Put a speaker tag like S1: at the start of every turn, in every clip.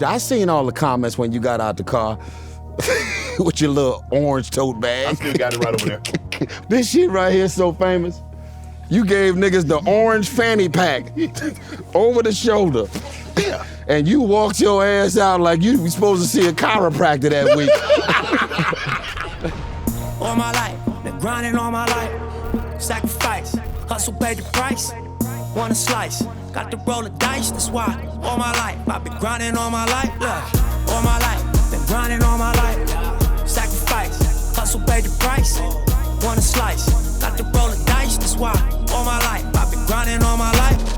S1: I seen all the comments when you got out the car with your little orange tote bag.
S2: I still got it right over there.
S1: This shit right here is so famous. You gave niggas the orange fanny pack over the shoulder.
S2: Yeah.
S1: And you walked your ass out like you was supposed to see a chiropractor that week.
S3: All my life, been grinding all my life. Sacrifice, hustle paid the price. Want a slice, got to roll the dice, that's why. All my life, I've been grinding all my life. Look, all my life, been grinding all my life. Sacrifice, hustle paid the price. Want a slice, got to roll the dice, that's why. All my life, I've been grinding all my life.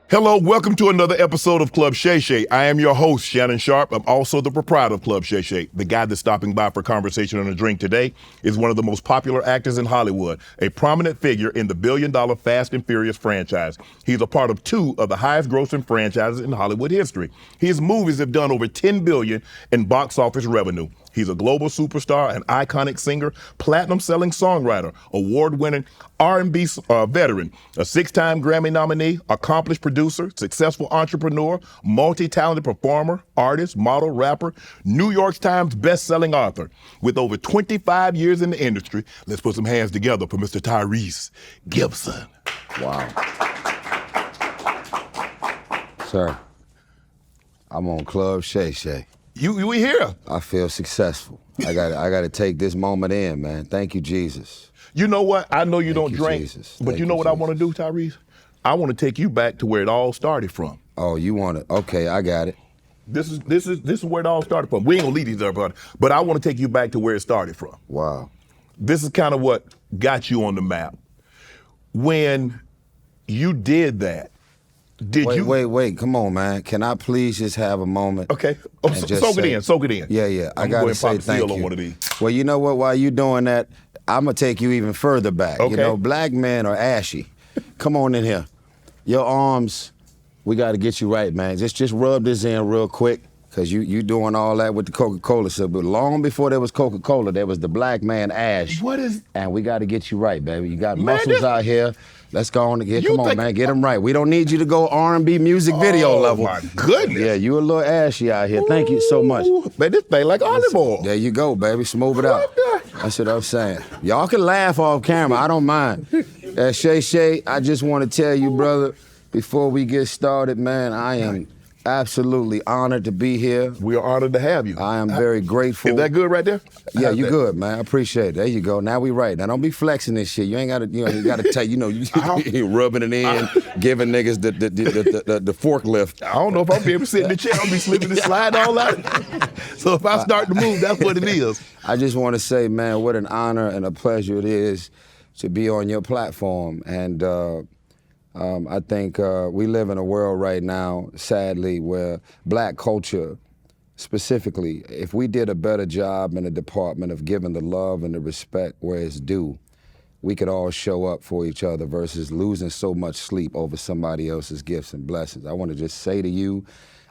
S2: Hello, welcome to another episode of Club Shay Shay. I am your host, Shannon Sharpe. I'm also the proprietor of Club Shay Shay. The guy that's stopping by for conversation and a drink today is one of the most popular actors in Hollywood, a prominent figure in the billion-dollar Fast and Furious franchise. He's a part of two of the highest-grossing franchises in Hollywood history. His movies have done over $10 billion in box office revenue. He's a global superstar, an iconic singer, platinum-selling songwriter, award-winning R&B veteran, a six-time Grammy nominee, accomplished producer, successful entrepreneur, multi-talented performer, artist, model, rapper, New York Times best-selling author. With over 25 years in the industry, let's put some hands together for Mr. Tyrese Gibson.
S1: Wow. Sir, I'm on Club Shay Shay.
S2: You here?
S1: I feel successful. I got to take this moment in, man. Thank you, Jesus.
S2: You know what? I know you
S1: Thank
S2: don't
S1: you,
S2: drink,
S1: Jesus.
S2: but
S1: Thank
S2: you know
S1: you,
S2: what I want to do, Tyrese? I want to take you back to where it all started from.
S1: Oh, you want it? Okay, I got it.
S2: This is where it all started from. We ain't gonna leave these up, but I want to take you back to where it started from.
S1: Wow.
S2: This is kind of what got you on the map. When you did that,
S1: Wait, come on, man. Can I please just have a moment?
S2: Okay.
S1: and just
S2: Soak it
S1: say-
S2: in.
S1: Yeah. I
S2: I'm
S1: gotta
S2: going to
S1: say
S2: pop
S1: thank
S2: seal on
S1: you.
S2: one of these.
S1: Well, you know what? While you doing that, I'm gonna take you even further back.
S2: Okay.
S1: You know, black men are ashy. Come on in here. Your arms, we got to get you right, man. Just rub this in real quick, cause you doing all that with the Coca-Cola stuff. But long before there was Coca-Cola, there was the black man ash.
S2: What is?
S1: And we got to get you right, baby. You got
S2: Man,
S1: muscles out here. Let's go on and come on, man, get them right. We don't need you to go R&B music video level.
S2: Oh my goodness.
S1: Yeah, you a little ashy out here. Thank you so much.
S2: Man, this thing like olive oil.
S1: There you go, baby. Smooth it out. That's what I'm saying. Y'all can laugh off camera. I don't mind. Shay Shay, I just want to tell you, brother, before we get started, man, I am absolutely honored to be here.
S2: We are honored to have you.
S1: I am very grateful.
S2: Is that good right there?
S1: Yeah,
S2: How's
S1: you
S2: that?
S1: good, man. I appreciate it. There you go. Now we right. Now don't be flexing this shit. You ain't gotta, you gotta tell, you rubbing it in, giving niggas the forklift.
S2: I don't know if I'll be able to sit in the chair. I'll be slipping and sliding all out. So if I start to move, that's what it is.
S1: I just want to say, man, what an honor and a pleasure it is to be on your platform. And I think we live in a world right now, sadly, where black culture, specifically, if we did a better job in the department of giving the love and the respect where it's due, we could all show up for each other versus losing so much sleep over somebody else's gifts and blessings. I want to just say to you,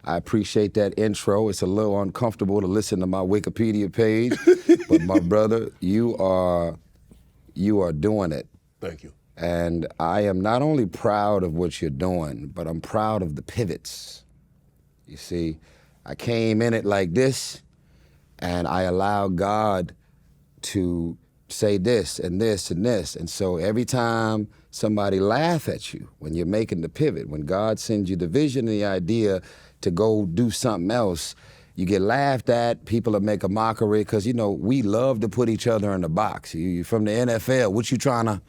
S1: I appreciate that intro. It's a little uncomfortable to listen to my Wikipedia page, but my brother, you are doing it.
S2: Thank you.
S1: And I am not only proud of what you're doing, but I'm proud of the pivots. You see, I came in it like this, and I allowed God to say this and this and this. And so every time somebody laugh at you when you're making the pivot, when God sends you the vision and the idea to go do something else, you get laughed at, people will make a mockery, because, we love to put each other in the box. You from the NFL, what you trying to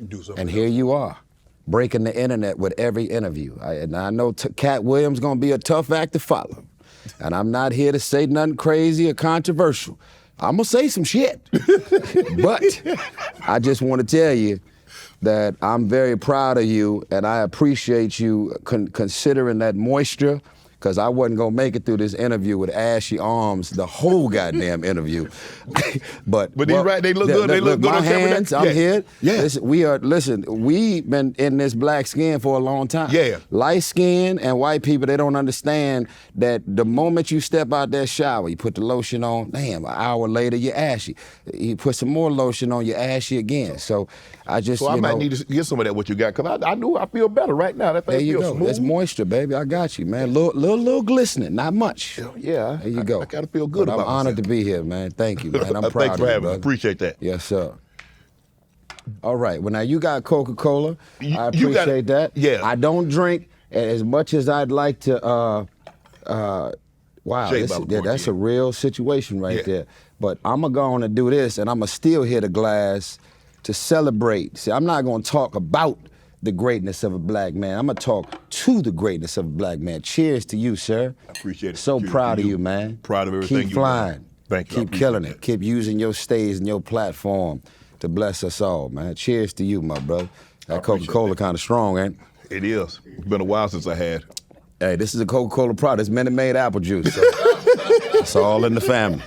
S2: do something?
S1: And here you are, breaking the internet with every interview. And I know Katt Williams gonna be a tough act to follow. And I'm not here to say nothing crazy or controversial. I'm gonna say some shit. But I just wanna tell you that I'm very proud of you, and I appreciate you considering that moisture, because I wasn't gonna make it through this interview with ashy arms the whole goddamn interview. but
S2: they look good. They look good
S1: my
S2: on camera.
S1: hands, I'm here.
S2: Yeah.
S1: Listen, we been in this black skin for a long time.
S2: Yeah.
S1: Light skin and white people, they don't understand that the moment you step out that shower, you put the lotion on, damn, an hour later you're ashy. You put some more lotion on, you're ashy again. So I just,
S2: So I might need to get some of that what you got, because I feel better right now. That thing
S1: there you
S2: feels
S1: go.
S2: smooth.
S1: That's moisture, baby. I got you, man. Little glistening, not much.
S2: Yeah.
S1: There you go.
S2: I gotta feel good
S1: But
S2: about
S1: I'm honored
S2: myself.
S1: to be here, man. Thank you, man. I'm proud
S2: Thanks
S1: of
S2: for
S1: you,
S2: having me.
S1: brother.
S2: Appreciate that.
S1: Yes, sir. All right. Well, now you got Coca-Cola. I
S2: You got
S1: appreciate that.
S2: Yeah.
S1: I don't drink as much as I'd like to. Wow,
S2: Shave out the
S1: that's
S2: board,
S1: a real situation right
S2: Yeah.
S1: there. But I'm going to go on and do this, and I'm going to still hit a glass to celebrate. See, I'm not going to talk about the greatness of a black man. I'm going to talk to the greatness of a black man. Cheers to you, sir.
S2: I appreciate it.
S1: So
S2: Cheers
S1: proud
S2: to
S1: of
S2: you.
S1: you, man.
S2: Proud of everything
S1: Keep
S2: you've
S1: flying.
S2: done. Thank you. I
S1: Keep
S2: appreciate
S1: killing
S2: that.
S1: it. Keep using your stage and your platform to bless us all, man. Cheers to you, my brother. That
S2: appreciate
S1: Coca-Cola
S2: that.
S1: kind of strong, ain't it?
S2: It is. It's been a while since I had.
S1: Hey, this is a Coca-Cola product. It's Minute Maid apple juice. So it's all in the family.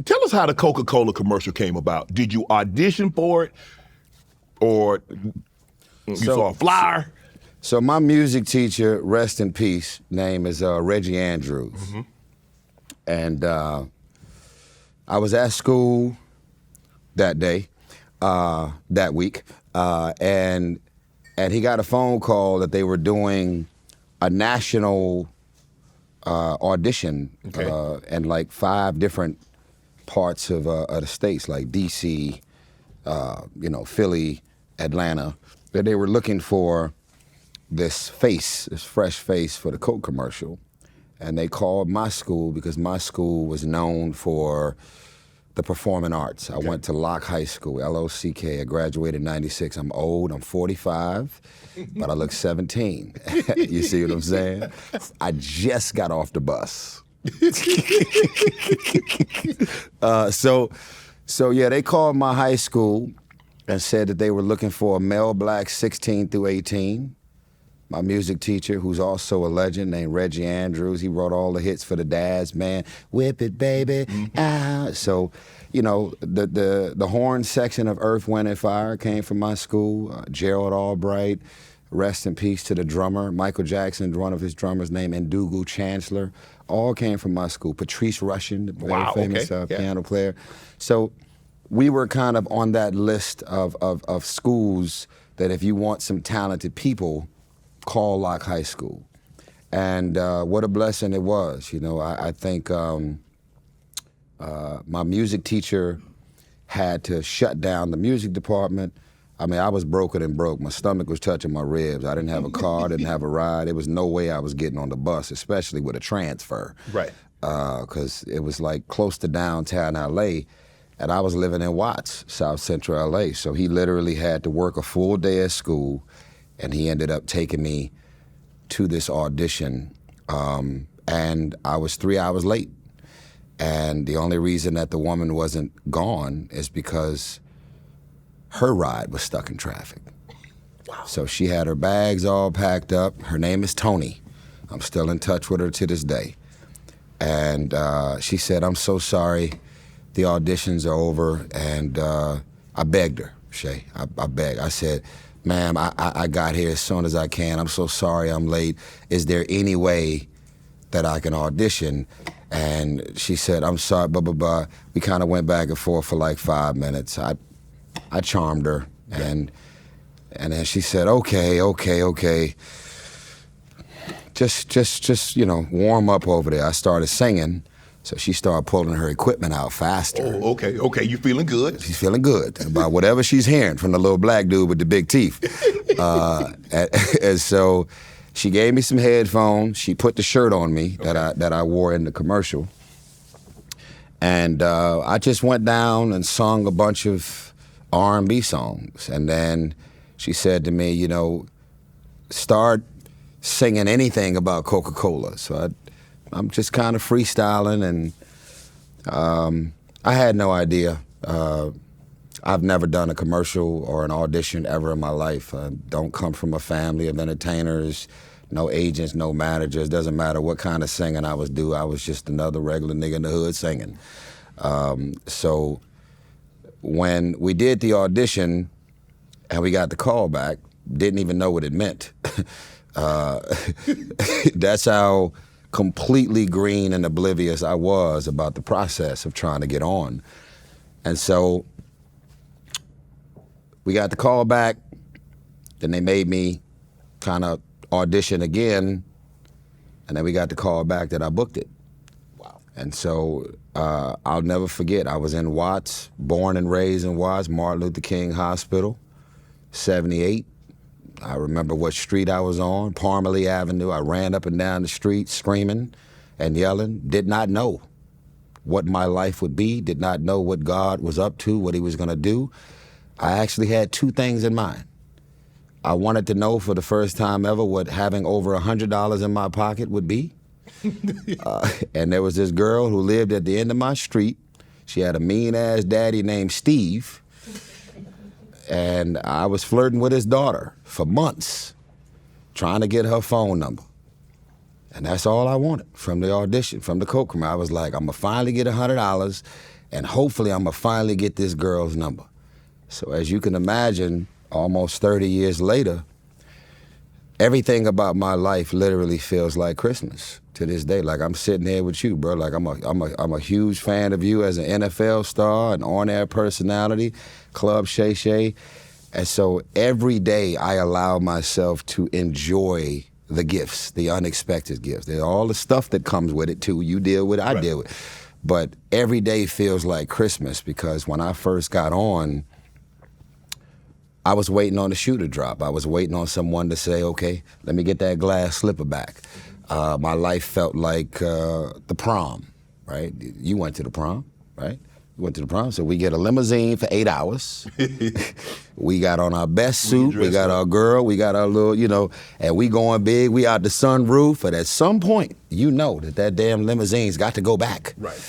S2: Tell us how the Coca-Cola commercial came about. Did you audition for it, or you saw a flyer?
S1: So my music teacher, rest in peace, name is Reggie Andrews.
S2: Mm-hmm.
S1: And I was at school that day, that week, and he got a phone call that they were doing a national audition in like 5 different parts of the states, like DC, Philly, Atlanta, that they were looking for this fresh face for the Coke commercial. And they called my school because my school was known for the performing arts. I went to Locke High School, L-O-C-K. I graduated in 96. I'm old, I'm 45, but I look 17. You see what I'm saying? I just got off the bus. So yeah, they called my high school and said that they were looking for a male black 16 through 18. My music teacher, who's also a legend, named Reggie Andrews, he wrote all the hits for the dads, man. Whip it, baby. So, the horn section of Earth, Wind and Fire came from my school. Gerald Albright, rest in peace to the drummer. Michael Jackson, one of his drummers named Ndugu Chancellor, all came from my school. Patrice Rushen, the very famous piano player. So we were kind of on that list of schools that if you want some talented people, call Locke High School. And what a blessing it was. I think my music teacher had to shut down the music department. I mean, I was broken and broke. My stomach was touching my ribs. I didn't have a car, didn't have a ride. There was no way I was getting on the bus, especially with a transfer.
S2: Right.
S1: Because it was like close to downtown LA, and I was living in Watts, South Central LA. So he literally had to work a full day at school, and he ended up taking me to this audition, and I was 3 hours late. And the only reason that the woman wasn't gone is because her ride was stuck in traffic. Wow. So she had her bags all packed up. Her name is Tony. I'm still in touch with her to this day. And she said, "I'm so sorry, the auditions are over." And I begged her, Shay, I begged. I said, "Ma'am, I got here as soon as I can. I'm so sorry I'm late. Is there any way that I can audition?" And she said, "I'm sorry, blah, blah, blah." We kind of went back and forth for like 5 minutes. I charmed her, and then she said, okay. Just warm up over there. I started singing, so she started pulling her equipment out faster.
S2: Oh, okay, you feeling good?
S1: She's feeling good about whatever she's hearing from the little black dude with the big teeth. And so she gave me some headphones. She put the shirt on me that I wore in the commercial. And I just went down and sung a bunch of R&B songs. And then she said to me, start singing anything about Coca-Cola. So I'm just kind of freestyling, and I had no idea. I've never done a commercial or an audition ever in my life. I don't come from a family of entertainers, No agents, no managers. Doesn't matter what kind of singing I was doing. I was just another regular nigga in the hood singing. So when we did the audition and we got the call back, didn't even know what it meant. That's how completely green and oblivious I was about the process of trying to get on. And so we got the call back, then they made me kind of audition again, and then we got the call back that I booked it.
S2: Wow.
S1: And so I'll never forget, I was in Watts, born and raised in Watts, Martin Luther King Hospital, 78. I remember what street I was on, Parmalee Avenue. I ran up and down the street screaming and yelling, did not know what my life would be, did not know what God was up to, what he was gonna do. I actually had two things in mind. I wanted to know for the first time ever what having over $100 in my pocket would be. And there was this girl who lived at the end of my street. She had a mean-ass daddy named Steve. And I was flirting with his daughter for months, trying to get her phone number. And that's all I wanted from the audition, from the Coke. I was like, I'm gonna finally get $100, and hopefully I'm gonna finally get this girl's number. So as you can imagine, almost 30 years later, everything about my life literally feels like Christmas to this day. Like I'm sitting here with you, bro. Like I'm a huge fan of you as an NFL star, an on-air personality, Club Shay Shay. And so every day I allow myself to enjoy the gifts, the unexpected gifts. There's all the stuff that comes with it too. You deal with it, I deal with it. But every day feels like Christmas because when I first got on, I was waiting on the shoe to drop. I was waiting on someone to say, okay, let me get that glass slipper back. My life felt like the prom, right? You went to the prom, right? You went to the prom, so we get a limousine for 8 hours. We got on our best suit, we got our girl, we got our little, you know, and we going big, we out the sunroof, and at some point, you know that damn limousine's got to go back.
S2: Right.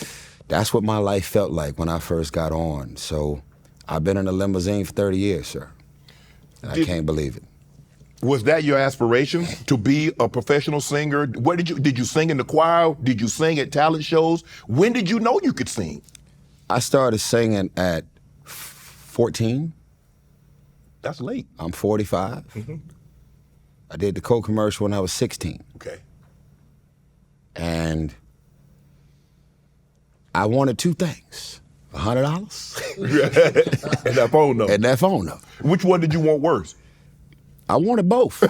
S1: That's what my life felt like when I first got on. So I've been in a limousine for 30 years, sir. And I can't believe it.
S2: Was that your aspiration, to be a professional singer? What did you sing in the choir? Did you sing at talent shows? When did you know you could sing?
S1: I started singing at 14.
S2: That's late.
S1: I'm 45. I did the Coke commercial when I was 16.
S2: Okay.
S1: And I wanted two things. $100
S2: And that phone number.
S1: and that phone number.
S2: Which one did you want worse?
S1: I wanted both.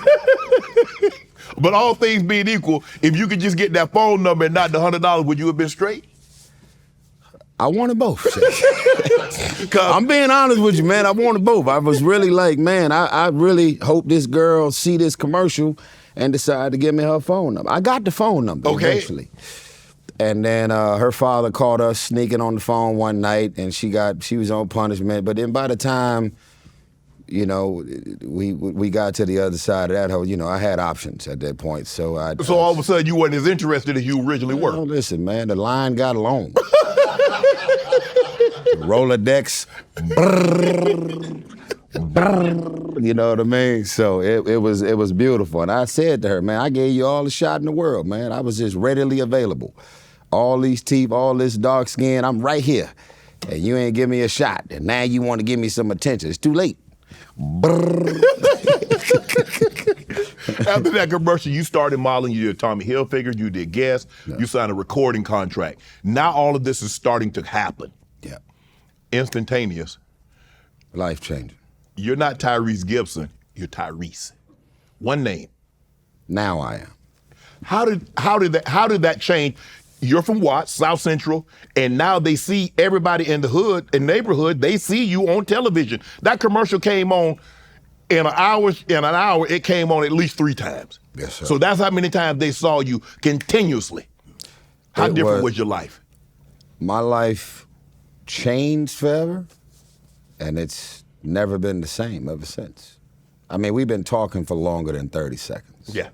S2: But all things being equal, if you could just get that phone number and not the $100, would you have been straight?
S1: I wanted both. I'm being honest with you, man. I wanted both. I was really like, man, I really hope this girl see this commercial and decide to give me her phone number. I got the phone number eventually. And then her father caught us sneaking on the phone one night, and she was on punishment. But then by the time, you know, we got to the other side of that whole, you know, I had options at that point. So
S2: all of a sudden you weren't as interested as you originally were.
S1: Oh, listen, man, the line got long. Rolodex, you know what I mean? So it was beautiful. And I said to her, man, I gave you all the shot in the world, man. I was just readily available. All these teeth, all this dark skin, I'm right here. And you ain't give me a shot. And now you want to give me some attention. It's too late.
S2: After that commercial, you started modeling. You did Tommy Hilfiger, you did Guess, you signed a recording contract. Now all of this is starting to happen.
S1: Yeah.
S2: Instantaneous.
S1: Life changing.
S2: You're not Tyrese Gibson, you're Tyrese. One name.
S1: Now I am.
S2: How did that change? You're from Watts, South Central, and now they see everybody in the hood and neighborhood, they see you on television. That commercial came on in an hour, it came on at least 3 times.
S1: Yes, sir.
S2: So that's how many times they saw you continuously. How different was your life?
S1: My life changed forever, and it's never been the same ever since. I mean, we've been talking for longer than 30 seconds.
S2: Yeah.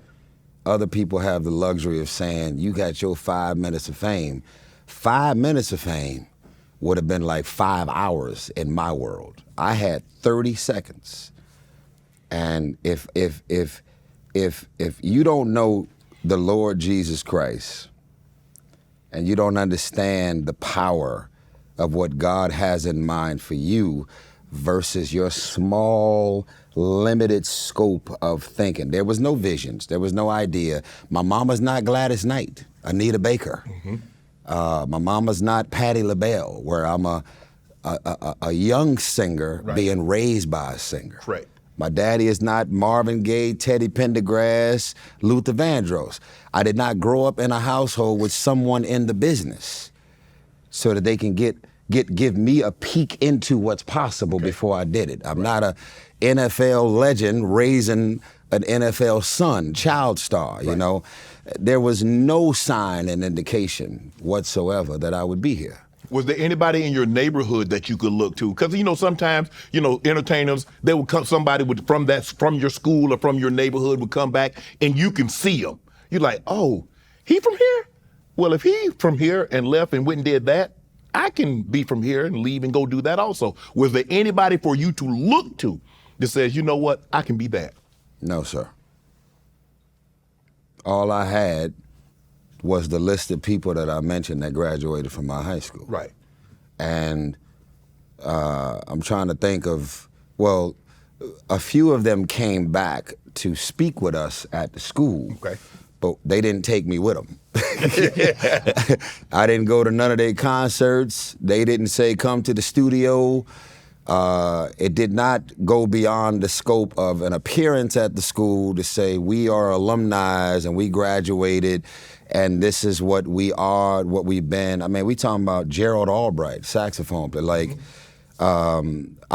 S1: Other people have the luxury of saying, you got your 5 minutes of fame. 5 minutes of fame would have been like 5 hours in my world. I had 30 seconds. And if if you don't know the Lord Jesus Christ and you don't understand the power of what God has in mind for you versus your small, limited scope of thinking. There was no visions. There was no idea. My mama's not Gladys Knight, Anita Baker. My mama's not Patti LaBelle, where I'm a young singer being raised by a singer.
S2: Right.
S1: My daddy is not Marvin Gaye, Teddy Pendergrass, Luther Vandross. I did not grow up in a household with someone in the business so that they can give me a peek into what's possible before I did it. I'm not a NFL legend raising an NFL son, child star, you know. There was no sign and indication whatsoever that I would be here.
S2: Was there anybody in your neighborhood that you could look to? Because, you know, sometimes, you know, entertainers, they would come, somebody would, from your school or from your neighborhood would come back and you can see them. You're like, oh, he from here? Well, if he from here and left and went and did that, I can be from here and leave and go do that also. Was there anybody for you to look to that says, you know what, I can be that?
S1: No, sir. All I had was the list of people that I mentioned that graduated from my high school.
S2: Right.
S1: And I'm trying to think of, well, a few of them came back to speak with us at the school.
S2: Okay.
S1: But they didn't take me with them. I didn't go to none of their concerts. They didn't say, come to the studio. It did not go beyond the scope of an appearance at the school to say, we are alumni and we graduated and this is what we are, what we've been. I mean, we talking about Gerald Albright, saxophone player. Like, I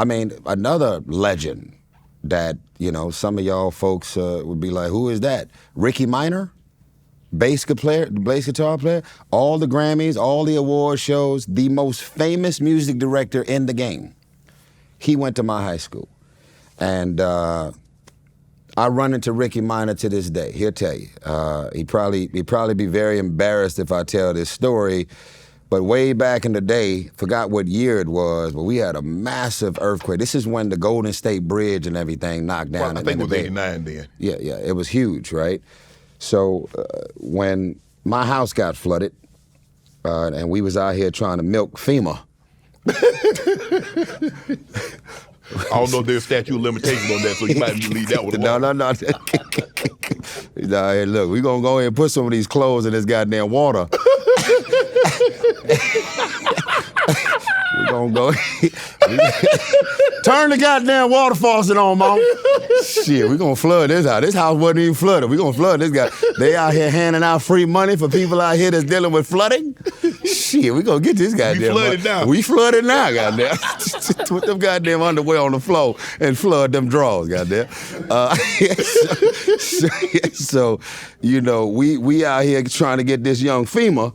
S1: mean, another legend that, you know, some of y'all folks would be like, who is that? Ricky Minor? Bass guitar player, all the Grammys, all the award shows, the most famous music director in the game. He went to my high school. And I run into Ricky Minor to this day. He'll tell you. He'd probably be very embarrassed if I tell this story. But way back in the day, forgot what year it was, but we had a massive earthquake. This is when the Golden State Bridge and everything knocked down.
S2: Well, I think it was 89 then.
S1: Yeah, it was huge, right? So when my house got flooded, and we was out here trying to milk FEMA.
S2: I don't know if there's statute of limitations on that, so you might leave that one alone.
S1: No. Hey, look, we're going to go ahead and put some of these clothes in this goddamn water. We're going to go turn the goddamn water faucet on, mom. Shit, we're going to flood this house. This house wasn't even flooded. We're going to flood this guy. They out here handing out free money for people out here that's dealing with flooding. Shit, we're going to get this goddamn
S2: We flooded now.
S1: We flooded now, goddamn. Put them goddamn underwear on the floor and flood them drawers, goddamn. So, you know, we out here trying to get this young FEMA,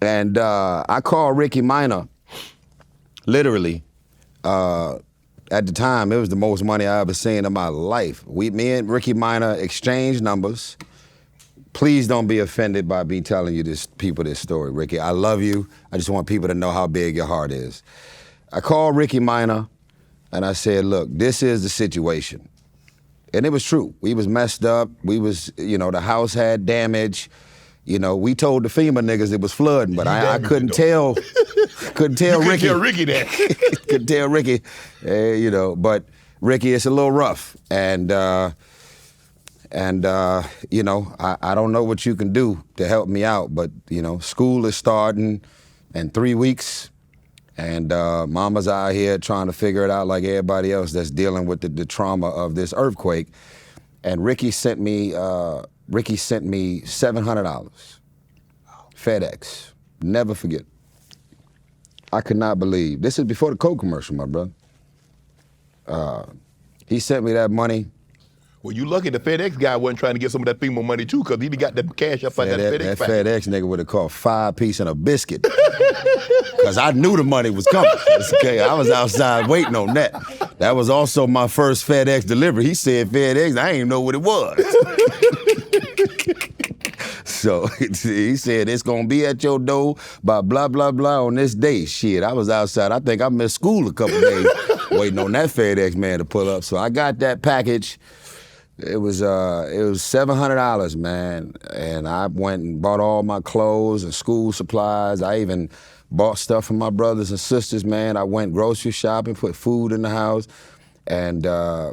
S1: and I called Ricky Minor, literally. At the time, it was the most money I ever seen in my life. Me and Ricky Minor exchanged numbers. Please don't be offended by me telling you this story, Ricky. I love you. I just want people to know how big your heart is. I called Ricky Minor, and I said, look, this is the situation. And it was true. We was messed up. We was, you know, the house had damage. You know, we told the FEMA niggas it was flooding, but I couldn't tell. Couldn't tell Ricky.
S2: Couldn't tell Ricky that.
S1: Couldn't tell Ricky. You know, but Ricky, it's a little rough, and you know, I don't know what you can do to help me out, but you know, school is starting in 3 weeks, and mama's out here trying to figure it out like everybody else that's dealing with the trauma of this earthquake, and Ricky sent me $700, FedEx. Never forget. I could not believe. This is before the Coke commercial, my brother. He sent me that money.
S2: Well, you lucky the FedEx guy wasn't trying to get some of that FEMA money too, because he got that cash up out that FedEx
S1: That FedEx nigga would have called 5 piece and a biscuit. Because I knew the money was coming. Okay, I was outside waiting on that. That was also my first FedEx delivery. He said FedEx, I didn't even know what it was. So he said, it's going to be at your door by blah, blah, blah on this day. Shit, I was outside. I think I missed school a couple days. waiting on that FedEx man to pull up. So I got that package. It was $700, man, and I went and bought all my clothes and school supplies. I even bought stuff for my brothers and sisters, man. I went grocery shopping, put food in the house, and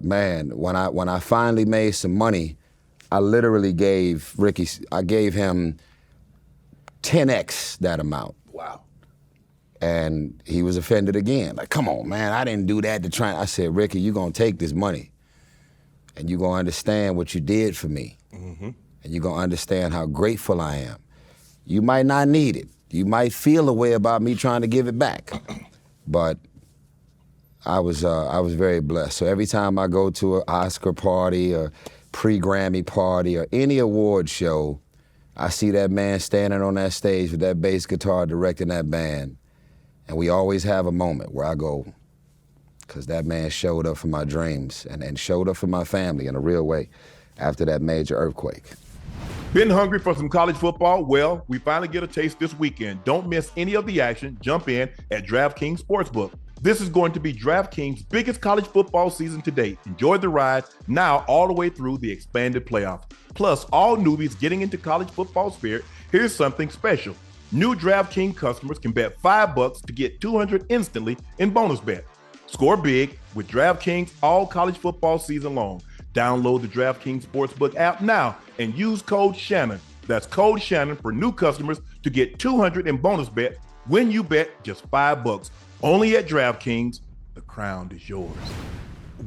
S1: man, when I finally made some money, I literally gave Ricky, I gave him 10x that amount.
S2: Wow.
S1: And he was offended again. Like, come on, man, I didn't do that to try. I said, Ricky, you're gonna take this money and you're gonna understand what you did for me. Mm-hmm. And you're gonna understand how grateful I am. You might not need it. You might feel a way about me trying to give it back. But I was very blessed. So every time I go to an Oscar party or pre-Grammy party or any award show, I see that man standing on that stage with that bass guitar directing that band. And we always have a moment where I go, because that man showed up for my dreams and showed up for my family in a real way after that major earthquake.
S2: Been hungry for some college football? Well, we finally get a taste this weekend. Don't miss any of the action. Jump in at DraftKings Sportsbook. This is going to be DraftKings' biggest college football season to date. Enjoy the ride now all the way through the expanded playoffs. Plus, all newbies getting into college football spirit, here's something special. New DraftKings customers can bet $5 to get $200 instantly in bonus bet. Score big with DraftKings all college football season long. Download the DraftKings Sportsbook app now and use code Shannon. That's code Shannon for new customers to get $200 in bonus bet when you bet just $5. Only at DraftKings. The crown is yours.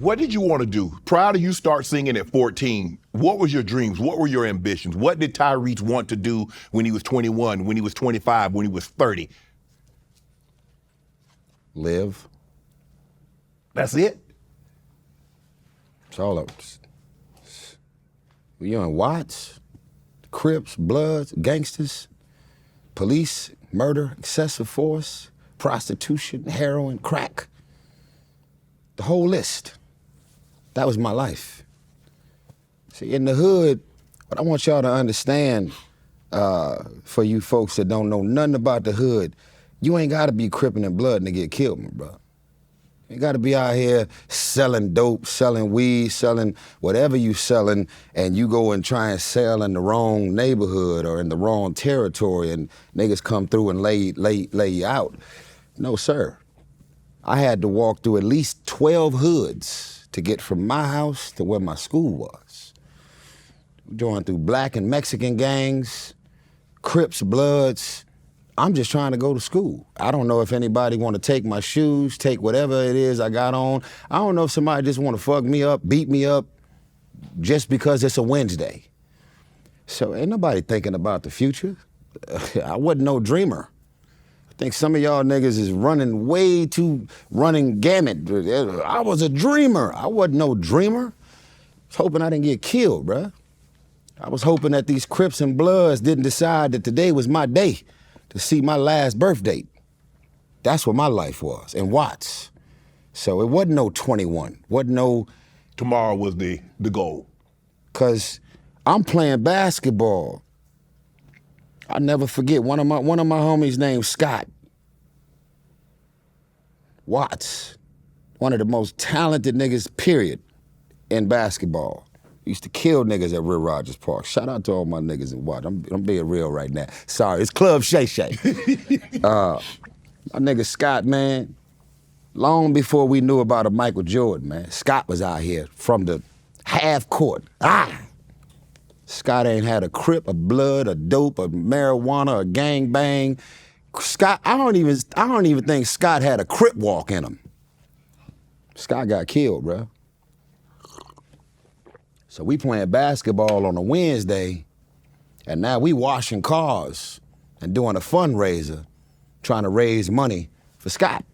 S4: What did you want to do? Prior to you start singing at 14, what was your dreams? What were your ambitions? What did Tyrese want to do when he was 21, when he was 25, when he was 30?
S1: Live.
S4: That's it?
S1: It's all of it. You're in Watts, Crips, Bloods, gangsters, police, murder, excessive force, prostitution, heroin, crack. The whole list. That was my life. See, in the hood, what I want y'all to understand, for you folks that don't know nothing about the hood, you ain't gotta be Crippin' and Blood to get killed, my bro. You ain't gotta be out here selling dope, selling weed, selling whatever you selling, and you go and try and sell in the wrong neighborhood or in the wrong territory and niggas come through and lay you out. No, sir. I had to walk through at least 12 hoods to get from my house to where my school was. Going through black and Mexican gangs, Crips, Bloods. I'm just trying to go to school. I don't know if anybody want to take my shoes, take whatever it is I got on. I don't know if somebody just want to fuck me up, beat me up, just because it's a Wednesday. So ain't nobody thinking about the future. I wasn't no dreamer. I think some of y'all niggas is running gamut. I was a dreamer. I wasn't no dreamer. I was hoping I didn't get killed, bruh. I was hoping that these Crips and Bloods didn't decide that today was my day to see my last birth date. That's what my life was, in Watts. So it wasn't no 21, wasn't no...
S4: Tomorrow was the goal.
S1: Cause I'm playing basketball. I'll never forget one of my homies named Scott Watts, one of the most talented niggas, period, in basketball. Used to kill niggas at Real Rogers Park. Shout out to all my niggas in Watts. I'm being real right now. Sorry, it's Club Shay Shay. My nigga Scott, man, long before we knew about a Michael Jordan, man, Scott was out here from the half court. Scott ain't had a Crip, a Blood, a dope, a marijuana, a gang bang. Scott, I don't even think Scott had a Crip walk in him. Scott got killed, bro. So we playing basketball on a Wednesday, and now we washing cars and doing a fundraiser, trying to raise money for Scott.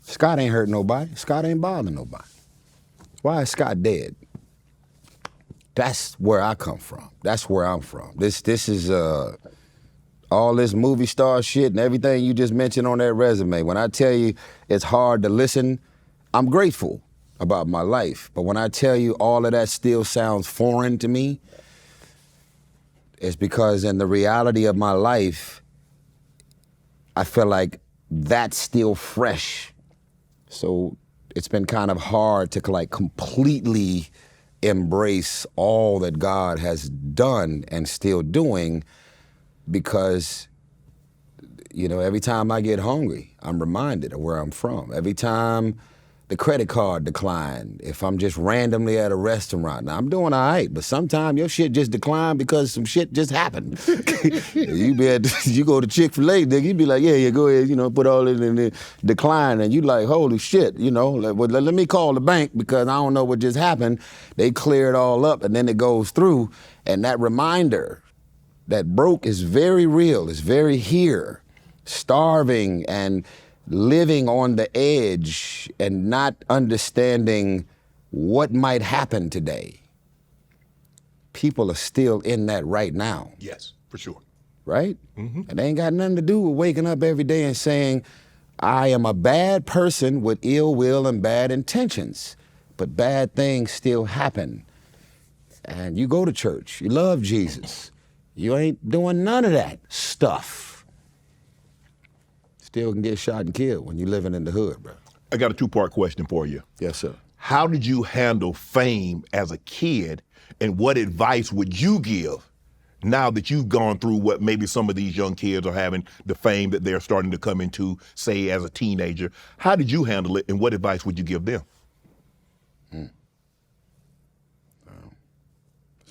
S1: Scott ain't hurt nobody. Scott ain't bothering nobody. Why is Scott dead? That's where I come from. That's where I'm from. This is all this movie star shit and everything you just mentioned on that resume. When I tell you it's hard to listen, I'm grateful about my life. But when I tell you all of that still sounds foreign to me, it's because in the reality of my life, I feel like that's still fresh. So it's been kind of hard to like completely embrace all that God has done and still doing, because, you know, every time I get hungry, I'm reminded of where I'm from. Every time the credit card decline, if I'm just randomly at a restaurant, now I'm doing all right, but sometimes your shit just decline because some shit just happened. You go to Chick-fil-A, nigga, you be like, yeah, go ahead, you know, put all it in the decline, and you like, holy shit, you know, let me call the bank because I don't know what just happened. They clear it all up, and then it goes through, and that reminder that broke is very real, it's very here, starving and living on the edge and not understanding what might happen today. People are still in that right now.
S2: Yes, for sure.
S1: Right? And they ain't got nothing to do with waking up every day and saying, I am a bad person with ill will and bad intentions, but bad things still happen. And you go to church, you love Jesus. You ain't doing none of that stuff. Still can get shot and killed when you're living in the hood, bro.
S2: I got a two-part question for you.
S1: Yes, sir.
S2: How did you handle fame as a kid, and what advice would you give now that you've gone through what maybe some of these young kids are having, the fame that they're starting to come into, say, as a teenager? How did you handle it, and what advice would you give them?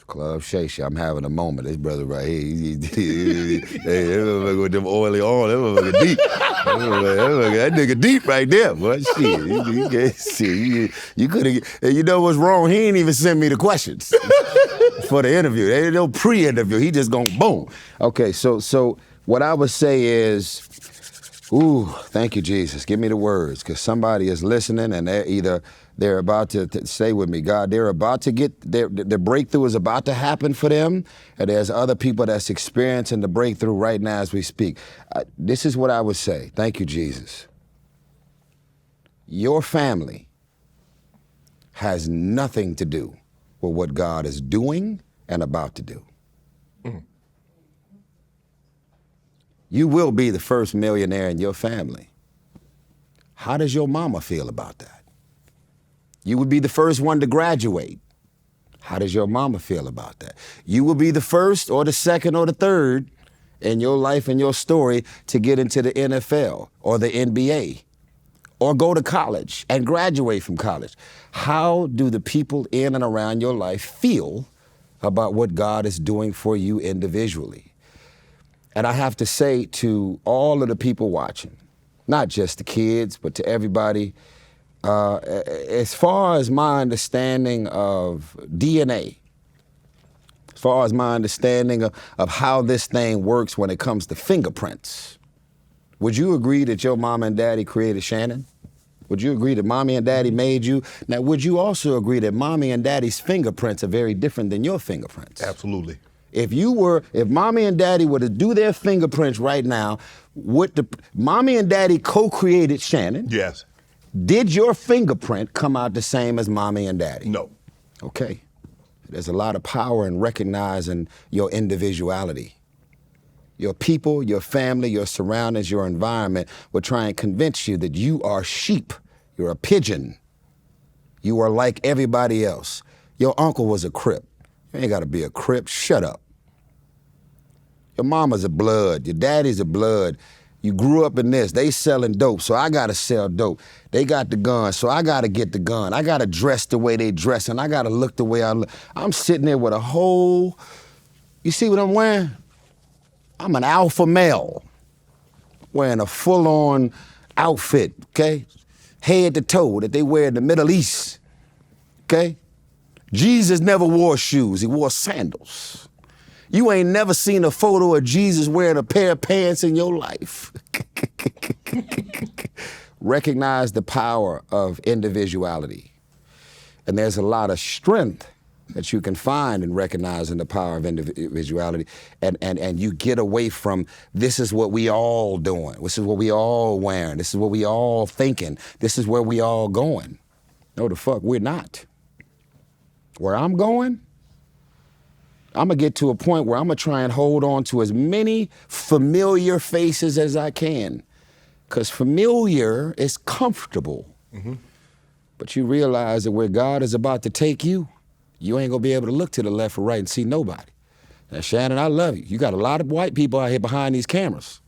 S1: Club Shay Shay, I'm having a moment. This brother right here, hey, that motherfucker with them oily on, that motherfucker deep. That nigga deep right there, boy. Shit, you can't see. You couldn't. You know what's wrong? He ain't even send me the questions for the interview. There ain't no pre-interview. He just gonna boom. Okay, so what I would say is, ooh, thank you, Jesus. Give me the words, because somebody is listening, and they're about to say with me, God, they're about to get, their breakthrough is about to happen for them, and there's other people that's experiencing the breakthrough right now as we speak. This is what I would say. Thank you, Jesus. Your family has nothing to do with what God is doing and about to do. You will be the first millionaire in your family. How does your mama feel about that? You would be the first one to graduate. How does your mama feel about that? You will be the first or the second or the third in your life and your story to get into the NFL or the NBA or go to college and graduate from college. How do the people in and around your life feel about what God is doing for you individually? And I have to say to all of the people watching, not just the kids, but to everybody, as far as my understanding of DNA, as far as my understanding of how this thing works when it comes to fingerprints, would you agree that your mama and daddy created Shannon? Would you agree that mommy and daddy made you? Now, would you also agree that mommy and daddy's fingerprints are very different than your fingerprints?
S2: Absolutely.
S1: If mommy and daddy were to do their fingerprints right now, mommy and daddy co-created Shannon?
S2: Yes.
S1: Did your fingerprint come out the same as mommy and daddy?
S2: No.
S1: Okay. There's a lot of power in recognizing your individuality. Your people, your family, your surroundings, your environment will try and convince you that you are sheep. You're a pigeon. You are like everybody else. Your uncle was a Crip. You ain't gotta be a Crip. Shut up. Your mama's a blood. Your daddy's a blood. You grew up in this. They selling dope, so I gotta sell dope. They got the gun, so I gotta get the gun. I gotta dress the way they dress, and I gotta look the way I look. I'm sitting there with a whole, you see what I'm wearing? I'm an alpha male, wearing a full-on outfit, okay? Head to toe that they wear in the Middle East, okay? Jesus never wore shoes, he wore sandals. You ain't never seen a photo of Jesus wearing a pair of pants in your life. Recognize the power of individuality. And there's a lot of strength that you can find in recognizing the power of individuality. And you get away from, this is what we all doing. This is what we all wearing. This is what we all thinking. This is where we all going. No, the fuck, we're not. Where I'm going, I'm gonna get to a point where I'm gonna try and hold on to as many familiar faces as I can. Because familiar is comfortable. But you realize that where God is about to take you, you ain't gonna be able to look to the left or right and see nobody. Now, Shannon, I love you. You got a lot of white people out here behind these cameras.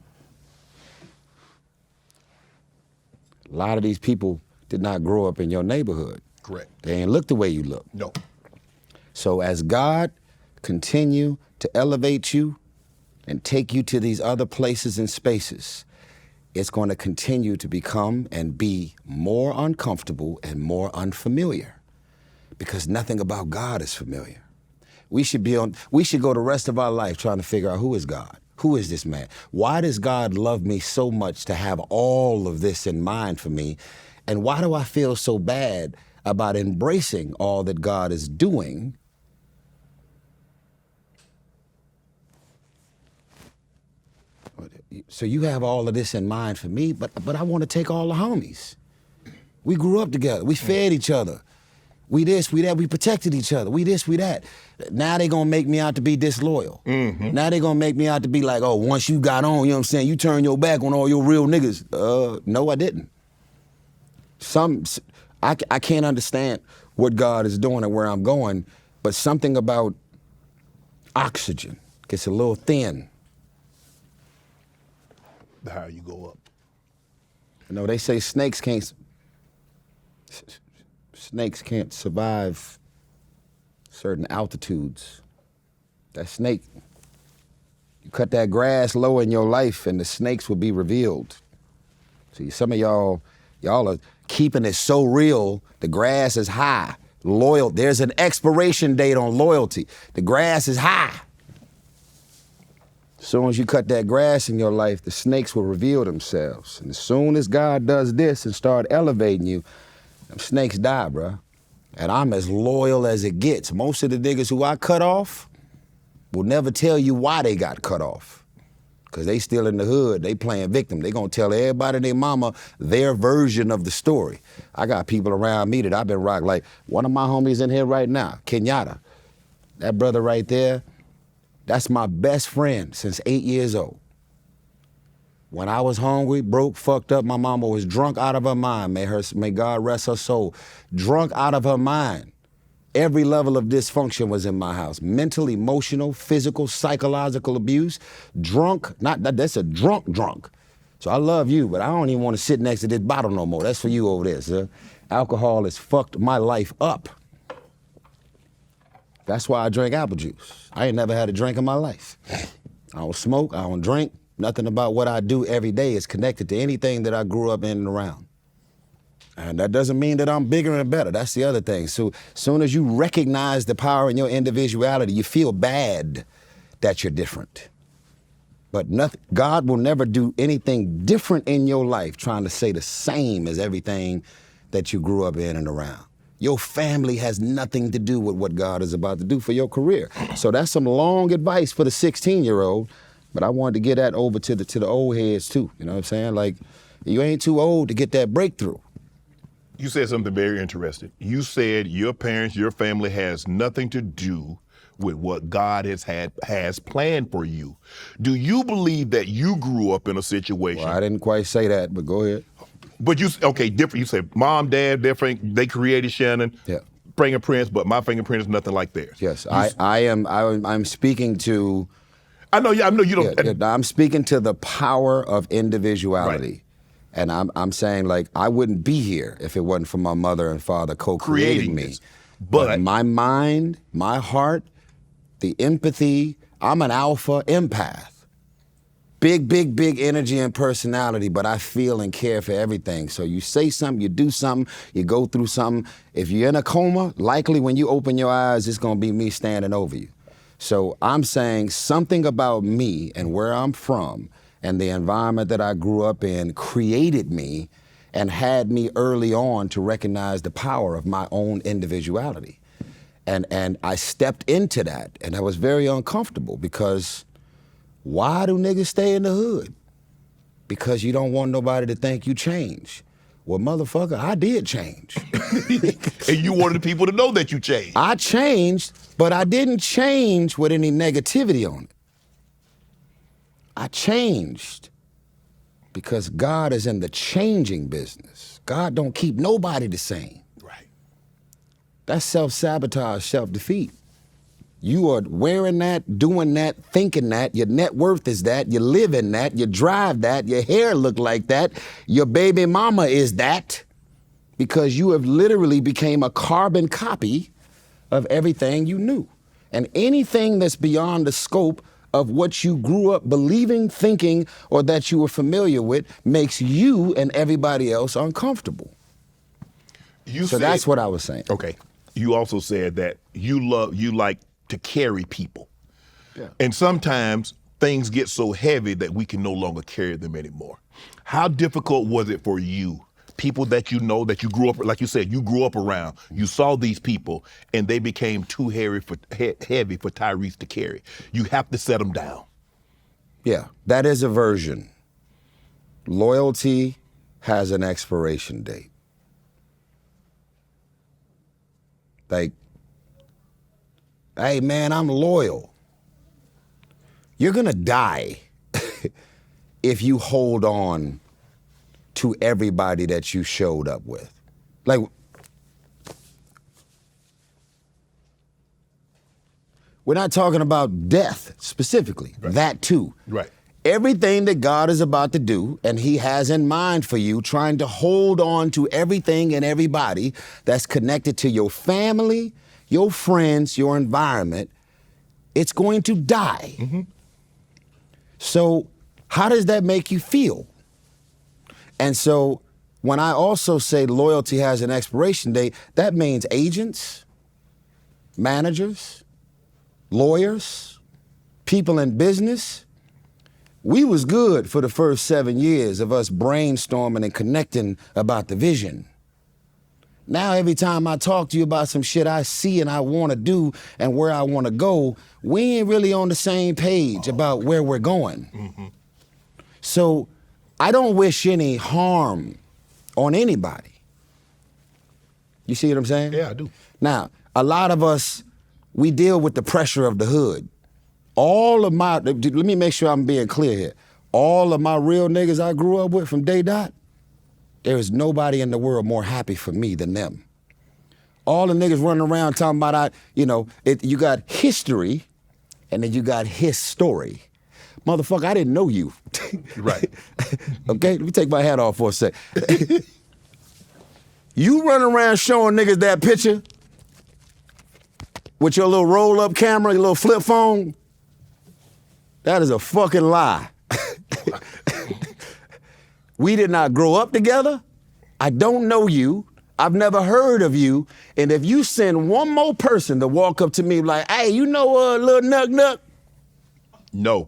S1: A lot of these people did not grow up in your neighborhood.
S4: Correct.
S1: They ain't look the way you look.
S4: No.
S1: So as God continue to elevate you and take you to these other places and spaces, it's going to continue to become and be more uncomfortable and more unfamiliar, because nothing about God is familiar. We should go the rest of our life trying to figure out, who is God? Who is this man? Why does God love me so much to have all of this in mind for me? And why do I feel so bad about embracing all that God is doing? So you have all of this in mind for me, but I want to take all the homies. We grew up together. We fed each other. We this, we that. We protected each other. We this, we that. Now they gonna make me out to be disloyal.
S4: Mm-hmm.
S1: Now they gonna make me out to be like, oh, once you got on, you know what I'm saying, you turn your back on all your real niggas. No, I didn't. I can't understand what God is doing and where I'm going, but something about oxygen gets a little thin.
S4: The higher you go up.
S1: You know, they say snakes can't survive certain altitudes. That snake, you cut that grass low in your life and the snakes will be revealed. See, some of y'all are keeping it so real, the grass is high. Loyal, there's an expiration date on loyalty. The grass is high. As soon as you cut that grass in your life, the snakes will reveal themselves. And as soon as God does this and start elevating you, them snakes die, bruh. And I'm as loyal as it gets. Most of the niggas who I cut off will never tell you why they got cut off. Because they still in the hood, they playing victim. They gonna tell everybody and their mama their version of the story. I got people around me that I've been rocking. Like one of my homies in here right now, Kenyatta. That brother right there, that's my best friend since 8 years old. When I was hungry, broke, fucked up, my mama was drunk out of her mind. May God rest her soul. Drunk out of her mind. Every level of dysfunction was in my house. Mental, emotional, physical, psychological abuse. Drunk, that's a drunk. So I love you, but I don't even want to sit next to this bottle no more. That's for you over there, sir. Alcohol has fucked my life up. That's why I drink apple juice. I ain't never had a drink in my life. I don't smoke, I don't drink. Nothing about what I do every day is connected to anything that I grew up in and around. And that doesn't mean that I'm bigger and better. That's the other thing. So soon as you recognize the power in your individuality, you feel bad that you're different. But God will never do anything different in your life trying to say the same as everything that you grew up in and around. Your family has nothing to do with what God is about to do for your career. So that's some long advice for the 16-year-old, but I wanted to get that over to the old heads too. You know what I'm saying? Like, you ain't too old to get that breakthrough.
S4: You said something very interesting. You said your parents, your family has nothing to do with what God has planned for you. Do you believe that you grew up in a situation?
S1: Well, I didn't quite say that, but go ahead.
S4: But different. You said mom, dad, different. They created Shannon.
S1: Yeah.
S4: Fingerprints, but my fingerprint is nothing like theirs.
S1: Yes, I'm speaking to.
S4: I know you don't.
S1: Yeah, I'm speaking to the power of individuality.
S4: Right.
S1: And I'm saying, like, I wouldn't be here if it wasn't for my mother and father co-creating me.
S4: This. But
S1: my mind, my heart, the empathy, I'm an alpha empath. Big energy and personality, but I feel and care for everything. So you say something, you do something, you go through something. If you're in a coma, likely when you open your eyes, it's gonna be me standing over you. So I'm saying something about me and where I'm from and the environment that I grew up in created me and had me early on to recognize the power of my own individuality. And I stepped into that, and I was very uncomfortable because why do niggas stay in the hood? Because you don't want nobody to think you changed. Well, motherfucker, I did change.
S4: And you wanted the people to know that you changed.
S1: I changed, but I didn't change with any negativity on it. I changed because God is in the changing business. God don't keep nobody the same.
S4: Right.
S1: That's self-sabotage, self-defeat. You are wearing that, doing that, thinking that, your net worth is that, you live in that, you drive that, your hair look like that, your baby mama is that, because you have literally became a carbon copy of everything you knew. And anything that's beyond the scope of what you grew up believing, thinking, or that you were familiar with makes you and everybody else uncomfortable. So that's what I was saying.
S4: Okay. You also said that you like to carry people.
S1: Yeah.
S4: And sometimes things get so heavy that we can no longer carry them anymore. How difficult was it for you? People that you know, that you grew up, like you said, you grew up around, you saw these people and they became too heavy for Tyrese to carry. You have to set them down.
S1: Yeah, that is a version. Loyalty has an expiration date. Like, hey man, I'm loyal. You're gonna die if you hold on to everybody that you showed up with. Like, we're not talking about death specifically,
S4: right.
S1: That too.
S4: Right.
S1: Everything that God is about to do and he has in mind for you, trying to hold on to everything and everybody that's connected to your family, your friends, your environment, it's going to die.
S4: Mm-hmm.
S1: So how does that make you feel? And so when I also say loyalty has an expiration date, that means agents, managers, lawyers, people in business. We was good for the first 7 years of us brainstorming and connecting about the vision. Now every time I talk to you about some shit I see and I want to do and where I want to go, we ain't really on the same page about where we're going.
S4: Mm-hmm.
S1: So I don't wish any harm on anybody. You see what I'm saying?
S4: Yeah, I do.
S1: Now, a lot of us, we deal with the pressure of the hood. Let me make sure I'm being clear here. All of my real niggas I grew up with from day dot, there is nobody in the world more happy for me than them. All the niggas running around talking about, you got history and then you got his story. Motherfucker, I didn't know you.
S4: Right.
S1: Okay, let me take my hat off for a sec. You run around showing niggas that picture with your little roll-up camera, your little flip phone, that is a fucking lie. We did not grow up together. I don't know you. I've never heard of you. And if you send one more person to walk up to me like, hey, you know Lil Nuck Nuck?
S4: No.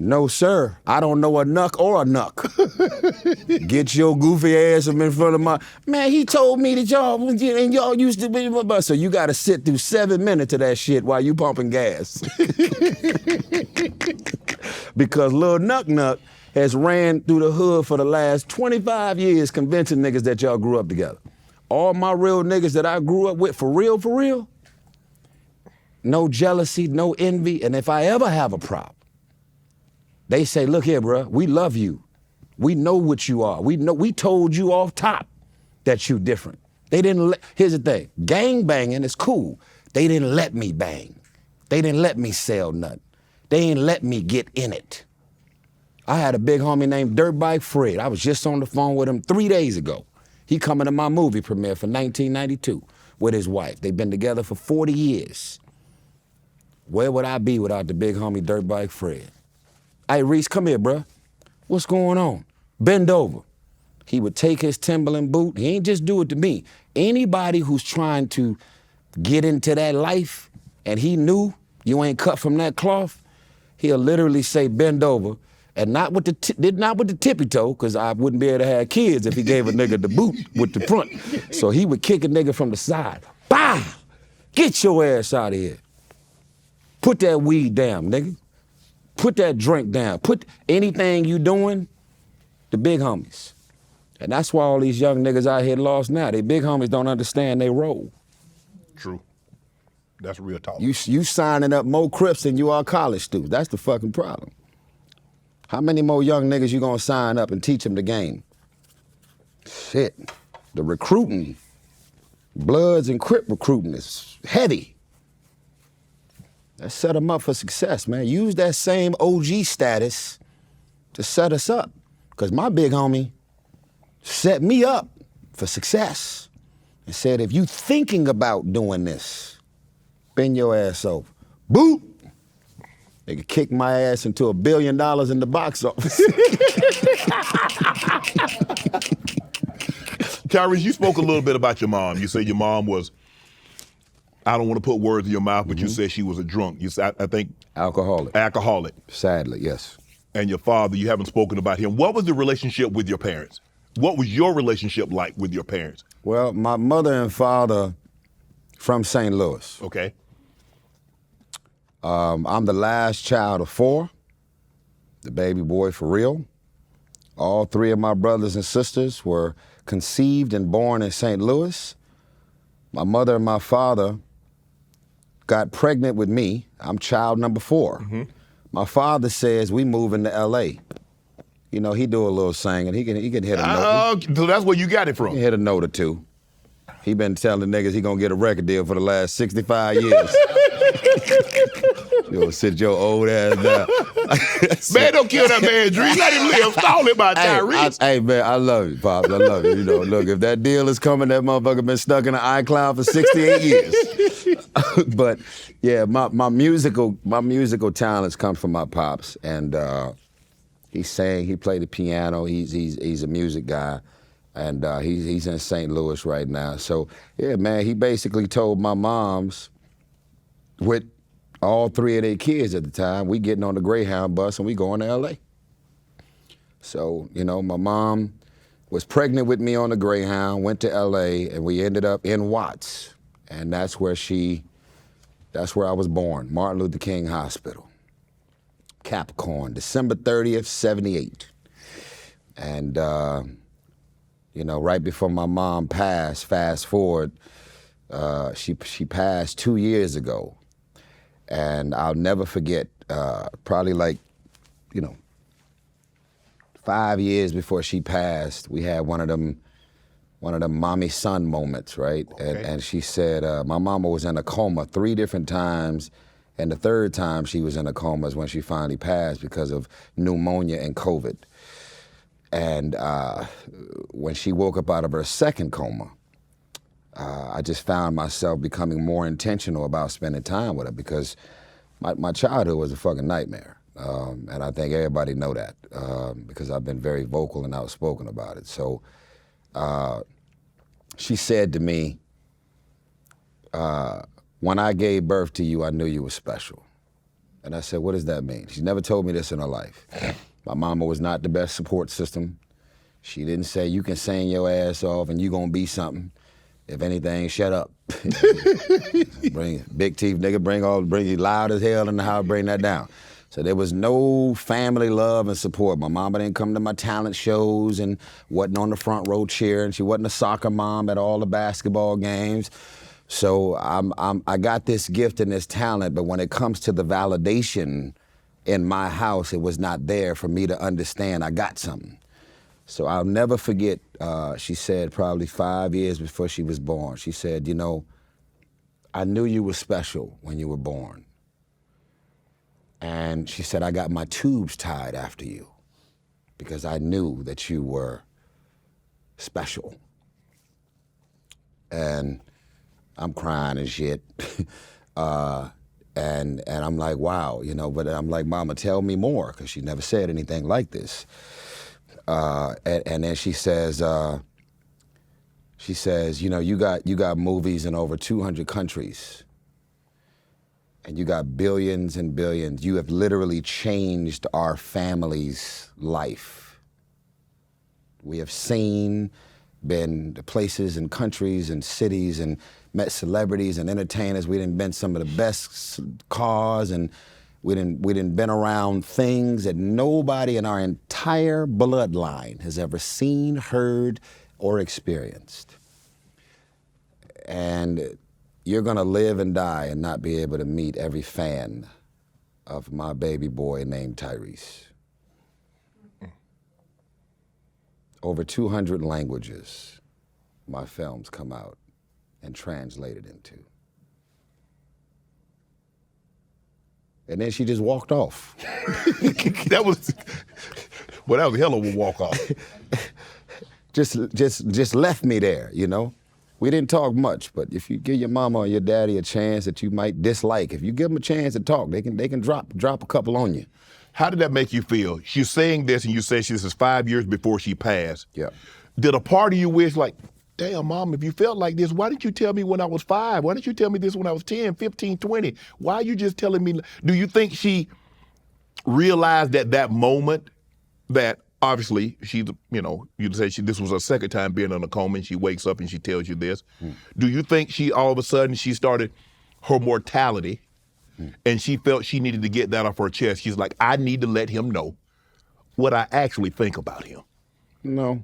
S1: No, sir. I don't know a Nuck or a Nuck. Get your goofy ass up in front of my... Man, he told me that y'all used to be... So you got to sit through 7 minutes of that shit while you pumping gas. Because Lil Nuck Nuck has ran through the hood for the last 25 years convincing niggas that y'all grew up together. All my real niggas that I grew up with, for real, no jealousy, no envy, and if I ever have a problem, they say, look here, bro, we love you. We know what you are. We told you off top that you different. Here's the thing, gang banging is cool. They didn't let me bang. They didn't let me sell nothing. They ain't let me get in it. I had a big homie named Dirtbike Fred. I was just on the phone with him 3 days ago. He coming to my movie premiere for 1992 with his wife. They've been together for 40 years. Where would I be without the big homie Dirtbike Fred? Hey, Reese, come here, bruh. What's going on? Bend over. He would take his Timberland boot. He ain't just do it to me. Anybody who's trying to get into that life and he knew you ain't cut from that cloth, he'll literally say, bend over. And not with the tippy toe, because I wouldn't be able to have kids if he gave a nigga the boot with the front. So he would kick a nigga from the side. Bah! Get your ass out of here. Put that weed down, nigga. Put that drink down. Put anything you doing, the big homies. And that's why all these young niggas out here lost now. They big homies don't understand their role.
S4: True. That's real talk.
S1: You signing up more Crips than you are college students. That's the fucking problem. How many more young niggas you gonna sign up and teach them the game? Shit. The recruiting Bloods and Crip recruiting is heavy. That set them up for success, man. Use that same OG status to set us up. Because my big homie set me up for success and said, if you thinking about doing this, bend your ass over. Boop! They could kick my ass into $1 billion in the box office.
S2: Tyrese, you spoke a little bit about your mom. You said your mom was, I don't want to put words in your mouth, but you said she was a drunk. You said, I think...
S1: Alcoholic.
S2: Alcoholic.
S1: Sadly, yes.
S2: And your father, you haven't spoken about him. What was the relationship with your parents? What was your relationship like with your parents?
S1: Well, my mother and father from St. Louis.
S2: Okay.
S1: I'm the last child of 4, the baby boy for real. All 3 of my brothers and sisters were conceived and born in St. Louis. My mother and my father got pregnant with me. I'm child number 4. Mm-hmm. My father says we moving to L.A. You know, he do a little singing. He can hit a note.
S2: So that's where you got it from.
S1: He hit a note or 2. He been telling niggas he gonna get a record deal for the last 65 years. You'll sit your old ass down.
S2: Man, don't kill that man, Dream. Let him live. Call him by Tyrese.
S1: Hey, man, I love you, Pops. I love you. You know, look, if that deal is coming, that motherfucker been stuck in the iCloud for 68 years. But yeah, my musical talents come from my pops, and he sang, he played the piano. He's a music guy, and he's in St. Louis right now. So yeah, man, he basically told my moms with all 3 of their kids at the time, we getting on the Greyhound bus and we going to L.A. So, you know, my mom was pregnant with me on the Greyhound, went to L.A., and we ended up in Watts. And that's where I was born, Martin Luther King Hospital. Capricorn, December 30th, 78. And, you know, right before my mom passed, fast forward, she passed 2 years ago. And I'll never forget, probably like, you know, 5 years before she passed, we had one of them mommy-son moments, right?
S2: Okay.
S1: And she said, my mama was in a coma 3 different times, and the 3rd time she was in a coma is when she finally passed because of pneumonia and COVID. And when she woke up out of her 2nd coma, I just found myself becoming more intentional about spending time with her because my childhood was a fucking nightmare. And I think everybody know that because I've been very vocal and outspoken about it. So she said to me, when I gave birth to you, I knew you were special. And I said, what does that mean? She never told me this in her life. My mama was not the best support system. She didn't say, you can sing your ass off and you gonna be something. If anything, shut up. Bring big teeth, nigga, bring you loud as hell in the house, bring that down. So there was no family love and support. My mama didn't come to my talent shows and wasn't on the front row cheering. She wasn't a soccer mom at all the basketball games. So I got this gift and this talent, but when it comes to the validation in my house, it was not there for me to understand I got something. So I'll never forget, she said probably 5 years before she was born, she said, you know, I knew you were special when you were born. And she said, I got my tubes tied after you because I knew that you were special. And I'm crying and shit. And I'm like, wow, you know, but I'm like, Mama, tell me more, because she never said anything like this. And then she says, you know, you got movies in over 200 countries, and you got billions and billions. You have literally changed our family's life. We have been to places and countries and cities and met celebrities and entertainers. We done been some of the best cars, and we done been around things that nobody in our entire bloodline has ever seen, heard, or experienced. And you're gonna live and die and not be able to meet every fan of my baby boy named Tyrese. Over 200 languages, my films come out. and translated into. And then she just walked off.
S2: that was a hell of a walk off.
S1: Just left me there, you know. We didn't talk much, but if you give your mama or your daddy a chance that you might dislike, if you give them a chance to talk, they can drop a couple on you.
S2: How did that make you feel? She's saying this, and you say this is 5 years before she passed.
S1: Yeah.
S2: Did a part of you wish, like, damn, Mom, if you felt like this, why didn't you tell me when I was 5? Why didn't you tell me this when I was 10, 15, 20? Why are you just telling me? Do you think she realized at that moment that obviously she's, you know, you'd say this was her second time being in a coma, and she wakes up and she tells you this. Do you think she all of a sudden she started her mortality and she felt she needed to get that off her chest? She's like, I need to let him know what I actually think about him.
S1: No,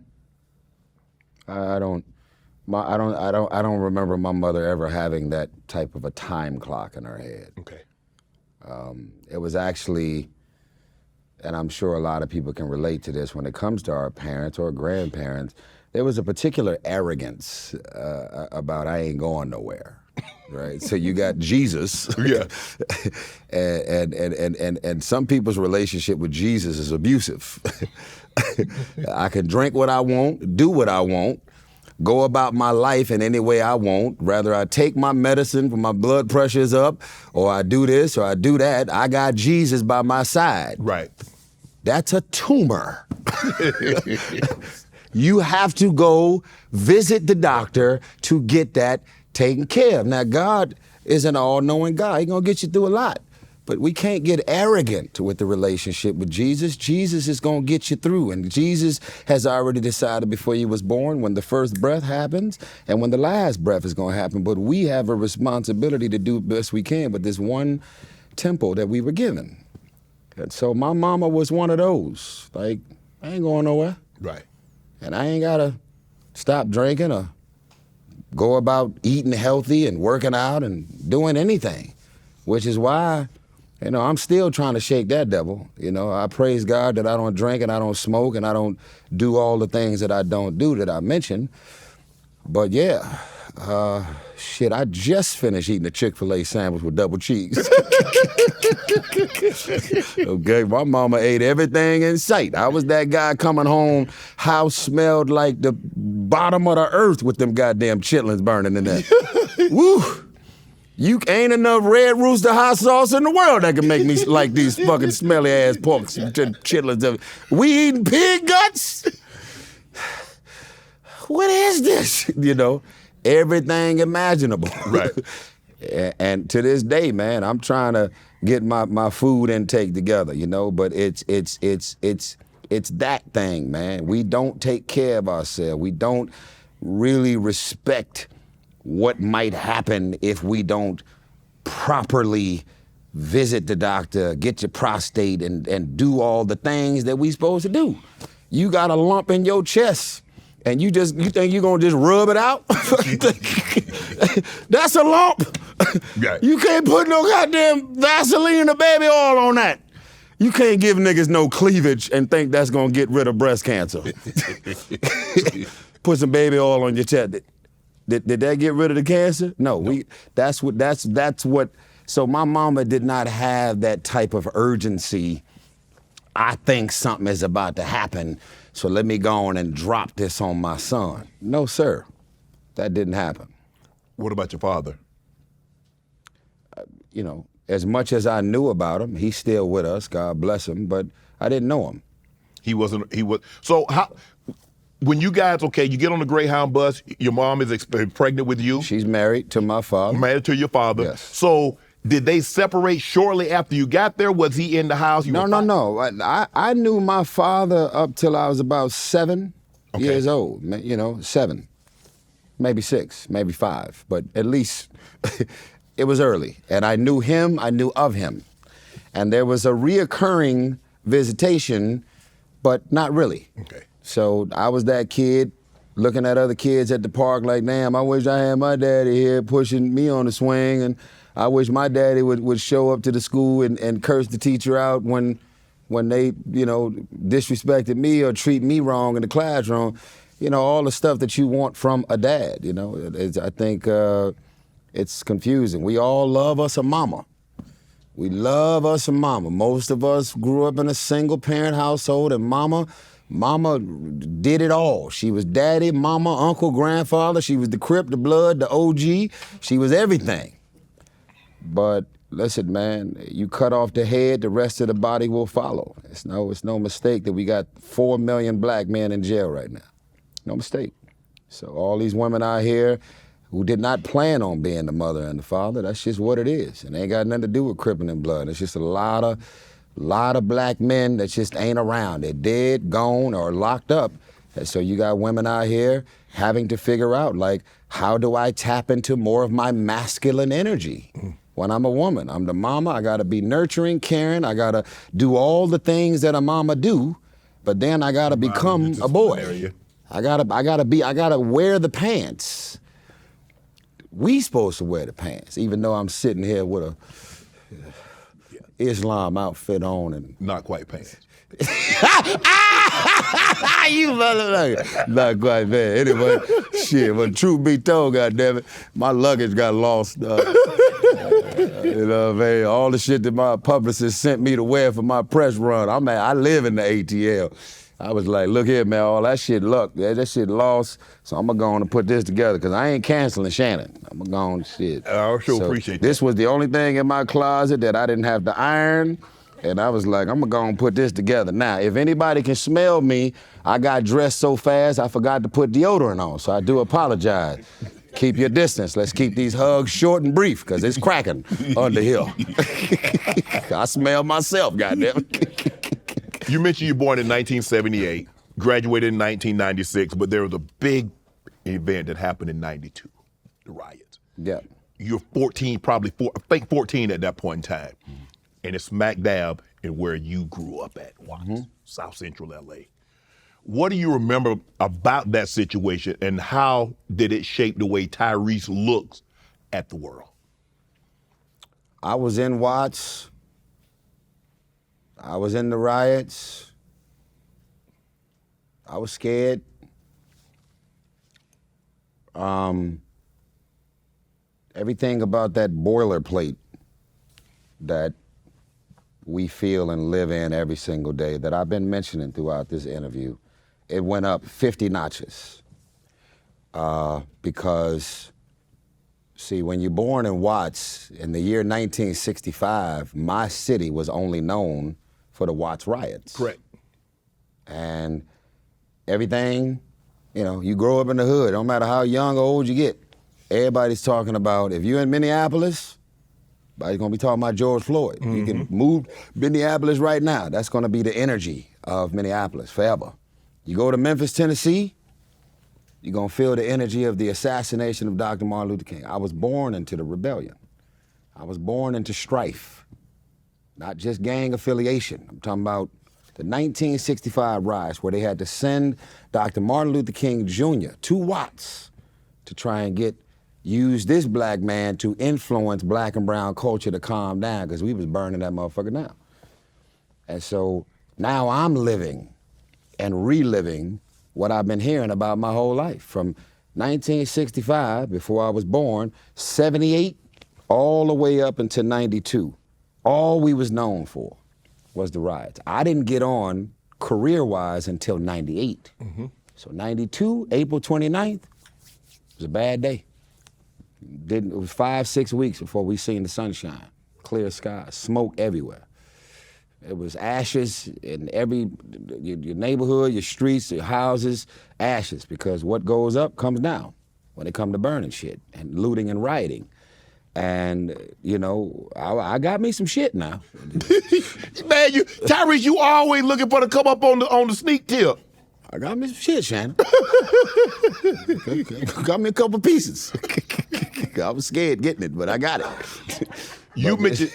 S1: I don't remember my mother ever having that type of a time clock in her head.
S2: Okay.
S1: It was actually, and I'm sure a lot of people can relate to this when it comes to our parents or grandparents, there was a particular arrogance about I ain't going nowhere, right? So you got Jesus,
S2: Yeah.
S1: and some people's relationship with Jesus is abusive. I can drink what I want, do what I want, go about my life in any way I want. Whether I take my medicine when my blood pressure's up, or I do this or I do that, I got Jesus by my side.
S2: Right.
S1: That's a tumor. You have to go visit the doctor to get that taken care of. Now, God is an all-knowing God. He's gonna get you through a lot. But we can't get arrogant with the relationship with Jesus. Jesus is gonna get you through. And Jesus has already decided before you was born when the first breath happens and when the last breath is gonna happen. But we have a responsibility to do the best we can with this one temple that we were given. And so my mama was one of those. Like, I ain't going nowhere.
S2: Right.
S1: And I ain't gotta stop drinking or go about eating healthy and working out and doing anything, which is why, you know, I'm still trying to shake that devil. You know, I praise God that I don't drink and I don't smoke and I don't do all the things that I don't do that I mentioned. But yeah, shit, I just finished eating a Chick-fil-A sandwich with double cheese. Okay, my mama ate everything in sight. I was that guy coming home, house smelled like the bottom of the earth with them goddamn chitlins burning in there. Woo! You ain't enough Red Rooster hot sauce in the world that can make me like these fucking smelly ass pork chitlins. We eating pig guts? What is this? You know, everything imaginable.
S2: Right.
S1: And to this day, man, I'm trying to get my food intake together, you know, but it's that thing, man. We don't take care of ourselves. We don't really respect what might happen if we don't properly visit the doctor, get your prostate, and do all the things that we supposed to do. You got a lump in your chest, and you think you're gonna just rub it out? That's a lump.
S2: Right.
S1: You can't put no goddamn Vaseline or baby oil on that. You can't give niggas no cleavage and think that's gonna get rid of breast cancer. Put some baby oil on your chest. Did that get rid of the cancer? No. That's what. So my mama did not have that type of urgency. I think something is about to happen, so let me go on and drop this on my son. No, sir, that didn't happen.
S2: What about your father?
S1: You know, as much as I knew about him, he's still with us, God bless him, but I didn't know him.
S2: He was. So how, when you guys, okay, you get on the Greyhound bus, your mom is pregnant with you.
S1: She's married to my father.
S2: Married to your father.
S1: Yes.
S2: So did they separate shortly after you got there? Was he in the house?
S1: No. I knew my father up till I was about 7 years old. You know, 7, maybe 6, maybe 5, but at least it was early. And I knew him, I knew of him. And there was a reoccurring visitation, but not really.
S2: Okay.
S1: So I was that kid looking at other kids at the park like, damn, I wish I had my daddy here pushing me on the swing, and I wish my daddy would show up to the school and curse the teacher out when they, you know, disrespected me or treat me wrong in the classroom. all the stuff that you want from a dad. I think it's confusing. We all love us a mama. We love us a mama. Most of us grew up in a single parent household, and mama did it all. She was daddy, mama, uncle, grandfather. She was the Crip, the blood, the OG. She was everything. But listen, man, you cut off the head, the rest of the body will follow. It's no mistake that we got 4 million black men in jail right now. No mistake. So all these women out here who did not plan on being the mother and the father, that's just what it is. And it ain't got nothing to do with crippling and blood. It's just a lot of black men that just ain't around. They're dead, gone, or locked up. And so you got women out here having to figure out, like, how do I tap into more of my masculine energy? When I'm a woman, I'm the mama, I gotta be nurturing, caring, I gotta do all the things that a mama do, but then I gotta become a boy. I gotta wear the pants. We supposed to wear the pants, even though I'm sitting here with a Islam outfit on and
S4: not quite pants.
S1: You motherfucker. Not quite bad. Anyway, shit, but truth be told, goddammit, my luggage got lost. You know what I mean? All the shit that my publicist sent me to wear for my press run, I live in the ATL. I was like, look here, man, all that shit that shit lost, so I'm gonna go on and put this together, because I ain't canceling Shannon. I'm gonna go on and shit.
S4: I sure appreciate that.
S1: This was the only thing in my closet that I didn't have to iron, and I was like, I'm gonna go on and put this together. Now, if anybody can smell me, I got dressed so fast I forgot to put deodorant on, so I do apologize. Keep your distance. Let's keep these hugs short and brief, because it's cracking under here. I smell myself, goddammit.
S4: You mentioned you were born in 1978, graduated in 1996, but there was a big event that happened in 92, the riots.
S1: Yeah.
S4: You're 14, I think 14 at that point in time. And it's smack dab in where you grew up at, Watts, South Central LA. What do you remember about that situation, and how did it shape the way Tyrese looks at the world?
S1: I was in Watts. I was in the riots. I was scared. Everything about that boilerplate that we feel and live in every single day that I've been mentioning throughout this interview, it went up 50 notches. Because, see, when you're born in Watts, in the year 1965, my city was only known for the Watts riots.
S4: Correct.
S1: And everything, you grow up in the hood, don't matter how young or old you get, everybody's talking about, if you're in Minneapolis, everybody's gonna be talking about George Floyd. You can move Minneapolis right now. That's gonna be the energy of Minneapolis forever. You go to Memphis, Tennessee, you're gonna feel the energy of the assassination of Dr. Martin Luther King. I was born into the rebellion. I was born into strife. Not just gang affiliation. I'm talking about the 1965 riots where they had to send Dr. Martin Luther King Jr. to Watts to try and use this black man to influence black and brown culture to calm down, because we was burning that motherfucker down. And so now I'm living and reliving what I've been hearing about my whole life. From 1965, before I was born, 78, all the way up until 92. All we was known for was the riots. I didn't get on career-wise until 98. So 92, April 29th, was a bad day. It was 5-6 weeks before we seen the sunshine, clear skies, smoke everywhere. It was ashes in your neighborhood, your streets, your houses, ashes, because what goes up comes down when it come to burning shit and looting and rioting. And, I got me some shit now.
S4: Man, Tyrese, you always looking for to come up on the sneak tip.
S1: I got me some shit, Shannon. Got me a couple pieces. I was scared getting it, but I got it.
S4: You mentioned,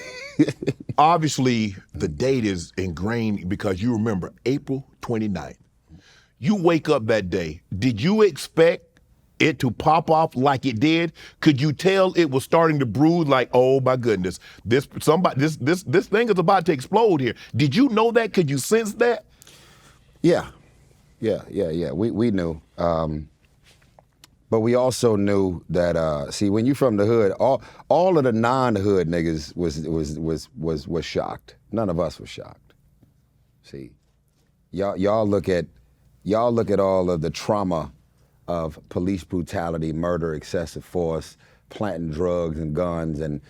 S4: obviously, the date is ingrained because you remember April 29th. You wake up that day. Did you expect it to pop off like it did? Could you tell it was starting to brew, like, oh my goodness, this thing is about to explode here? Did you know that? Could you sense that?
S1: Yeah. Yeah. We knew. But we also knew that, see, when you from the hood, all of the non-hood niggas was shocked. None of us was shocked. See, y'all look at all of the trauma of police brutality, murder, excessive force, planting drugs and guns, and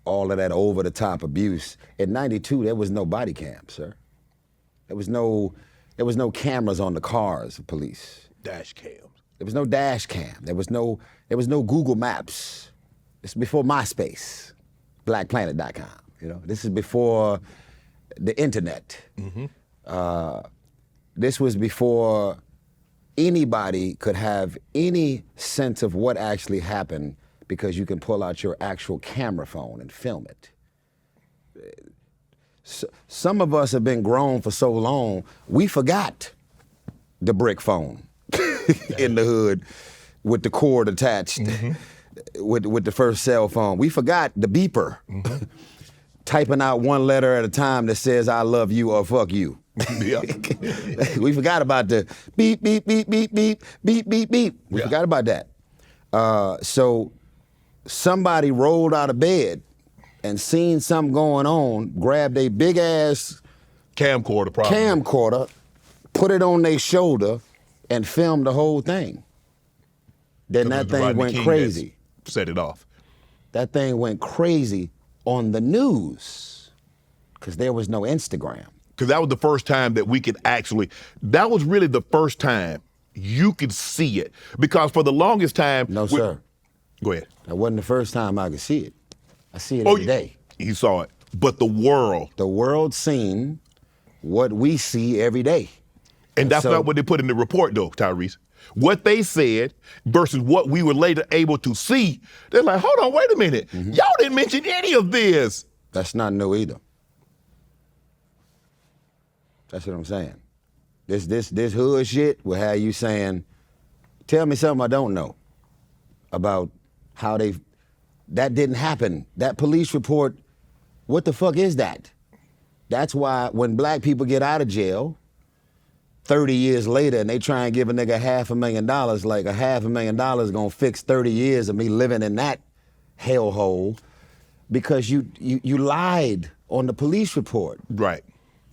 S1: all of that over-the-top abuse. In '92, there was no body cam, sir. There was no cameras on the cars of police.
S2: Dash cams.
S1: There was no dash cam. There was no Google Maps. This is before MySpace, blackplanet.com. This is before the internet. Mm-hmm. This was before anybody could have any sense of what actually happened because you can pull out your actual camera phone and film it. Some of us have been grown for so long, we forgot the brick phone in the hood with the cord attached, mm-hmm. with the first cell phone. We forgot the beeper, mm-hmm. typing out one letter at a time that says I love you or fuck you.
S2: Yeah.
S1: We forgot about the beep, beep, beep, beep, beep, beep, beep, beep. We forgot about that. So somebody rolled out of bed and seen something going on, grabbed a big ass camcorder, put it on their shoulder, and filmed the whole thing. Then that thing went crazy.
S2: Set it off.
S1: That thing went crazy on the news because there was no Instagram.
S2: Because that was the first time that we could that was really the first time you could see it. Because for the longest time.
S1: No, sir.
S2: Go ahead.
S1: That wasn't the first time I could see it. I see it every day.
S2: You saw it. But the world
S1: seen what we see every day.
S2: And that's not what they put in the report, though, Tyrese. What they said versus what we were later able to see, they're like, hold on, wait a minute. Mm-hmm. Y'all didn't mention any of this.
S1: That's not new either. That's what I'm saying. This hood shit will have you saying, tell me something I don't know about how that didn't happen. That police report, what the fuck is that? That's why when black people get out of jail 30 years later and they try and give a nigga $500,000, like $500,000 gonna fix 30 years of me living in that hellhole because you lied on the police report.
S2: Right.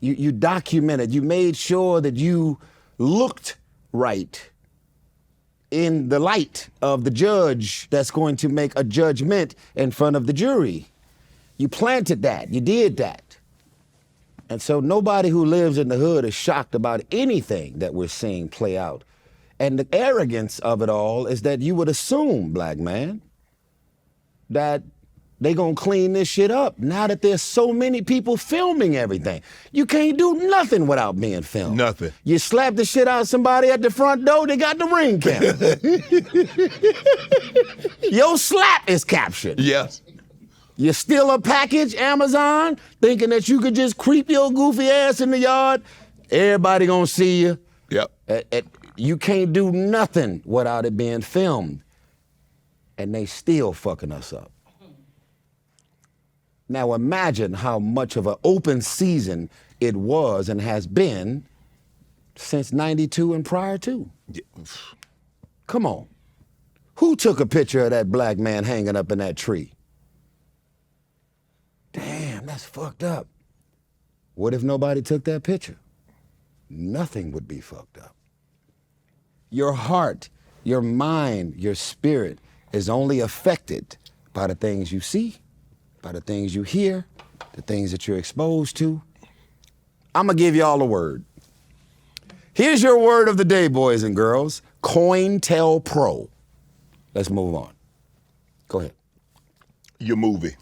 S1: You documented, you made sure that you looked right in the light of the judge that's going to make a judgment in front of the jury. You planted that, you did that. And so nobody who lives in the hood is shocked about anything that we're seeing play out. And the arrogance of it all is that you would assume, black man, that they gonna clean this shit up now that there's so many people filming everything. You can't do nothing without being filmed.
S2: Nothing.
S1: You slap the shit out of somebody at the front door, they got the ring camera. Your slap is captured.
S2: Yes.
S1: You steal a package, Amazon, thinking that you could just creep your goofy ass in the yard, everybody gonna see you.
S2: Yep.
S1: You can't do nothing without it being filmed. And they still fucking us up. Now imagine how much of an open season it was and has been since '92 and prior to.
S2: Yeah.
S1: Come on. Who took a picture of that black man hanging up in that tree? Damn, that's fucked up. What if nobody took that picture? Nothing would be fucked up. Your heart, your mind, your spirit is only affected by the things you see, by the things you hear, the things that you're exposed to. I'm gonna give y'all a word. Here's your word of the day, boys and girls. COINTELPRO. Let's move on. Go ahead.
S2: Your movie,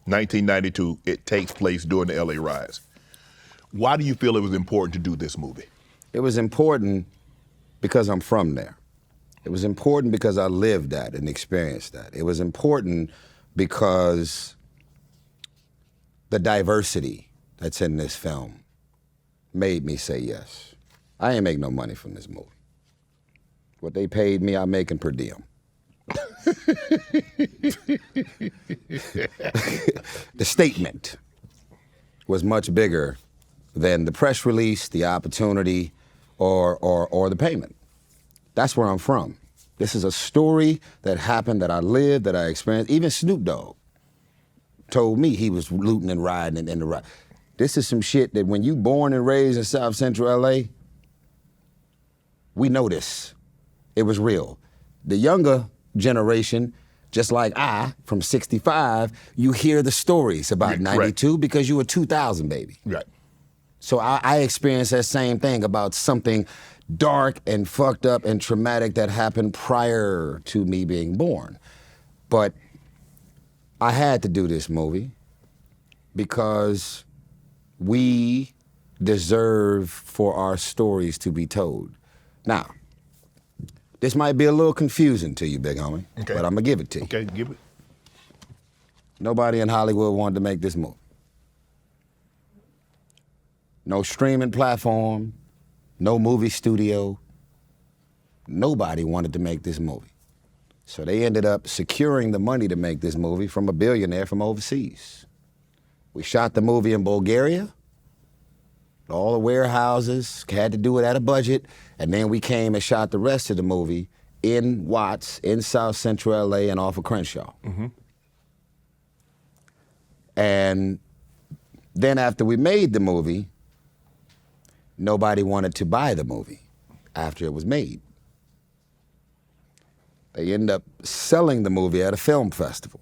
S2: 1992, it takes place during the LA riots. Why do you feel it was important to do this movie?
S1: It was important because I'm from there. It was important because I lived that and experienced that. It was important because the diversity that's in this film made me say yes. I ain't make no money from this movie. What they paid me, I'm making per diem. The statement was much bigger than the press release, the opportunity, or the payment. That's where I'm from. This is a story that happened, that I lived, that I experienced. Even Snoop Dogg told me he was looting and riding in the ride. This is some shit that when you born and raised in South Central LA, we know this. It was real. The younger generation, just like I, from 65, you hear the stories about 92 because you were 2000 baby.
S2: Right.
S1: So I experienced that same thing about something dark and fucked up and traumatic that happened prior to me being born. But I had to do this movie because we deserve for our stories to be told. Now, this might be a little confusing to you, big homie,
S2: okay,
S1: but I'm gonna give it to you.
S2: Okay, give it.
S1: Nobody in Hollywood wanted to make this movie. No streaming platform, no movie studio. Nobody wanted to make this movie. So they ended up securing the money to make this movie from a billionaire from overseas. We shot the movie in Bulgaria. All the warehouses, had to do it at a budget, and then we came and shot the rest of the movie in Watts, in South Central LA and off of Crenshaw.
S2: Mm-hmm.
S1: And then after we made the movie, nobody wanted to buy the movie after it was made. They ended up selling the movie at a film festival,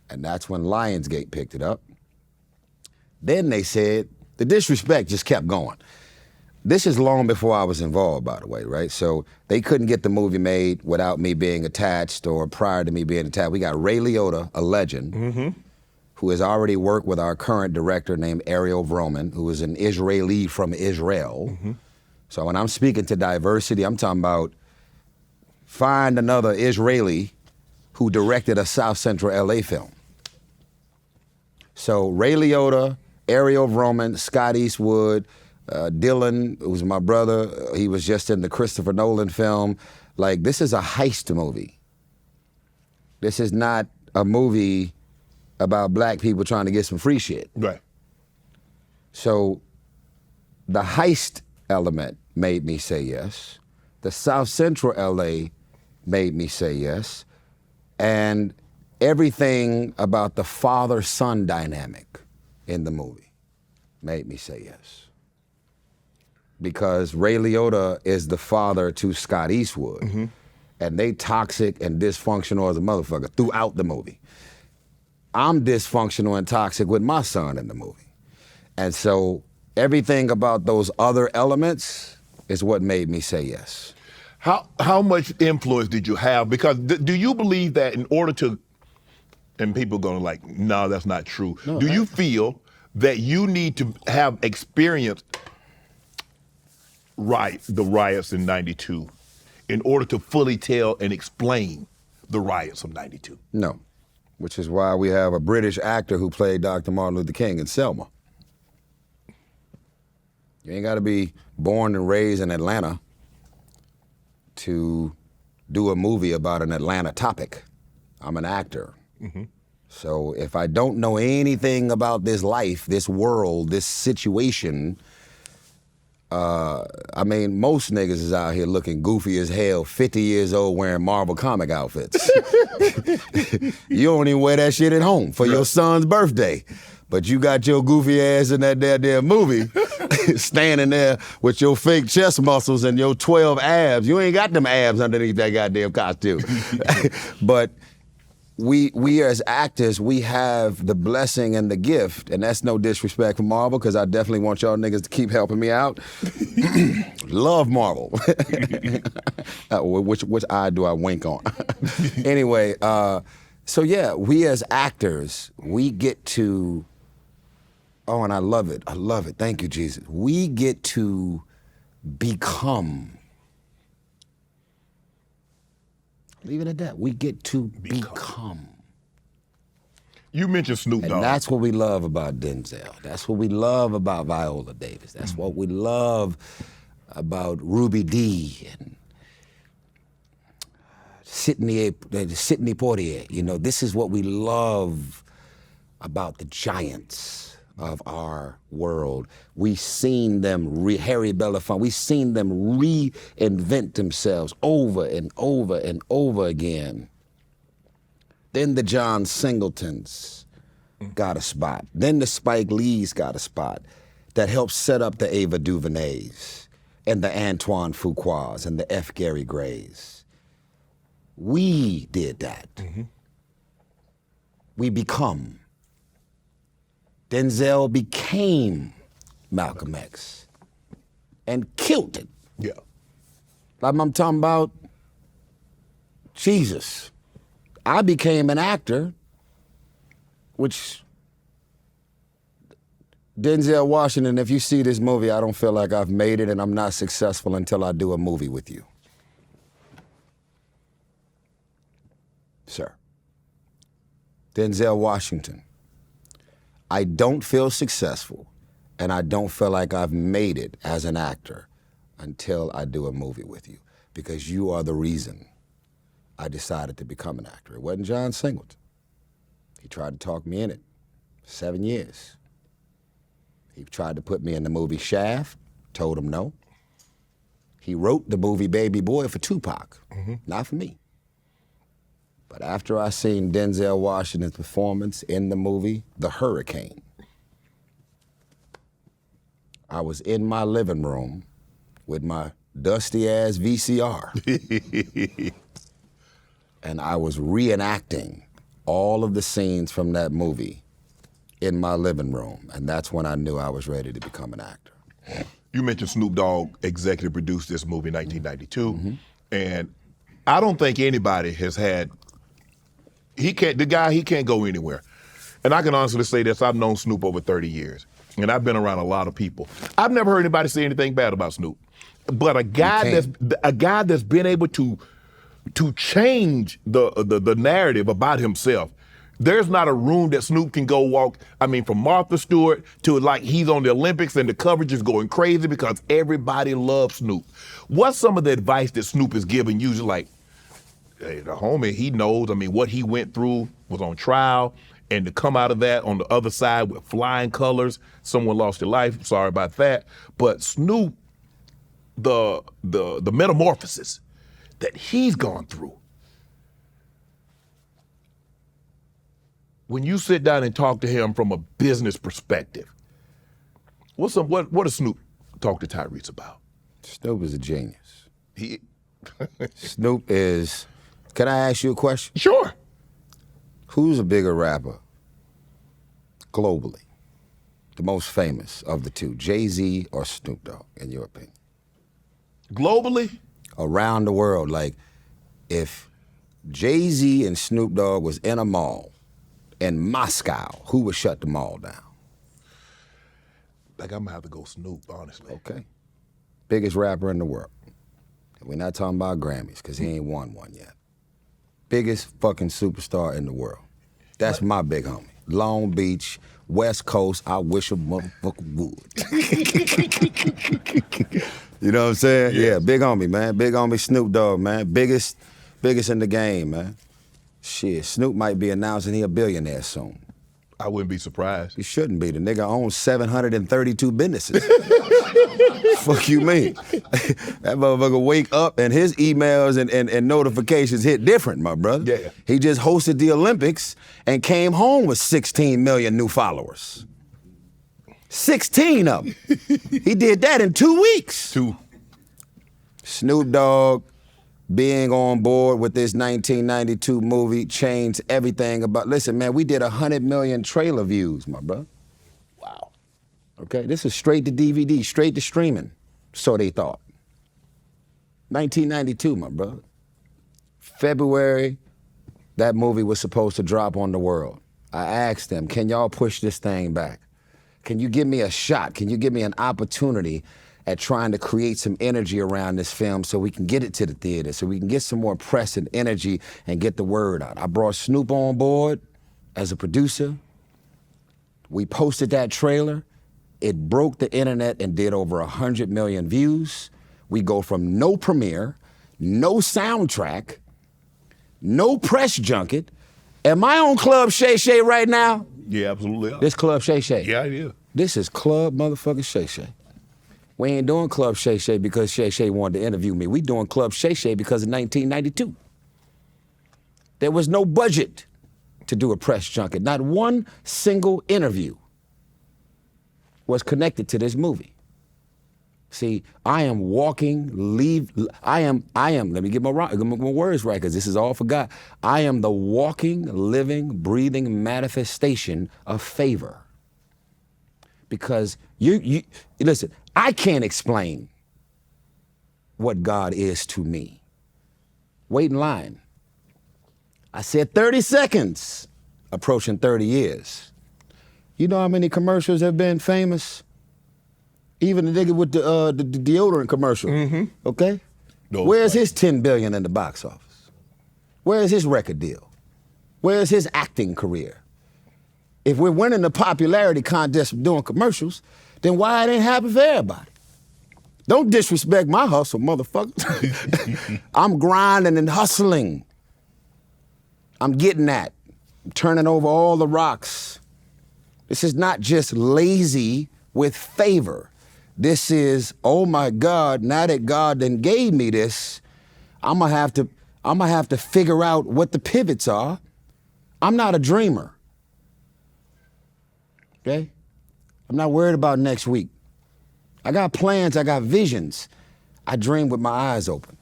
S1: and that's when Lionsgate picked it up. Then they said, the disrespect just kept going. This is long before I was involved, by the way, right? So they couldn't get the movie made without me being attached or prior to me being attached. We got Ray Liotta, a legend, who has already worked with our current director named Ariel Vroman, who is an Israeli from Israel. So when I'm speaking to diversity, I'm talking about find another Israeli who directed a South Central LA film. So Ray Liotta, Ariel Vroman, Scott Eastwood, Dylan, who's my brother, he was just in the Christopher Nolan film. Like, this is a heist movie. This is not a movie about black people trying to get some free shit.
S2: Right.
S1: So the heist element made me say yes. The South Central LA made me say yes. And everything about the father-son dynamic in the movie made me say yes. Because Ray Liotta is the father to Scott Eastwood. And they toxic and dysfunctional as a motherfucker throughout the movie. I'm dysfunctional and toxic with my son in the movie. And so everything about those other elements is what made me say yes.
S2: How much influence did you have? Because do you believe that in order to, and people going to like, no, that's not true.
S1: No,
S2: do you feel that you need to have experienced the riots in 92 in order to fully tell and explain the riots of 92?
S1: No, which is why we have a British actor who played Dr. Martin Luther King in Selma. You ain't got to be born and raised in Atlanta to do a movie about an Atlanta topic. I'm an actor. So if I don't know anything about this life, this world, this situation, I mean, most niggas is out here looking goofy as hell, 50 years old wearing Marvel comic outfits. You don't even wear that shit at home for your son's birthday. But you got your goofy ass in that damn movie, standing there with your fake chest muscles and your 12 abs. You ain't got them abs underneath that goddamn costume. But we as actors, we have the blessing and the gift, and that's no disrespect for Marvel, because I definitely want y'all niggas to keep helping me out. Love Marvel. Which eye do I wink on? Anyway, so yeah, we as actors, we get to, oh, and I love it, thank you, Jesus. We get to become. Leave it at that. We get to become.
S2: You mentioned Snoop Dogg.
S1: And that's what we love about Denzel. That's what we love about Viola Davis. That's what we love about Ruby Dee and Sidney Poitier. You know, this is what we love about the giants of our world. We seen them, Harry Belafonte, we seen them reinvent themselves over and over and over again. Then the John Singletons got a spot. Then the Spike Lees got a spot that helped set up the Ava DuVernays and the Antoine Fuquas and the F. Gary Grays. We did that. We become. Denzel became Malcolm X and killed it.
S2: Yeah.
S1: Like I'm talking about, Jesus. I became an actor, which Denzel Washington, if you see this movie, I don't feel like I've made it and I'm not successful until I do a movie with you. Sir. Denzel Washington. I don't feel successful and I don't feel like I've made it as an actor until I do a movie with you, because you are the reason I decided to become an actor. It wasn't John Singleton. He tried to talk me in it. 7 years. He tried to put me in the movie Shaft, told him no. He wrote the movie Baby Boy for Tupac, not for me. But after I seen Denzel Washington's performance in the movie The Hurricane, I was in my living room with my dusty-ass VCR. And I was reenacting all of the scenes from that movie in my living room. And that's when I knew I was ready to become an actor.
S2: You mentioned Snoop Dogg executive produced this movie in 1992. And I don't think anybody has had, he can't go anywhere. And I can honestly say this, I've known Snoop over 30 years. And I've been around a lot of people. I've never heard anybody say anything bad about Snoop. But a guy that's been able to change the narrative about himself. There's not a room that Snoop can go walk, I mean, from Martha Stewart to like he's on the Olympics and the coverage is going crazy because everybody loves Snoop. What's some of the advice that Snoop is giving you? Like, hey, the homie, he knows, I mean, what he went through was on trial, and to come out of that on the other side with flying colors, someone lost their life, sorry about that. But Snoop, the metamorphosis that he's gone through. When you sit down and talk to him from a business perspective, what does Snoop talk to Tyrese about?
S1: Snoop is a genius. Snoop is, can I ask you a question?
S2: Sure.
S1: Who's a bigger rapper globally? The most famous of the two, Jay-Z or Snoop Dogg, in your opinion?
S2: Globally?
S1: Around the world, like if Jay-Z and Snoop Dogg was in a mall in Moscow, who would shut the mall down?
S2: Like, I'm gonna have to go Snoop, honestly.
S1: Okay. Biggest rapper in the world. We're not talking about Grammys, because he ain't won one yet. Biggest fucking superstar in the world. That's my big homie. Long Beach, West Coast, I wish a motherfucker would. You know what I'm saying?
S2: Yes.
S1: Yeah, big homie, man. Big homie Snoop Dogg, man. Biggest in the game, man. Shit, Snoop might be announcing he a billionaire soon.
S2: I wouldn't be surprised.
S1: He shouldn't be. The nigga owns 732 businesses. Fuck you mean? That motherfucker wake up and his emails and notifications hit different, my brother.
S2: Yeah.
S1: He just hosted the Olympics and came home with 16 million new followers. 16 of them. He did that in 2 weeks. Snoop Dogg being on board with this 1992 movie changed everything about, listen, man, we did 100 million trailer views, my brother.
S2: Wow.
S1: Okay, this is straight to DVD, straight to streaming, so they thought. 1992, my brother. February, that movie was supposed to drop on the world. I asked them, can y'all push this thing back? Can you give me a shot? Can you give me an opportunity at trying to create some energy around this film so we can get it to the theater, so we can get some more press and energy and get the word out? I brought Snoop on board as a producer. We posted that trailer. It broke the internet and did over 100 million views. We go from no premiere, no soundtrack, no press junket, Am I on Club Shay Shay right now?
S2: Yeah, absolutely.
S1: This Club Shay Shay.
S2: Yeah, it is.
S1: This is Club motherfucking Shay Shay. We ain't doing Club Shay Shay because Shay Shay wanted to interview me. We doing Club Shay Shay because of 1992. There was no budget to do a press junket. Not one single interview was connected to this movie. See, I am walking, let me get my words right, because this is all for God. I am the walking, living, breathing manifestation of favor. Because you listen, I can't explain what God is to me. Wait in line. I said 30 seconds, approaching 30 years. You know how many commercials have been famous? Even the nigga with the deodorant commercial, okay? Where's his $10 billion in the box office? Where's his record deal? Where's his acting career? If we're winning the popularity contest from doing commercials, then why it ain't happen for everybody? Don't disrespect my hustle, motherfucker. I'm grinding and hustling. I'm getting that. I'm turning over all the rocks. This is not just lazy with favor. This is, oh my God, now that God done gave me this, I'm gonna have to figure out what the pivots are. I'm not a dreamer. Okay? I'm not worried about next week. I got plans, I got visions. I dream with my eyes open.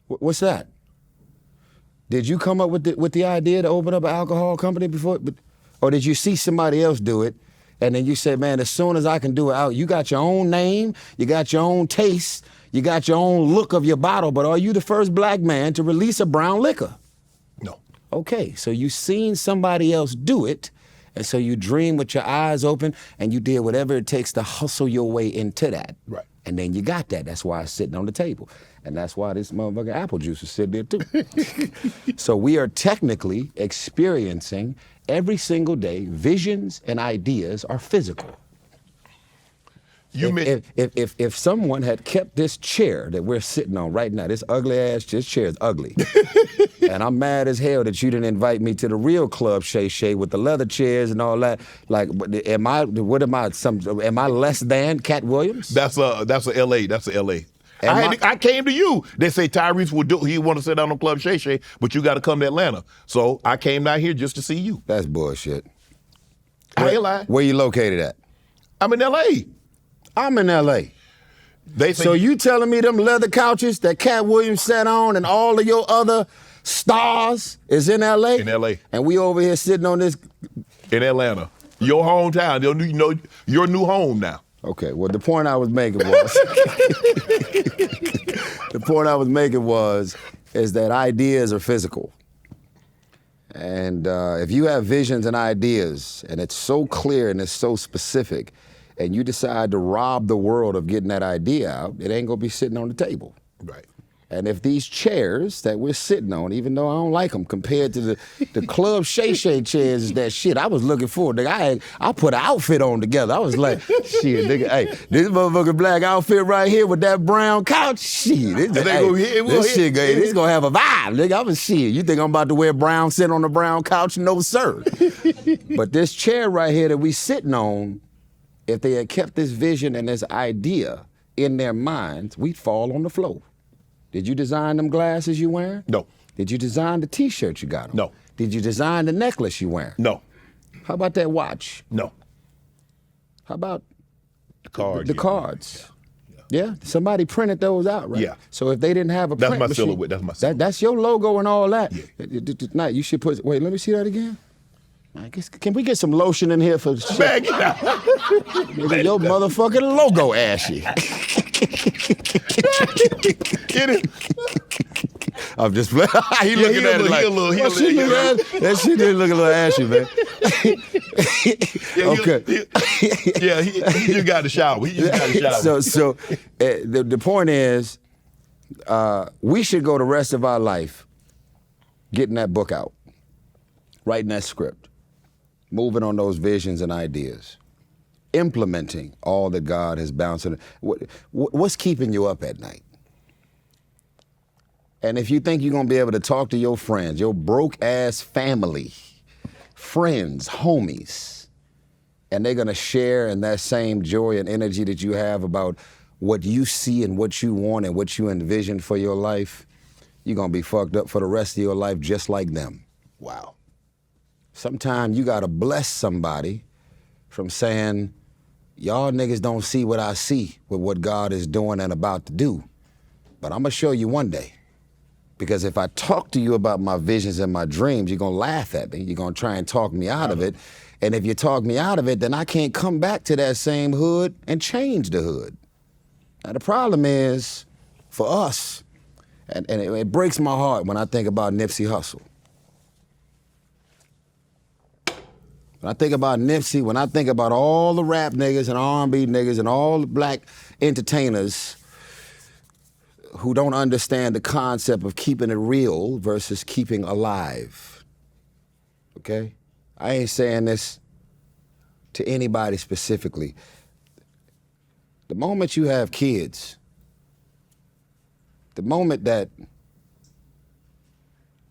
S1: What's that? Did you come up with the idea to open up an alcohol company before? Or did you see somebody else do it? And then you said, man, as soon as I can do it out, you got your own name, you got your own taste, you got your own look of your bottle, but are you the first black man to release a brown liquor?
S2: No.
S1: Okay, so you seen somebody else do it, and so you dream with your eyes open, and you did whatever it takes to hustle your way into that.
S2: Right.
S1: And then you got that. That's why it's sitting on the table. And that's why this motherfucking apple juice is sitting there too. So we are technically experiencing every single day, visions and ideas are physical. If someone had kept this chair that we're sitting on right now, this ugly ass, this chair is ugly. And I'm mad as hell that you didn't invite me to the real Club Shay Shay with the leather chairs and all that. Like, am I less than Katt Williams?
S2: That's a LA. That's a LA. I came to you. They say Tyrese he want to sit down on Club Shay Shay, but you got to come to Atlanta. So I came down here just to see you.
S1: That's bullshit.
S2: I ain't lying.
S1: Where you located at?
S2: I'm in LA.
S1: I'm in LA.
S2: They say
S1: so you telling me them leather couches that Katt Williams sat on and all of your other stars is in LA?
S2: In LA.
S1: And we over here sitting on this.
S2: In Atlanta. Your hometown. Your new home now.
S1: Okay, well, the point I was making was, is that ideas are physical. And if you have visions and ideas, and it's so clear and it's so specific, and you decide to rob the world of getting that idea out, it ain't gonna be sitting on the table.
S2: Right.
S1: And if these chairs that we're sitting on, even though I don't like them, compared to the Club Shay Shay chairs, is that shit I was looking for. Nigga, I put an outfit on together. I was like, shit, nigga, hey, this motherfucking black outfit right here with that brown couch, shit. This shit gonna have a vibe, nigga. I'm a shit. You think I'm about to wear brown, sit on the brown couch? No, sir. But this chair right here that we sitting on, if they had kept this vision and this idea in their minds, we'd fall on the floor. Did you design them glasses you wearing?
S2: No.
S1: Did you design the T-shirt you got on?
S2: No.
S1: Did you design the necklace you wearing?
S2: No.
S1: How about that watch?
S2: No.
S1: How about
S2: the cards?
S1: The cards. Yeah. Somebody printed those out, right?
S2: Yeah.
S1: So if they didn't have a print
S2: my
S1: machine,
S2: silhouette. That's my silhouette.
S1: That's your logo and all that.
S2: Yeah.
S1: Now you should put. Wait, let me see that again. I guess, can we get some lotion in here for shit?
S2: Bag it out.
S1: Your motherfucking logo ashy.
S2: Get it.
S1: I'm just playing. He looking at it like, that shit didn't look a little ashy, man. Okay.
S2: He just got the shower. He just got the shower.
S1: So the point is, we should go the rest of our life getting that book out, writing that script, moving on those visions and ideas, implementing all that God has bounced in. What's keeping you up at night? And if you think you're gonna be able to talk to your friends, your broke ass family, friends, homies, and they're gonna share in that same joy and energy that you have about what you see and what you want and what you envision for your life, you're gonna be fucked up for the rest of your life just like them.
S2: Wow.
S1: Sometimes you gotta bless somebody from saying, y'all niggas don't see what I see with what God is doing and about to do, but I'm gonna show you one day. Because if I talk to you about my visions and my dreams, you're gonna laugh at me. You're gonna try and talk me out of it. And if you talk me out of it, then I can't come back to that same hood and change the hood. Now the problem is, for us, and it breaks my heart when I think about Nipsey Hussle. When I think about Nipsey, when I think about all the rap niggas and R&B niggas and all the black entertainers who don't understand the concept of keeping it real versus keeping alive, okay? I ain't saying this to anybody specifically. The moment you have kids, the moment that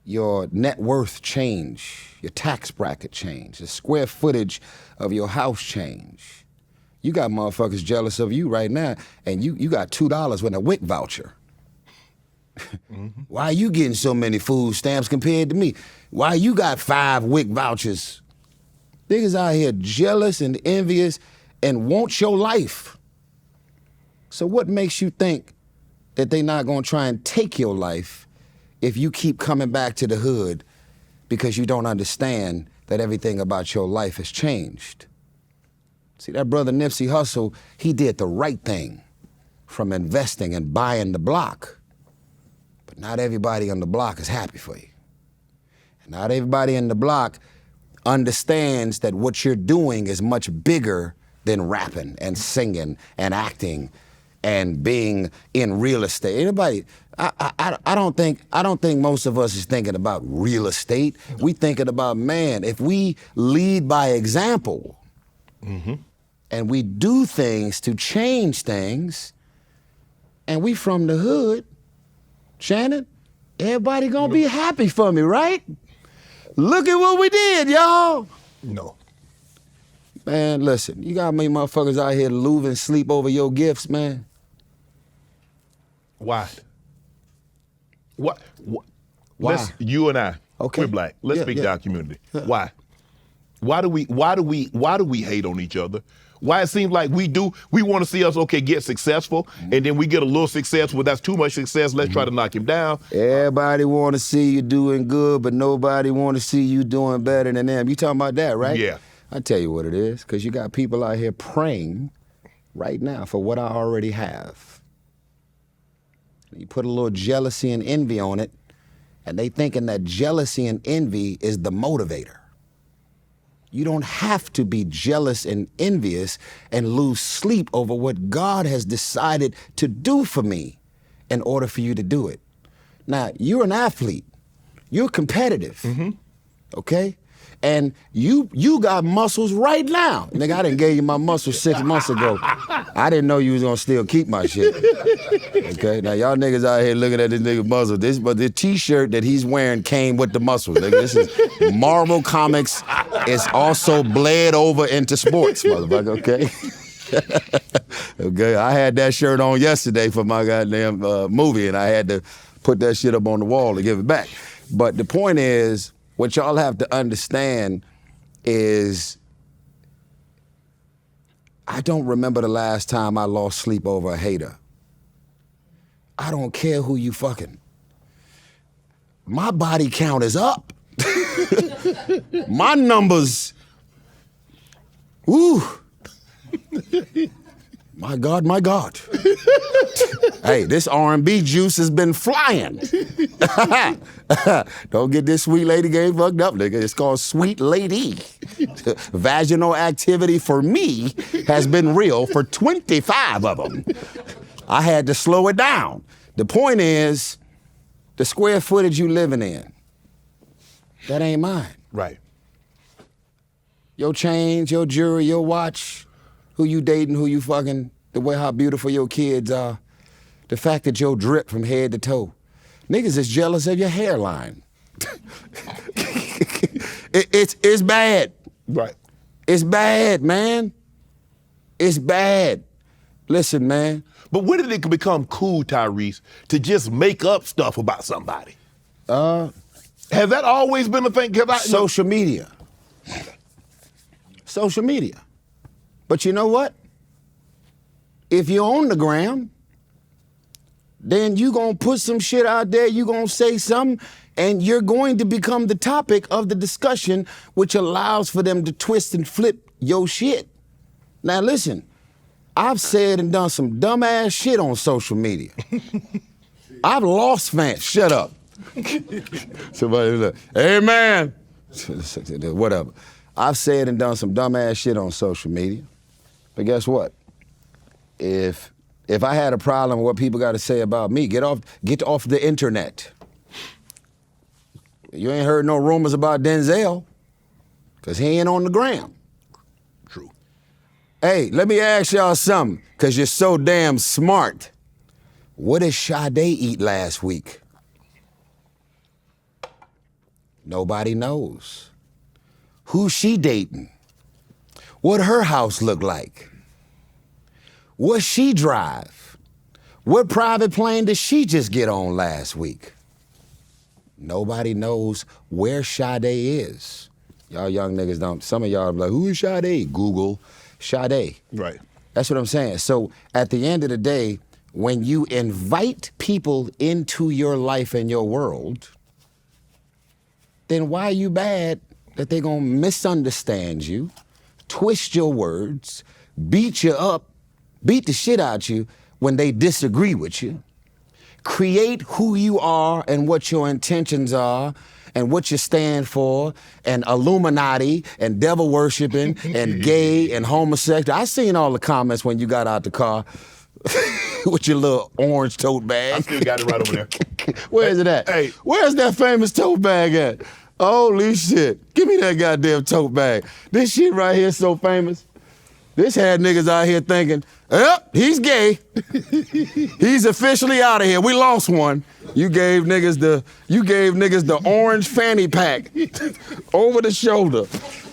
S1: your net worth change, your tax bracket change, the square footage of your house change, you got motherfuckers jealous of you right now, and you got $2 with a WIC voucher. Mm-hmm. Why are you getting so many food stamps compared to me? Why you got 5 WIC vouchers? Niggas out here jealous and envious and want your life. So what makes you think that they not gonna try and take your life if you keep coming back to the hood because you don't understand that everything about your life has changed? See, that brother Nipsey Hussle, he did the right thing from investing and buying the block. But not everybody on the block is happy for you. And not everybody in the block understands that what you're doing is much bigger than rapping and singing and acting and being in real estate. Anybody, I don't think most of us is thinking about real estate. We thinking about, man, if we lead by example, mm-hmm. and we do things to change things, and we from the hood, Shannon, everybody gonna be happy for me, right? Look at what we did, y'all.
S2: No.
S1: Man, listen, you got me motherfuckers out here losing sleep over your gifts, man.
S2: Why? What?
S1: Why?
S2: You and I,
S1: okay.
S2: We're black. Let's speak to our community. Why? Why do we hate on each other? Why it seems like we want to see us, get successful, and then we get a little success, well, that's too much success, let's try to knock him down.
S1: Everybody want to see you doing good, but nobody want to see you doing better than them. You talking about that, right?
S2: Yeah.
S1: I tell you what it is, because you got people out here praying right now for what I already have. You put a little jealousy and envy on it, and they thinking that jealousy and envy is the motivator. You don't have to be jealous and envious and lose sleep over what God has decided to do for me in order for you to do it. Now, you're an athlete. You're competitive, okay? And you got muscles right now. Nigga, I done gave you my muscles 6 months ago. I didn't know you was gonna still keep my shit. Okay, now y'all niggas out here looking at this nigga muscle. But the t-shirt that he's wearing came with the muscles. Nigga, this is Marvel Comics. It's also bled over into sports, motherfucker, okay? Okay, I had that shirt on yesterday for my goddamn movie, and I had to put that shit up on the wall to give it back. But the point is, what y'all have to understand is, I don't remember the last time I lost sleep over a hater. I don't care who you fucking. My body count is up. My numbers, woo. My God, my God. Hey, this R&B juice has been flying. Don't get this sweet lady game fucked up, nigga. It's called Sweet Lady. Vaginal activity for me has been real for 25 of them. I had to slow it down. The point is, the square footage you living in, that ain't mine.
S2: Right.
S1: Your chains, your jewelry, your watch, who you dating, who you fucking, the way how beautiful your kids are, the fact that your drip from head to toe, Niggas is jealous of your hairline. It's bad.
S2: Right.
S1: It's bad, man. It's bad. Listen, man.
S2: But when did it become cool, Tyrese, to just make up stuff about somebody? Has that always been a thing?
S1: Social media. Social media. But you know what? If you're on the gram, then you gonna put some shit out there, you gonna say something, and you're going to become the topic of the discussion, which allows for them to twist and flip your shit. Now listen, I've said and done some dumbass shit on social media. I've lost fans. Shut up. Somebody was like, hey man, whatever. I've said and done some dumbass shit on social media. But guess what? If I had a problem with what people got to say about me, get off the internet. You ain't heard no rumors about Denzel, because he ain't on the gram.
S2: True.
S1: Hey, let me ask y'all something, because you're so damn smart. What did Sade eat last week? Nobody knows. Who's she dating? What her house look like? What she drive? What private plane did she just get on last week? Nobody knows where Sade is. Y'all young niggas don't. Some of y'all are like, who is Sade? Google Sade.
S2: Right.
S1: That's what I'm saying. So at the end of the day, when you invite people into your life and your world, then why are you bad that they're gonna misunderstand you, twist your words, beat you up, beat the shit out you when they disagree with you, create who you are and what your intentions are and what you stand for, and Illuminati and devil worshiping and gay and homosexual. I seen all the comments when you got out the car with your little orange tote bag.
S2: I still got it right over there.
S1: Where is it at?
S2: Hey.
S1: Where's that famous tote bag at? Holy shit. Give me that goddamn tote bag. This shit right here is so famous. This had niggas out here thinking, yep, he's gay. He's officially out of here. We lost one. You gave niggas the orange fanny pack over the shoulder.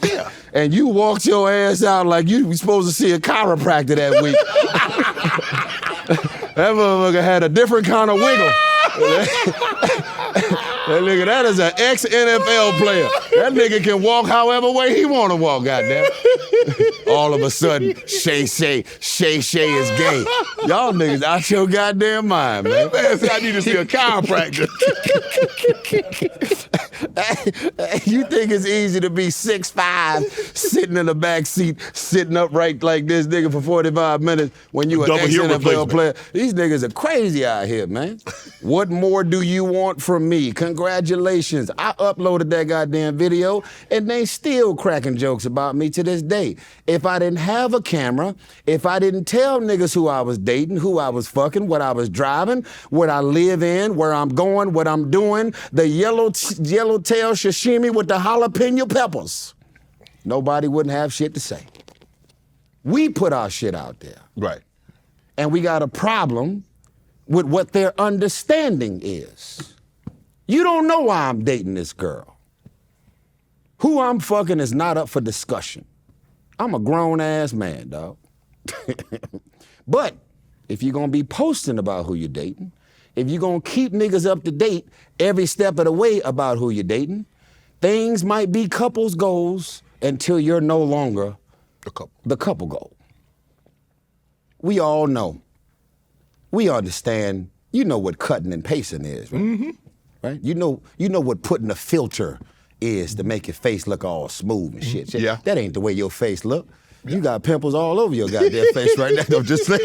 S2: Yeah.
S1: And you walked your ass out like you were supposed to see a chiropractor that week. That motherfucker had a different kind of wiggle. That nigga, that is an ex-NFL player. That nigga can walk however way he want to walk, goddamn. All of a sudden, Shay Shay is gay. Y'all niggas out your goddamn mind, man.
S2: Man, I need to see a chiropractor.
S1: You think it's easy to be 6'5", sitting in the back seat, sitting upright like this nigga for 45 minutes when you an
S2: Double hip
S1: ex-NFL
S2: replacement.
S1: player? These niggas are crazy out here, man. What more do you want from me? Congratulations. I uploaded that goddamn video and they still cracking jokes about me to this day. If I didn't have a camera, if I didn't tell niggas who I was dating, who I was fucking, what I was driving, what I live in, where I'm going, what I'm doing, the yellowtail sashimi with the jalapeno peppers, nobody wouldn't have shit to say. We put our shit out there.
S2: Right.
S1: And we got a problem with what their understanding is. You don't know why I'm dating this girl. Who I'm fucking is not up for discussion. I'm a grown-ass man, dog. But if you're gonna be posting about who you're dating, if you're gonna keep niggas up to date every step of the way about who you're dating, things might be couples goals until you're no longer the couple goal. We all know. We understand. You know what cutting and pasting is, right? Mm-hmm. Right? You know what putting a filter is to make your face look all smooth and shit.
S2: Yeah.
S1: That ain't the way your face look. You got pimples all over your goddamn face right now. I'm just saying.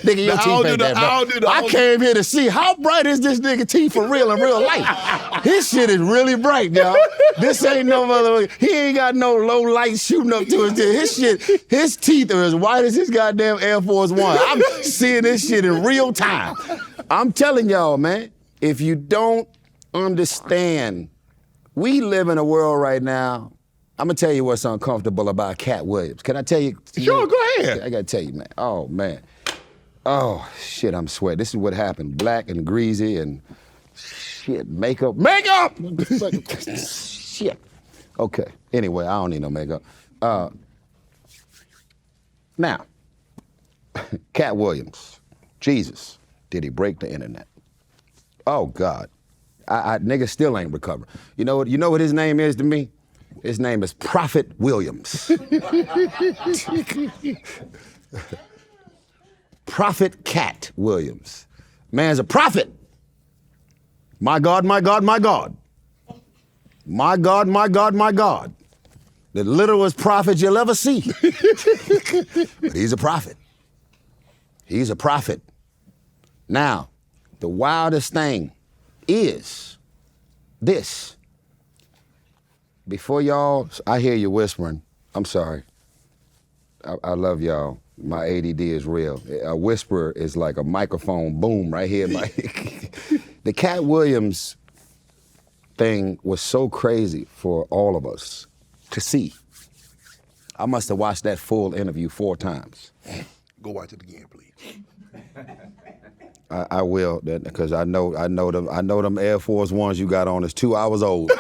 S1: Nigga, your teeth ain't that bright. I came here to see how bright is this nigga teeth for real in real life. His shit is really bright, y'all. This ain't no motherfucker. He ain't got no low light shooting up to his teeth. His shit, his teeth are as white as his goddamn Air Force One. I'm seeing this shit in real time. I'm telling y'all, man, if you don't understand, we live in a world right now. I'm gonna tell you what's uncomfortable about Katt Williams. Can I tell you?
S2: Sure, go ahead.
S1: I gotta tell you, man. Oh, man. Oh, shit, I'm sweating. This is what happened. Black and greasy and shit, makeup. Shit. Okay, anyway, I don't need no makeup. Now, Katt Williams, Jesus, did he break the internet? Oh, God. Nigga still ain't recovered. You know what his name is to me? His name is Prophet Williams. Prophet Katt Williams. Man's a prophet. My God, my God, my God. My God, my God, my God. The littlest prophet you'll ever see. But he's a prophet. He's a prophet. Now, the wildest thing is this. Before y'all, I hear you whispering. I'm sorry. I love y'all. My ADD is real. A whisper is like a microphone boom right here. The Katt Williams thing was so crazy for all of us to see. I must have watched that full interview 4 times.
S4: Go watch it again, please.
S1: I will, because I know them Air Force Ones you got on is 2 hours old.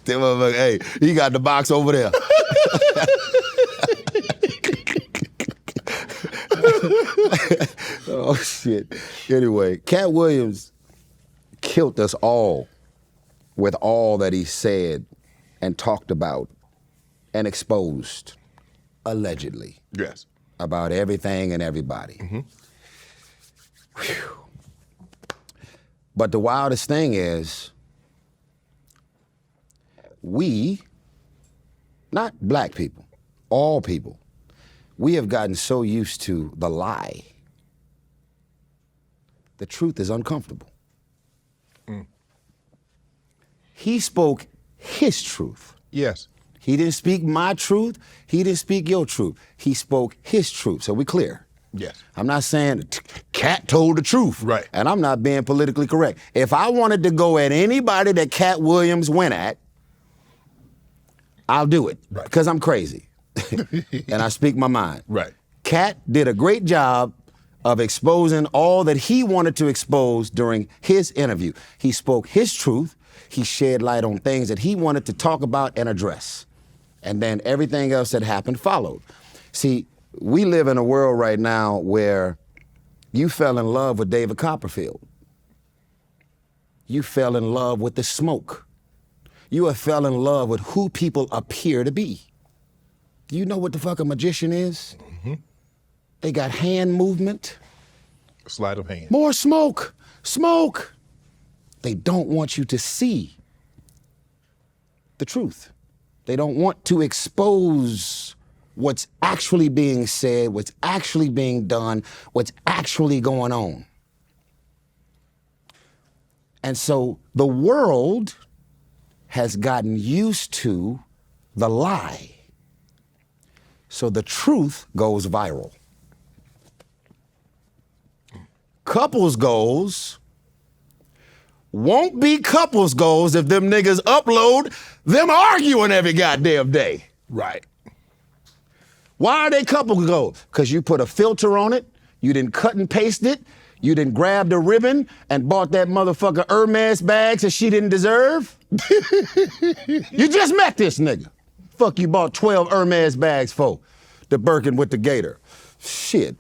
S1: Hey, he got the box over there. Oh shit. Anyway, Katt Williams killed us all with all that he said and talked about and exposed, allegedly.
S4: Yes.
S1: About everything and everybody. Whew. But the wildest thing is, we, not black people, all people, we have gotten so used to the lie. The truth is uncomfortable. He spoke his truth.
S4: Yes.
S1: He didn't speak my truth. He didn't speak your truth. He spoke his truth. So we clear.
S4: Yes.
S1: I'm not saying Katt told the truth.
S4: Right.
S1: And I'm not being politically correct. If I wanted to go at anybody that Katt Williams went at, I'll do it.
S4: Right.
S1: Because I'm crazy. And I speak my mind.
S4: Right.
S1: Katt did a great job of exposing all that he wanted to expose during his interview. He spoke his truth. He shed light on things that he wanted to talk about and address. And then everything else that happened followed. See, we live in a world right now where you fell in love with David Copperfield. You fell in love with the smoke. You have fell in love with who people appear to be. Do you know what the fuck a magician is? They got hand movement.
S4: Sleight of hand.
S1: More smoke, smoke. They don't want you to see the truth. They don't want to expose what's actually being said, what's actually being done, what's actually going on. And so the world has gotten used to the lie. So the truth goes viral. Couples goals won't be couples goals if them niggas upload them arguing every goddamn day.
S4: Right.
S1: Why are they couple goals? Because you put a filter on it, you didn't cut and paste it, you didn't grab the ribbon and bought that motherfucker Hermes bags that she didn't deserve. You just met this nigga. Fuck you bought 12 Hermes bags for? The Birkin with the gator. Shit.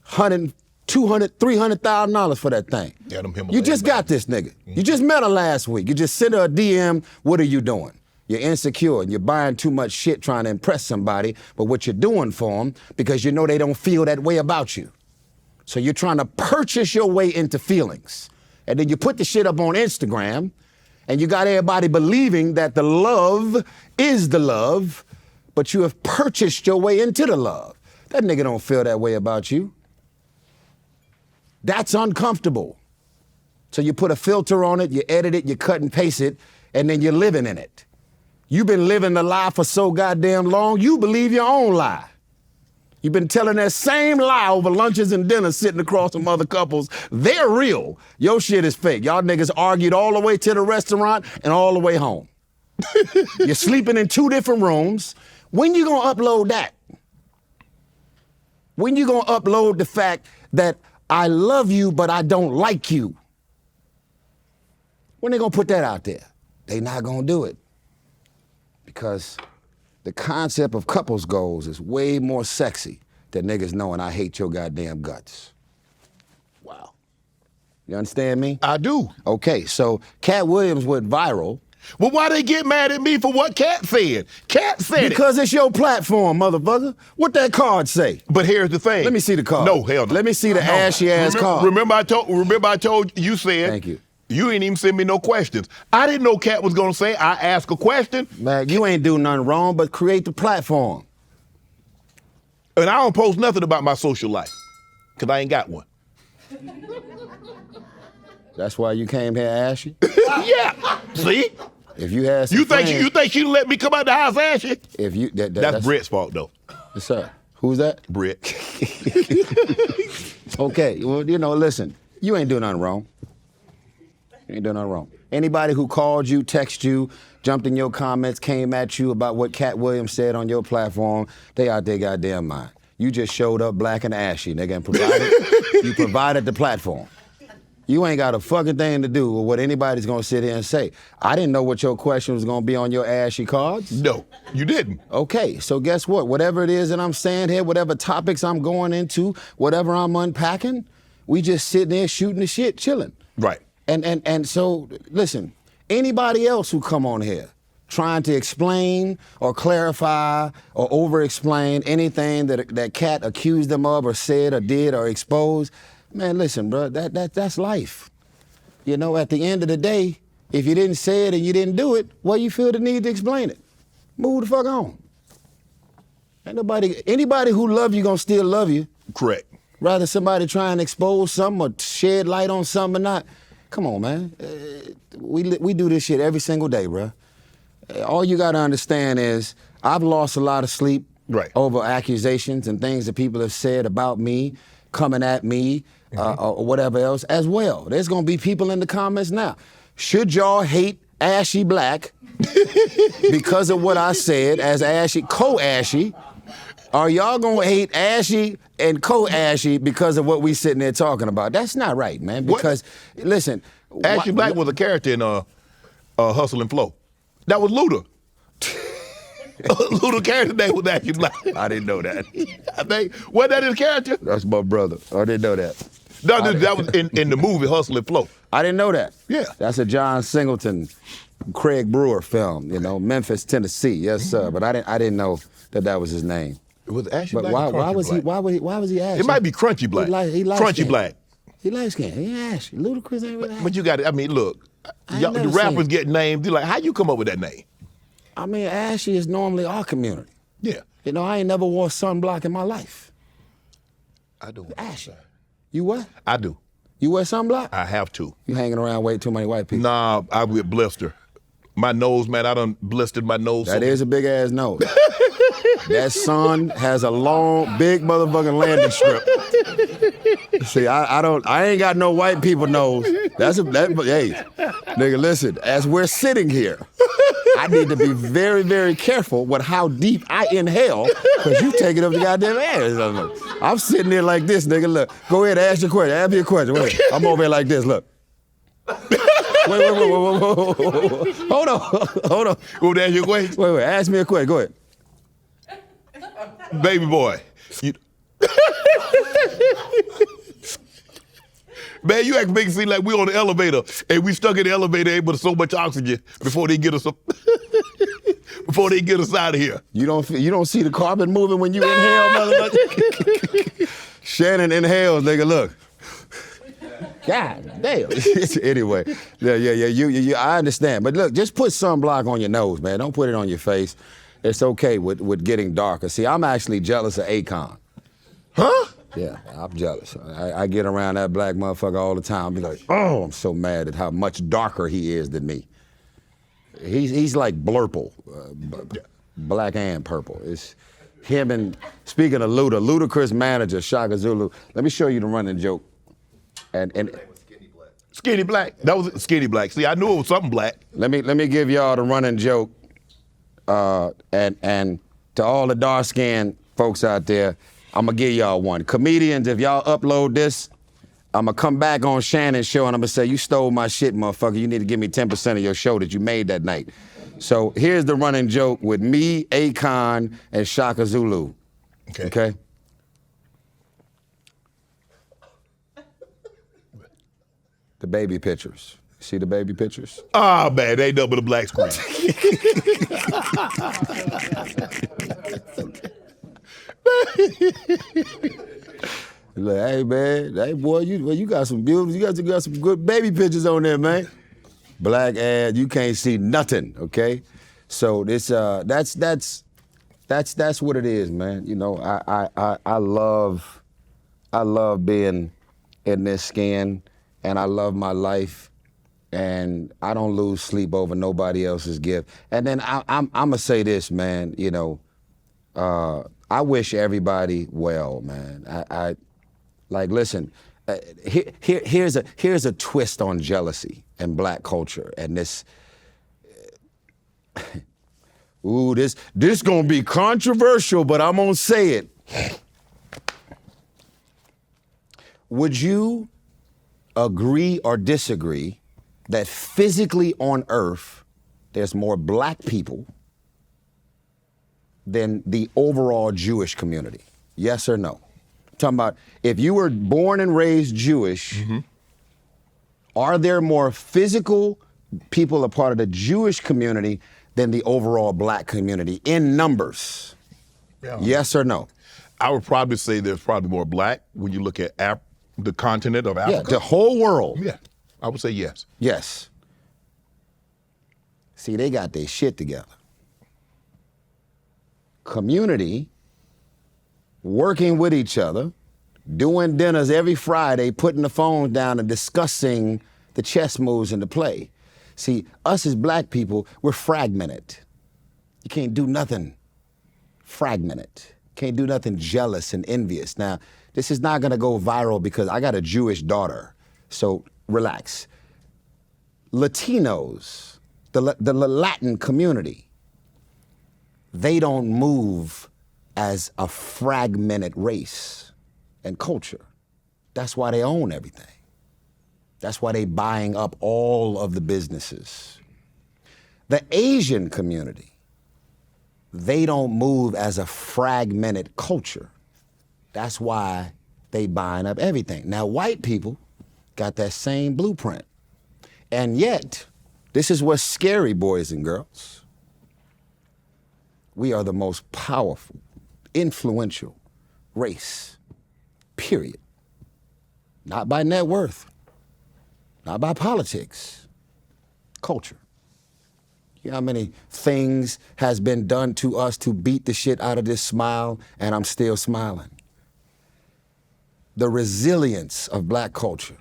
S1: $100, $200, $300,000 for that thing.
S4: Yeah, them Himalayan
S1: you just got
S4: bags.
S1: this nigga. You just met her last week. You just sent her a DM. What are you doing? You're insecure and you're buying too much shit trying to impress somebody, but what you're doing for them because you know they don't feel that way about you. So you're trying to purchase your way into feelings. And then you put the shit up on Instagram and you got everybody believing that the love is the love, but you have purchased your way into the love. That nigga don't feel that way about you. That's uncomfortable. So you put a filter on it, you edit it, you cut and paste it, and then you're living in it. You've been living the lie for so goddamn long, you believe your own lie. You've been telling that same lie over lunches and dinners sitting across from other couples. They're real. Your shit is fake. Y'all niggas argued all the way to the restaurant and all the way home. You're sleeping in 2 different rooms. When you gonna upload that? When you gonna upload the fact that I love you, but I don't like you? When they gonna put that out there? They not gonna do it. Because the concept of couples goals is way more sexy than niggas knowing I hate your goddamn guts. Wow. You understand me?
S2: I do.
S1: Okay, so Katt Williams went viral.
S2: Well, why they get mad at me for what Katt said? Katt said
S1: Because it's your platform, motherfucker. What that card say?
S2: But here's the thing.
S1: Let me see the card.
S2: No, hell no.
S1: Let me see the ashy ass card.
S2: Remember I told you said.
S1: Thank you.
S2: You ain't even send me no questions. I didn't know Katt was gonna say I ask a question.
S1: Man, you ain't do nothing wrong but create the platform.
S2: And I don't post nothing about my social life. Cause I ain't got one.
S1: That's why you came here ashy?
S2: Yeah. See?
S1: If you had some
S2: You
S1: friends,
S2: think she'd let me come out the house ashy?
S1: if you
S2: That's Britt's fault though.
S1: Yes, sir. Who's that?
S2: Britt.
S1: Okay, well, listen, you ain't doing nothing wrong. You ain't doing nothing wrong. Anybody who called you, texted you, jumped in your comments, came at you about what Katt Williams said on your platform, they out their goddamn mind. You just showed up black and ashy, nigga, and you provided the platform. You ain't got a fucking thing to do with what anybody's gonna sit here and say. I didn't know what your question was gonna be on your ashy cards.
S2: No, you didn't.
S1: Okay, so guess what? Whatever it is that I'm saying here, whatever topics I'm going into, whatever I'm unpacking, we just sitting there shooting the shit, chilling.
S2: Right.
S1: And so, listen, anybody else who come on here trying to explain or clarify or over-explain anything that Katt accused them of or said or did or exposed, man, listen, bro, that's life. At the end of the day, if you didn't say it and you didn't do it, well, you feel the need to explain it. Move the fuck on. Ain't anybody who love you gonna still love you.
S2: Correct.
S1: Rather somebody try and expose something or shed light on something or not. Come on, man. We do this shit every single day, bro. All you gotta understand is I've lost a lot of sleep over accusations and things that people have said about me, coming at me, or whatever else as well. There's gonna be people in the comments now. Should y'all hate Ashy Black because of what I said as Ashy, co-Ashy? Are y'all gonna hate Ashy and co-Ashy because of what we sitting there talking about? That's not right, man. Because, listen.
S2: Ashy Black was a character in Hustle and Flow. That was Luda. Luda character name was Ashy Black.
S1: I didn't know that.
S2: I think, wasn't that his character?
S1: That's my brother. I didn't know that.
S2: No, that was in the movie Hustle and Flow.
S1: I didn't know that.
S2: Yeah.
S1: That's a John Singleton, Craig Brewer film, Memphis, Tennessee. Yes, sir. But I didn't know that was his name.
S2: It was Ashy
S1: But
S2: Black.
S1: why was he ashy?
S2: It might be Crunchy Black.
S1: He light
S2: Crunchy
S1: skinned.
S2: Black.
S1: He light skinned. He ain't ashy. Ludacris ain't really ashy.
S2: But you got it. I mean, look,
S1: I ain't
S2: the
S1: never
S2: rappers
S1: seen-
S2: get named. They're like, how you come up with that name?
S1: I mean, ashy is normally our community.
S2: Yeah.
S1: I ain't never wore sunblock in my life.
S2: I do.
S1: Ashy. You what?
S2: I do.
S1: You wear sunblock?
S2: I have to.
S1: You hanging around way too many white people.
S2: Nah, I get blister. My nose, man, I done blistered my nose.
S1: That is a big ass nose. That sun has a long, big motherfucking landing strip. See, I ain't got no white people nose. Hey, nigga, listen, as we're sitting here, I need to be very, very careful with how deep I inhale, because you taking up the goddamn air. I'm sitting there like this, nigga, look. Go ahead, ask your question. Ask me a question. Wait, I'm over here like this, look. Wait. Hold on.
S2: Go down your way.
S1: Wait, ask me a question. Go ahead.
S2: Baby boy. Man, you act make it seem like we on the elevator and we stuck in the elevator able to so much oxygen before they get us up, before they get us out of here.
S1: You don't see the carpet moving when you inhale, motherfucker. Shannon inhales, nigga. Look. God damn. Anyway, yeah. I understand, but look, just put sunblock on your nose, man. Don't put it on your face. It's okay with getting darker. See, I'm actually jealous of Akon.
S2: Huh?
S1: Yeah, I'm jealous. I get around that black motherfucker all the time. I'll be like, oh, I'm so mad at how much darker he is than me. He's like Blurple, black and purple. It's him and, speaking of Ludacris manager, Shaka Zulu. Let me show you the running joke. And
S2: Skinny Black. That was Skinny Black. See, I knew it was something black.
S1: let me give y'all the running joke. And to all the dark-skinned folks out there, I'm gonna give y'all one. Comedians, if y'all upload this, I'm gonna come back on Shannon's show and I'm gonna say, you stole my shit, motherfucker. You need to give me 10% of your show that you made that night. So here's the running joke with me, Akon, and Shaka Zulu. Okay? The baby pictures. See the baby pictures?
S2: Ah, man, they double the black screen.
S1: Like, hey man, hey boy, you got some beautiful, you got some good baby pictures on there, man. Black ass, you can't see nothing, okay? So this that's what it is, man. You know, I love being in this skin, and I love my life, and I don't lose sleep over nobody else's gift. And then I'm gonna say this, man. You know, I wish everybody well, man. I like listen. Here's a twist on jealousy and black culture, and this. Ooh, this gonna be controversial, but I'm gonna say it. Would you agree or disagree that physically on Earth there's more black people than the overall Jewish community? Yes or no? I'm talking about if you were born and raised Jewish, are there more physical people a part of the Jewish community than the overall black community in numbers?
S2: Yeah.
S1: Yes or no?
S2: I would probably say there's probably more black when you look at the continent of Africa.
S1: Yeah, the whole world.
S2: Yeah, I would say yes.
S1: Yes. See, they got their shit together. Community, working with each other, doing dinners every Friday, putting the phones down and discussing the chess moves in the play. See, us as black people, we're fragmented. You can't do nothing fragmented. Can't do nothing jealous and envious. Now, this is not gonna go viral because I got a Jewish daughter, so relax. Latinos, the Latin community, they don't move as a fragmented race and culture. That's why they own everything. That's why they buying up all of the businesses. The Asian community, they don't move as a fragmented culture. That's why they buying up everything. Now, white people got that same blueprint. And yet, this is what's scary, boys and girls. We are the most powerful, influential race, period. Not by net worth, not by politics, culture. You know how many things has been done to us to beat the shit out of this smile, and I'm still smiling. The resilience of black culture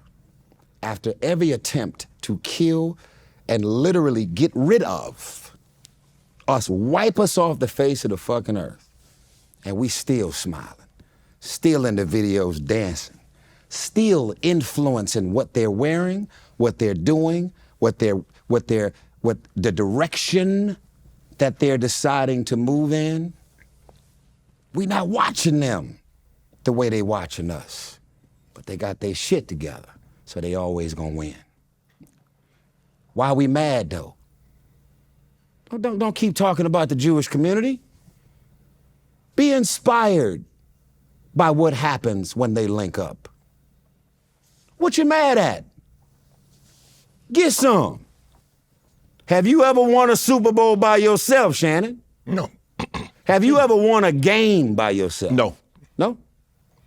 S1: after every attempt to kill and literally get rid of us, wipe us off the face of the fucking earth, and we still smiling, still in the videos dancing, still influencing what they're wearing, what they're doing, what the direction that they're deciding to move in. We not watching them the way they watching us, but they got their shit together, so they always gonna win. Why are we mad though? Don't keep talking about the Jewish community. Be inspired by what happens when they link up. What you mad at? Get some. Have you ever won a Super Bowl by yourself, Shannon?
S2: No.
S1: Have you ever won a game by yourself?
S2: No.
S1: No?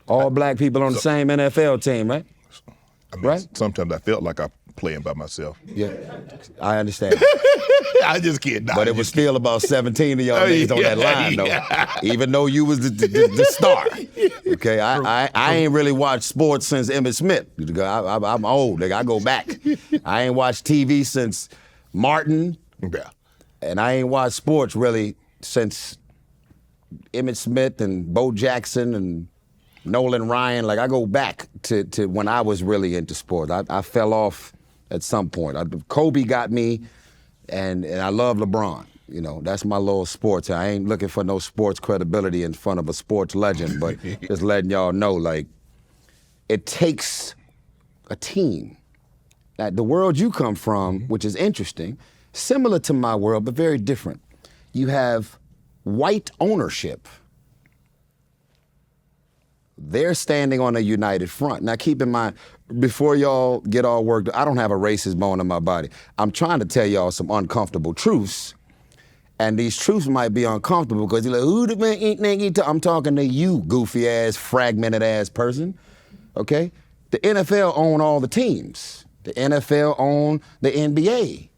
S1: All black people on the same NFL team, right?
S2: I mean,
S1: Right?
S2: sometimes I felt like I'm playing by myself.
S1: Yeah, I understand.
S2: I just can't.
S1: But it was still about 17 of y'all niggas on that line, though. Even though you was the star. Okay, I ain't really watched sports since Emmitt Smith. I'm old, nigga. I go back. I ain't watched TV since Martin.
S2: Yeah.
S1: And I ain't watched sports really since Emmitt Smith and Bo Jackson and Nolan Ryan. Like, I go back to when I was really into sports. I fell off at some point. Kobe got me, and I love LeBron. You know, that's my little sports. I ain't looking for no sports credibility in front of a sports legend, but just letting y'all know, like, it takes a team. Now, the world you come from, which is interesting, similar to my world, but very different. You have white ownership. They're standing on a united front. Now, keep in mind, before y'all get all worked, I don't have a racist bone in my body. I'm trying to tell y'all some uncomfortable truths. And these truths might be uncomfortable because you're like, who the man eat nigga? I'm talking to you, goofy ass, fragmented ass person. Okay? The NFL own all the teams. The NFL own the NBA.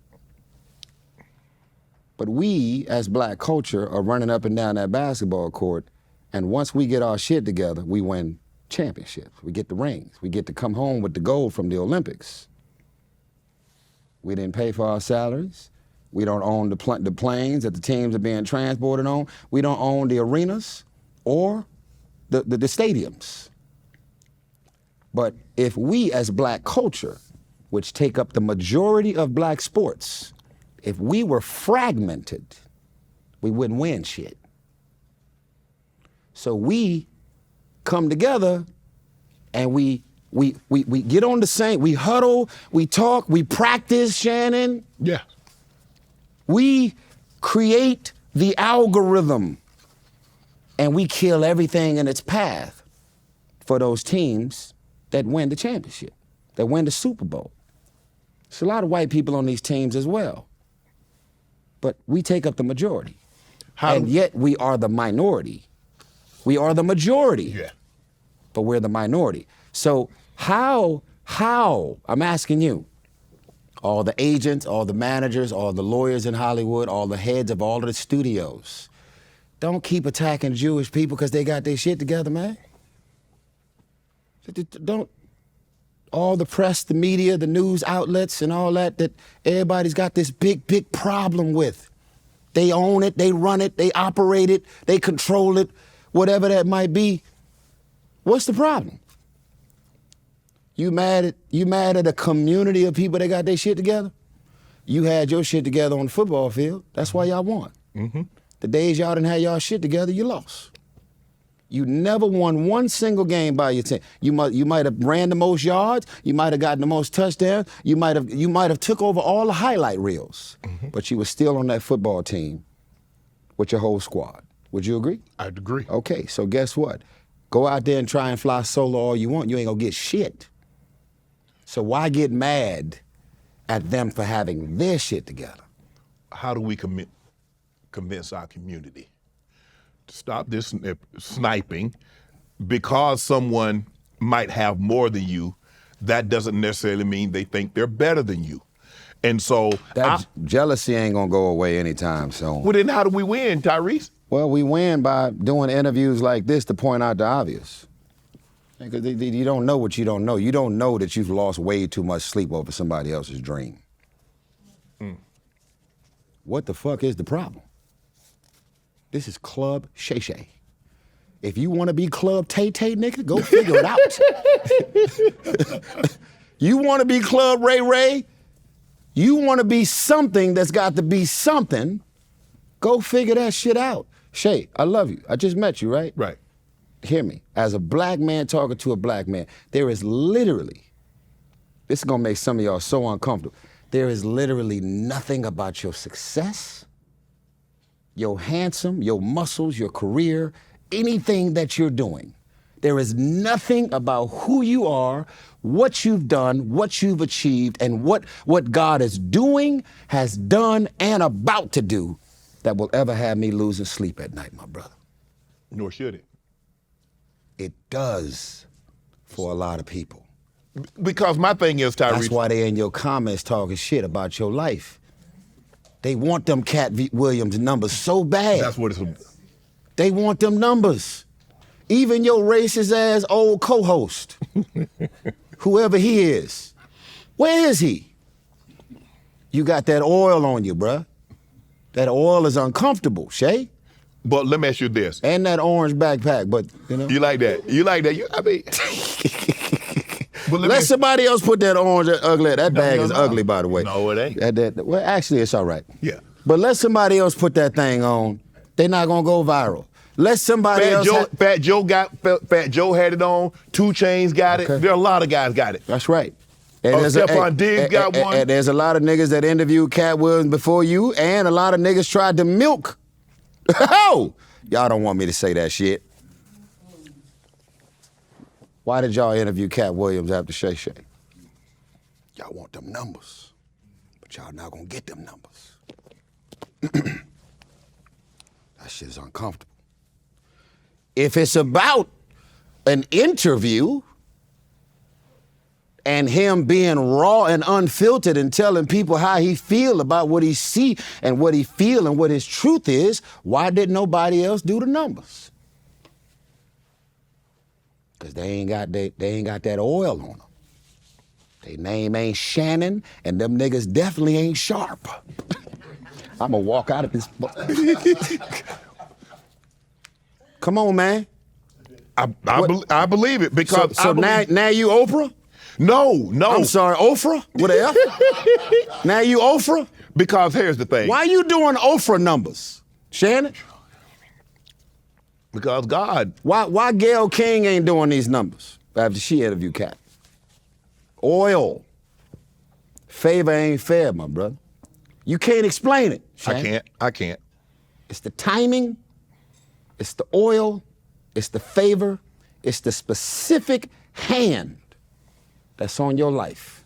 S1: But we, as black culture, are running up and down that basketball court, and once we get our shit together, we win championships. We get the rings. We get to come home with the gold from the Olympics. We didn't pay for our salaries. We don't own the planes that the teams are being transported on. We don't own the arenas or the stadiums. But if we as black culture, which take up the majority of black sports, if we were fragmented, we wouldn't win shit. So we come together and we get on the same, we huddle, we talk, we practice, Shannon.
S2: Yeah.
S1: We create the algorithm and we kill everything in its path for those teams that win the championship, that win the Super Bowl. There's a lot of white people on these teams as well. But we take up the majority. And yet we are the minority. We are the majority.
S2: Yeah.
S1: But we're the minority. So how, I'm asking you, all the agents, all the managers, all the lawyers in Hollywood, all the heads of all of the studios, don't keep attacking Jewish people because they got their shit together, man. Don't, all the press, the media, the news outlets and all that everybody's got this big problem with. They own it, they run it, they operate it, they control it, whatever that might be. What's the problem? You mad at a community of people that got their shit together? You had your shit together on the football field. That's why y'all won. Mm-hmm. The days y'all didn't have y'all shit together, you lost. You never won one single game by your team. You might have ran the most yards. You might have gotten the most touchdowns. You might have took over all the highlight reels. Mm-hmm. But you were still on that football team with your whole squad. Would you agree?
S2: I'd agree.
S1: Okay, so guess what? Go out there and try and fly solo all you want. You ain't gonna get shit. So why get mad at them for having their shit together?
S2: How do we convince our community to stop this sniping? Because someone might have more than you, that doesn't necessarily mean they think they're better than you. And so
S1: that jealousy ain't gonna go away anytime soon.
S2: Well, then how do we win, Tyrese?
S1: Well, we win by doing interviews like this to point out the obvious. Because you don't know what you don't know. You don't know that you've lost way too much sleep over somebody else's dream. What the fuck is the problem? This is Club Shay Shay. If you want to be Club Tay Tay, nigga, go figure it out. You want to be Club Ray Ray? You want to be something that's got to be something? Go figure that shit out. Shay, I love you. I just met you, right?
S2: Right.
S1: Hear me. As a black man talking to a black man, there is literally, this is gonna make some of y'all so uncomfortable, there is literally nothing about your success, your handsome, your muscles, your career, anything that you're doing. There is nothing about who you are, what you've done, what you've achieved, and what God is doing, has done, and about to do that will ever have me losing sleep at night, my brother.
S2: Nor should it.
S1: It does for a lot of people.
S2: Because my thing is, Tyrese.
S1: That's why they in your comments talking shit about your life. They want them Katt Williams numbers so bad.
S2: That's what it's.
S1: They want them numbers. Even your racist ass old co-host, whoever he is, where is he? You got that oil on you, bruh. That oil is uncomfortable, Shay.
S2: But let me ask you this.
S1: And that orange backpack, but you know.
S2: You like that? You like that? I mean.
S1: Let somebody else put that orange ugly. That bag is ugly, by the way.
S2: No, it ain't.
S1: Well, actually, it's all right.
S2: Yeah.
S1: But let somebody else put that thing on. They're not gonna go viral. Let somebody else.
S2: Fat Joe had it on. 2 Chainz got it. There are a lot of guys got it.
S1: That's right. And
S2: Stephon Diggs got one.
S1: And there's a lot of niggas that interviewed Katt Williams before you, and a lot of niggas tried to milk. Oh, y'all don't want me to say that shit. Why did y'all interview Katt Williams after Shay Shay? Y'all want them numbers, but y'all not gonna get them numbers. That shit is uncomfortable. If it's about an interview and him being raw and unfiltered and telling people how he feel about what he see and what he feel and what his truth is, why didn't nobody else do the numbers? Because they ain't got that oil on them. Their name ain't Shannon, and them niggas definitely ain't Sharpe. I'm gonna walk out of this. Come on, man.
S2: I believe it because
S1: so now you Oprah?
S2: No.
S1: I'm sorry, Oprah with an F? Now you Oprah?
S2: Because here's the thing.
S1: Why you doing Oprah numbers, Shannon?
S2: Because God.
S1: Why Gayle King ain't doing these numbers after she interviewed Katt? Oil. Favor ain't fair, my brother. You can't explain it, Shannon.
S2: I can't.
S1: It's the timing, it's the oil, it's the favor, it's the specific hand that's on your life.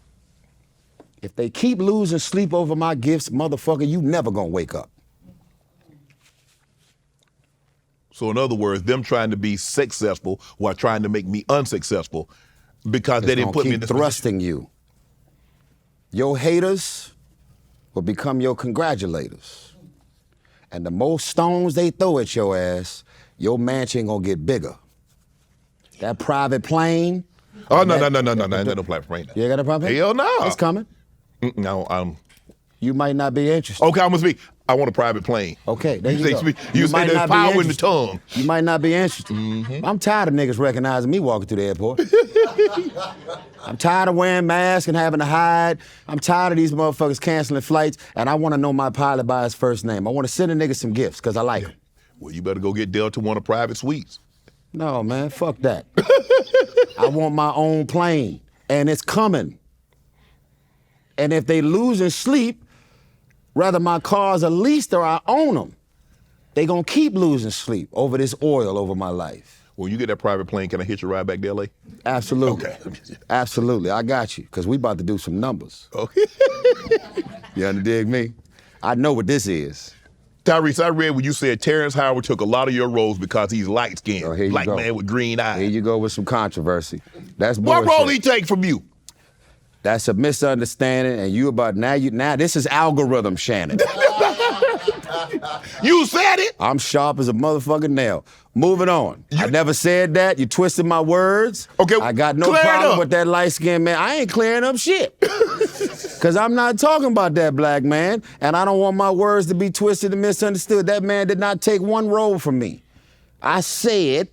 S1: If they keep losing sleep over my gifts, motherfucker, you never gonna wake up.
S2: So in other words, them trying to be successful while trying to make me unsuccessful because they didn't put me in this
S1: thrusting you. Your haters will become your congratulators. And the more stones they throw at your ass, your mansion gonna get bigger. That private plane.
S2: Oh, no, no private plane.
S1: You ain't got a private plane?
S2: Hell no.
S1: It's coming.
S2: No,
S1: You might not be interested.
S2: Okay, I'm gonna speak. I want a private plane.
S1: Okay, there you go.
S2: You say there's power in the tongue.
S1: You might not be interested. Mm-hmm. I'm tired of niggas recognizing me walking through the airport. I'm tired of wearing masks and having to hide. I'm tired of these motherfuckers canceling flights, and I want to know my pilot by his first name. I want to send a nigga some gifts, because I like him.
S2: Well, you better go get Delta one of private suites.
S1: No, man, fuck that. I want my own plane, and it's coming. And if they losing sleep, whether my cars are leased or I own them, they gonna keep losing sleep over this oil over my life.
S2: When you get that private plane, can I hitch a ride back to L.A.?
S1: Absolutely.
S2: Okay.
S1: Absolutely, I got you, because we about to do some numbers.
S2: Okay.
S1: You underdig me? I know what this is.
S2: Tyrese, I read when you said Terrence Howard took a lot of your roles because he's light-skinned, black man with green eyes.
S1: Here you go with some controversy. That's bullshit.
S2: What role he take from you?
S1: That's a misunderstanding, and now this is algorithm, Shannon.
S2: You said it.
S1: I'm sharp as a motherfucking nail. Moving on. I never said that. You twisted my words.
S2: Okay,
S1: I got no problem with that light-skinned man. I ain't clearing up shit. Because I'm not talking about that black man, and I don't want my words to be twisted and misunderstood. That man did not take one role from me. I said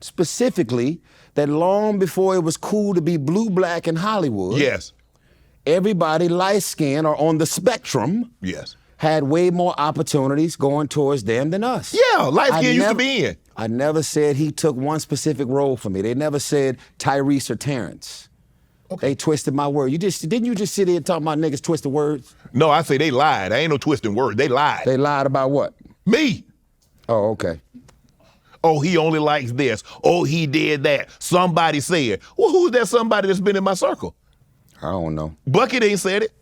S1: specifically that long before it was cool to be blue black in Hollywood,
S2: yes,
S1: everybody light-skinned or on the spectrum,
S2: yes,
S1: had way more opportunities going towards them than us.
S2: Yeah, light-skinned used to be in.
S1: I never said he took one specific role for me. They never said Tyrese or Terrence. Okay. They twisted my word. Didn't you just sit here and talk about niggas twisting words?
S2: No, I say they lied. I ain't no twisting words. They lied.
S1: They lied about what?
S2: Me.
S1: Oh, okay.
S2: Oh, he only likes this. Oh, he did that. Somebody said. Well, who's that somebody that's been in my circle?
S1: I don't know.
S2: Bucket ain't said it.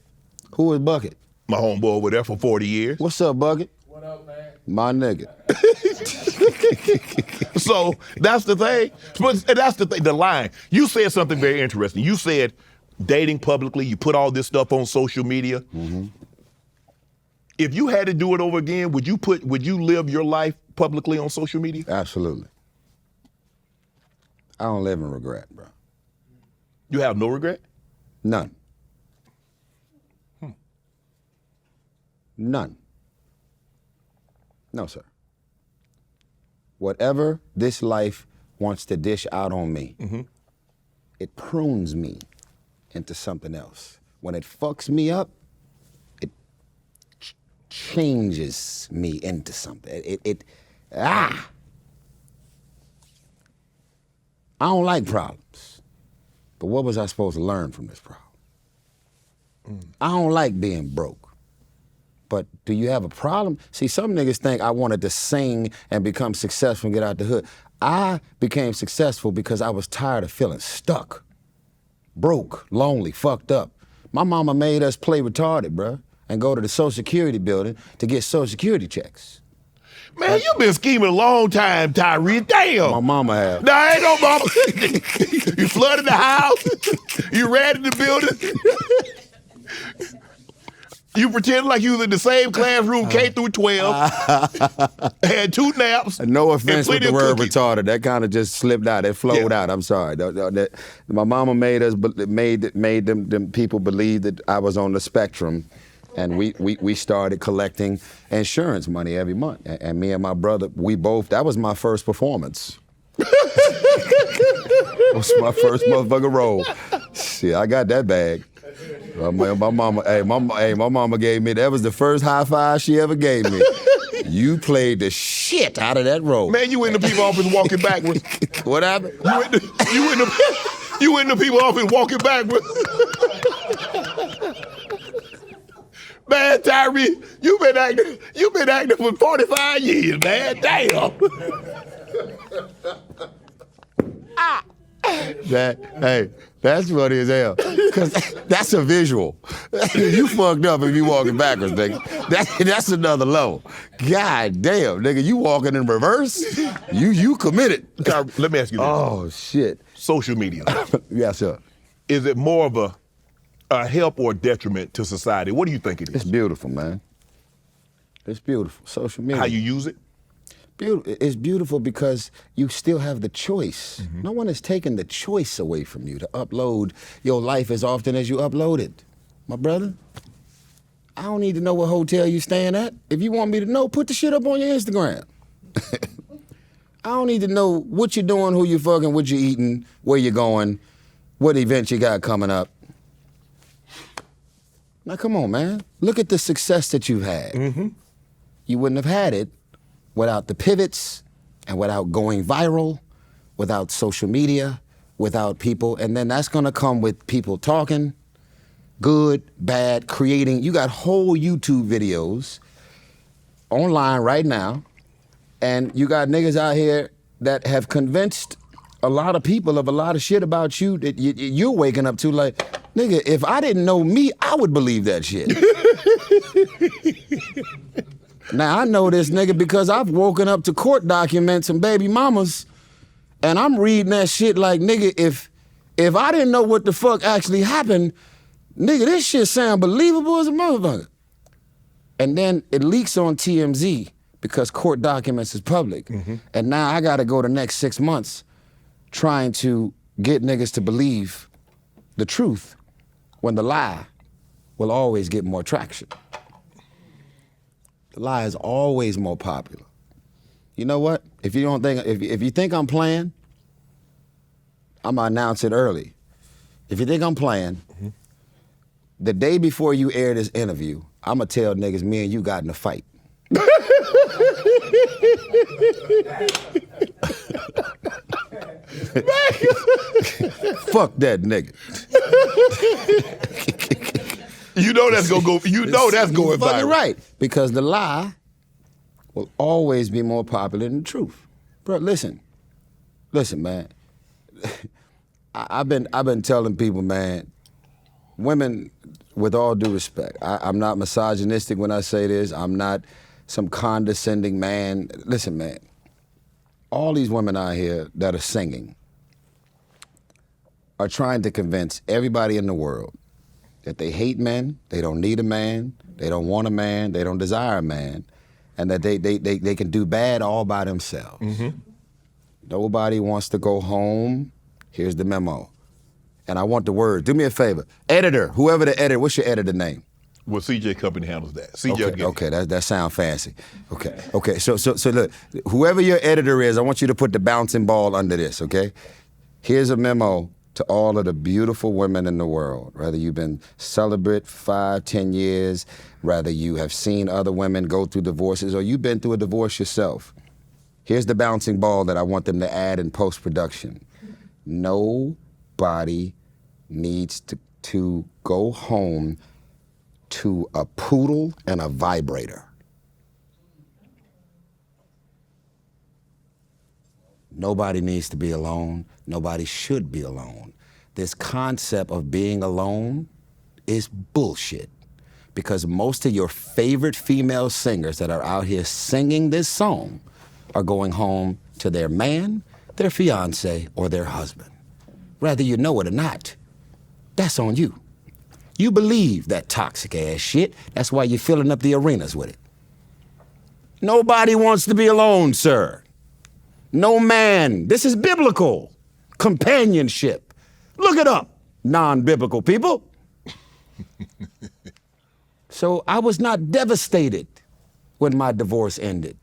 S1: Who is Bucket?
S2: My homeboy over there for 40 years.
S1: What's up, Bucket?
S5: What up, man?
S1: My nigga.
S2: So that's the thing. But that's the thing, the line. You said something very interesting. You said dating publicly, you put all this stuff on social media. Mm-hmm. If you had to do it over again, would you live your life publicly on social media?
S1: Absolutely. I don't live in regret, bro.
S2: You have no regret?
S1: None. None. No, sir. Whatever this life wants to dish out on me, mm-hmm. it prunes me into something else. When it fucks me up, changes me into something. I don't like problems, but what was I supposed to learn from this problem? I don't like being broke, but do you have a problem? See, some niggas think I wanted to sing and become successful and get out the hood. I became successful because I was tired of feeling stuck, broke, lonely, fucked up. My mama made us play retarded, bruh, and go to the Social Security building to get Social Security checks.
S2: Man, you been scheming a long time, Tyrese. Damn.
S1: My mama had.
S2: Nah, ain't no mama. You flooded the house. You ran in the building. You pretended like you was in the same classroom, K through 12. Had 2 naps.
S1: No offense with the word
S2: cookies.
S1: retarded. That kind of just slipped out. It flowed out. I'm sorry. My mama made them people believe that I was on the spectrum. And we started collecting insurance money every month. And me and my brother, that was my first performance. That was my first motherfucking role. Shit, I got that bag. My mama gave me, that was the first high five she ever gave me. You played the shit out of that role.
S2: Man, you in the people office walking backwards.
S1: What happened?
S2: You in the people office walking backwards. Man, Tyrese, you been acting for 45 years, man. Damn.
S1: That's funny as hell. Cause that's a visual. You fucked up if you walking backwards, nigga. That's another low. God damn, nigga, you walking in reverse? You committed.
S2: Let me ask you this.
S1: Oh shit.
S2: Social media.
S1: Yes, sir.
S2: Is it more of a help or detriment to society? What do you think it is?
S1: It's beautiful, man. It's beautiful. Social media.
S2: How you use it?
S1: It's beautiful because you still have the choice.
S2: Mm-hmm.
S1: No one has taken the choice away from you to upload your life as often as you upload it. My brother, I don't need to know what hotel you staying at. If you want me to know, put the shit up on your Instagram. I don't need to know what you're doing, who you fucking, what you eating, where you're going, what events you got coming up. Now, come on, man. Look at the success that you've had.
S2: Mm-hmm.
S1: You wouldn't have had it without the pivots and without going viral, without social media, without people. And then that's going to come with people talking, good, bad, creating. You got whole YouTube videos online right now, and you got niggas out here that have convinced a lot of people of a lot of shit about you that you're waking up to like, nigga, if I didn't know me, I would believe that shit. Now, I know this nigga because I've woken up to court documents and baby mamas, and I'm reading that shit like, nigga, if I didn't know what the fuck actually happened, nigga, this shit sound believable as a motherfucker. And then it leaks on TMZ because court documents is public. Mm-hmm. And now I gotta go the next 6 months trying to get niggas to believe the truth when the lie will always get more traction. The lie is always more popular. You know what? If you think I'm playing, I'm gonna announce it early. If you think I'm playing, mm-hmm. The day before you air this interview, I'm gonna tell niggas me and you got in a fight. Fuck that nigga.
S2: You know that's gonna go. You know that's going viral.
S1: Right, because the lie will always be more popular than the truth. Bro, listen, man. I've been telling people, man. Women, with all due respect, I'm not misogynistic when I say this. I'm not some condescending man. Listen, man. All these women out here that are singing are trying to convince everybody in the world that they hate men, they don't need a man, they don't want a man, they don't desire a man, and that they can do bad all by themselves. Mm-hmm. Nobody wants to go home. Here's the memo. And I want the word. Do me a favor. Editor, whoever the editor, what's your editor name?
S2: Well, CJ Company handles that. CJ.
S1: Okay, that sounds fancy. Okay. So look, whoever your editor is, I want you to put the bouncing ball under this, okay? Here's a memo to all of the beautiful women in the world, whether you've been celibate 5, 10 years, whether you have seen other women go through divorces or you've been through a divorce yourself. Here's the bouncing ball that I want them to add in post-production. Nobody needs to go home to a poodle and a vibrator. Nobody needs to be alone. Nobody should be alone. This concept of being alone is bullshit, because most of your favorite female singers that are out here singing this song are going home to their man, their fiance, or their husband. Whether you know it or not, that's on you. You believe that toxic ass shit. That's why you're filling up the arenas with it. Nobody wants to be alone, sir. No man. This is biblical. Companionship. Look it up, non-biblical people. So I was not devastated when my divorce ended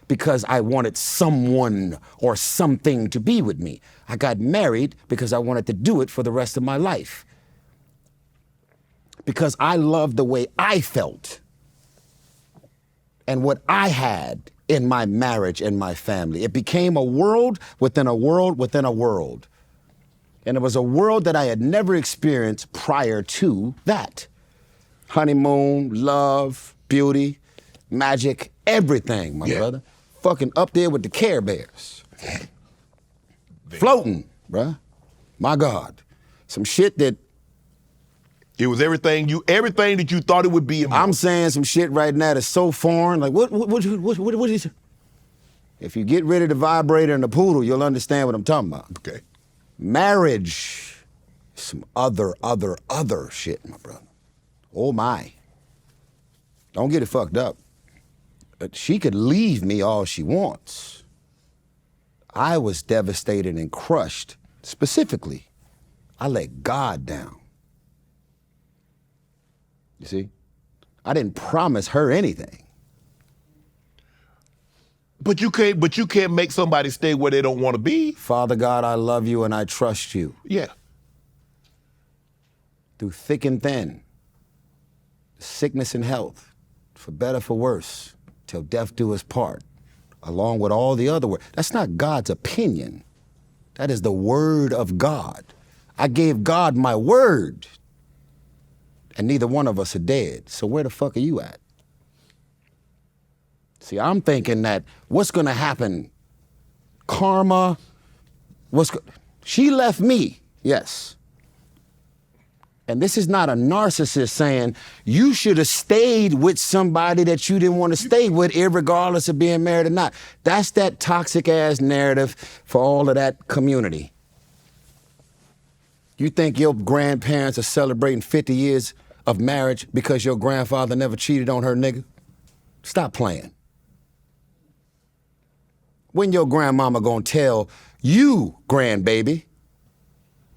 S1: because I wanted someone or something to be with me. I got married because I wanted to do it for the rest of my life. Because I loved the way I felt and what I had in my marriage and my family. It became a world within a world within a world. And it was a world that I had never experienced prior to that. Honeymoon, love, beauty, magic, everything, my brother. Fucking up there with the Care Bears. Floating, bruh. My God. Some shit that...
S2: It was everything that you thought it would be.
S1: I'm saying some shit right now that's so foreign. Like, what is it? If you get rid of the vibrator and the poodle, you'll understand what I'm talking about.
S2: Okay.
S1: Marriage, some other shit, my brother. Oh my. Don't get it fucked up. She could leave me all she wants. I was devastated and crushed. Specifically, I let God down. You see? I didn't promise her anything.
S2: But you can't make somebody stay where they don't want to be.
S1: Father God, I love you and I trust you.
S2: Yeah.
S1: Through thick and thin, sickness and health, for better, for worse, till death do us part, along with all the other words. That's not God's opinion. That is the word of God. I gave God my word, and neither one of us are dead. So where the fuck are you at? See, I'm thinking that what's gonna happen? Karma, she left me, yes. And this is not a narcissist saying, you should have stayed with somebody that you didn't want to stay with, irregardless of being married or not. That's that toxic ass narrative for all of that community. You think your grandparents are celebrating 50 years of marriage because your grandfather never cheated on her, nigga? Stop playing. When your grandmama gonna tell you, grandbaby,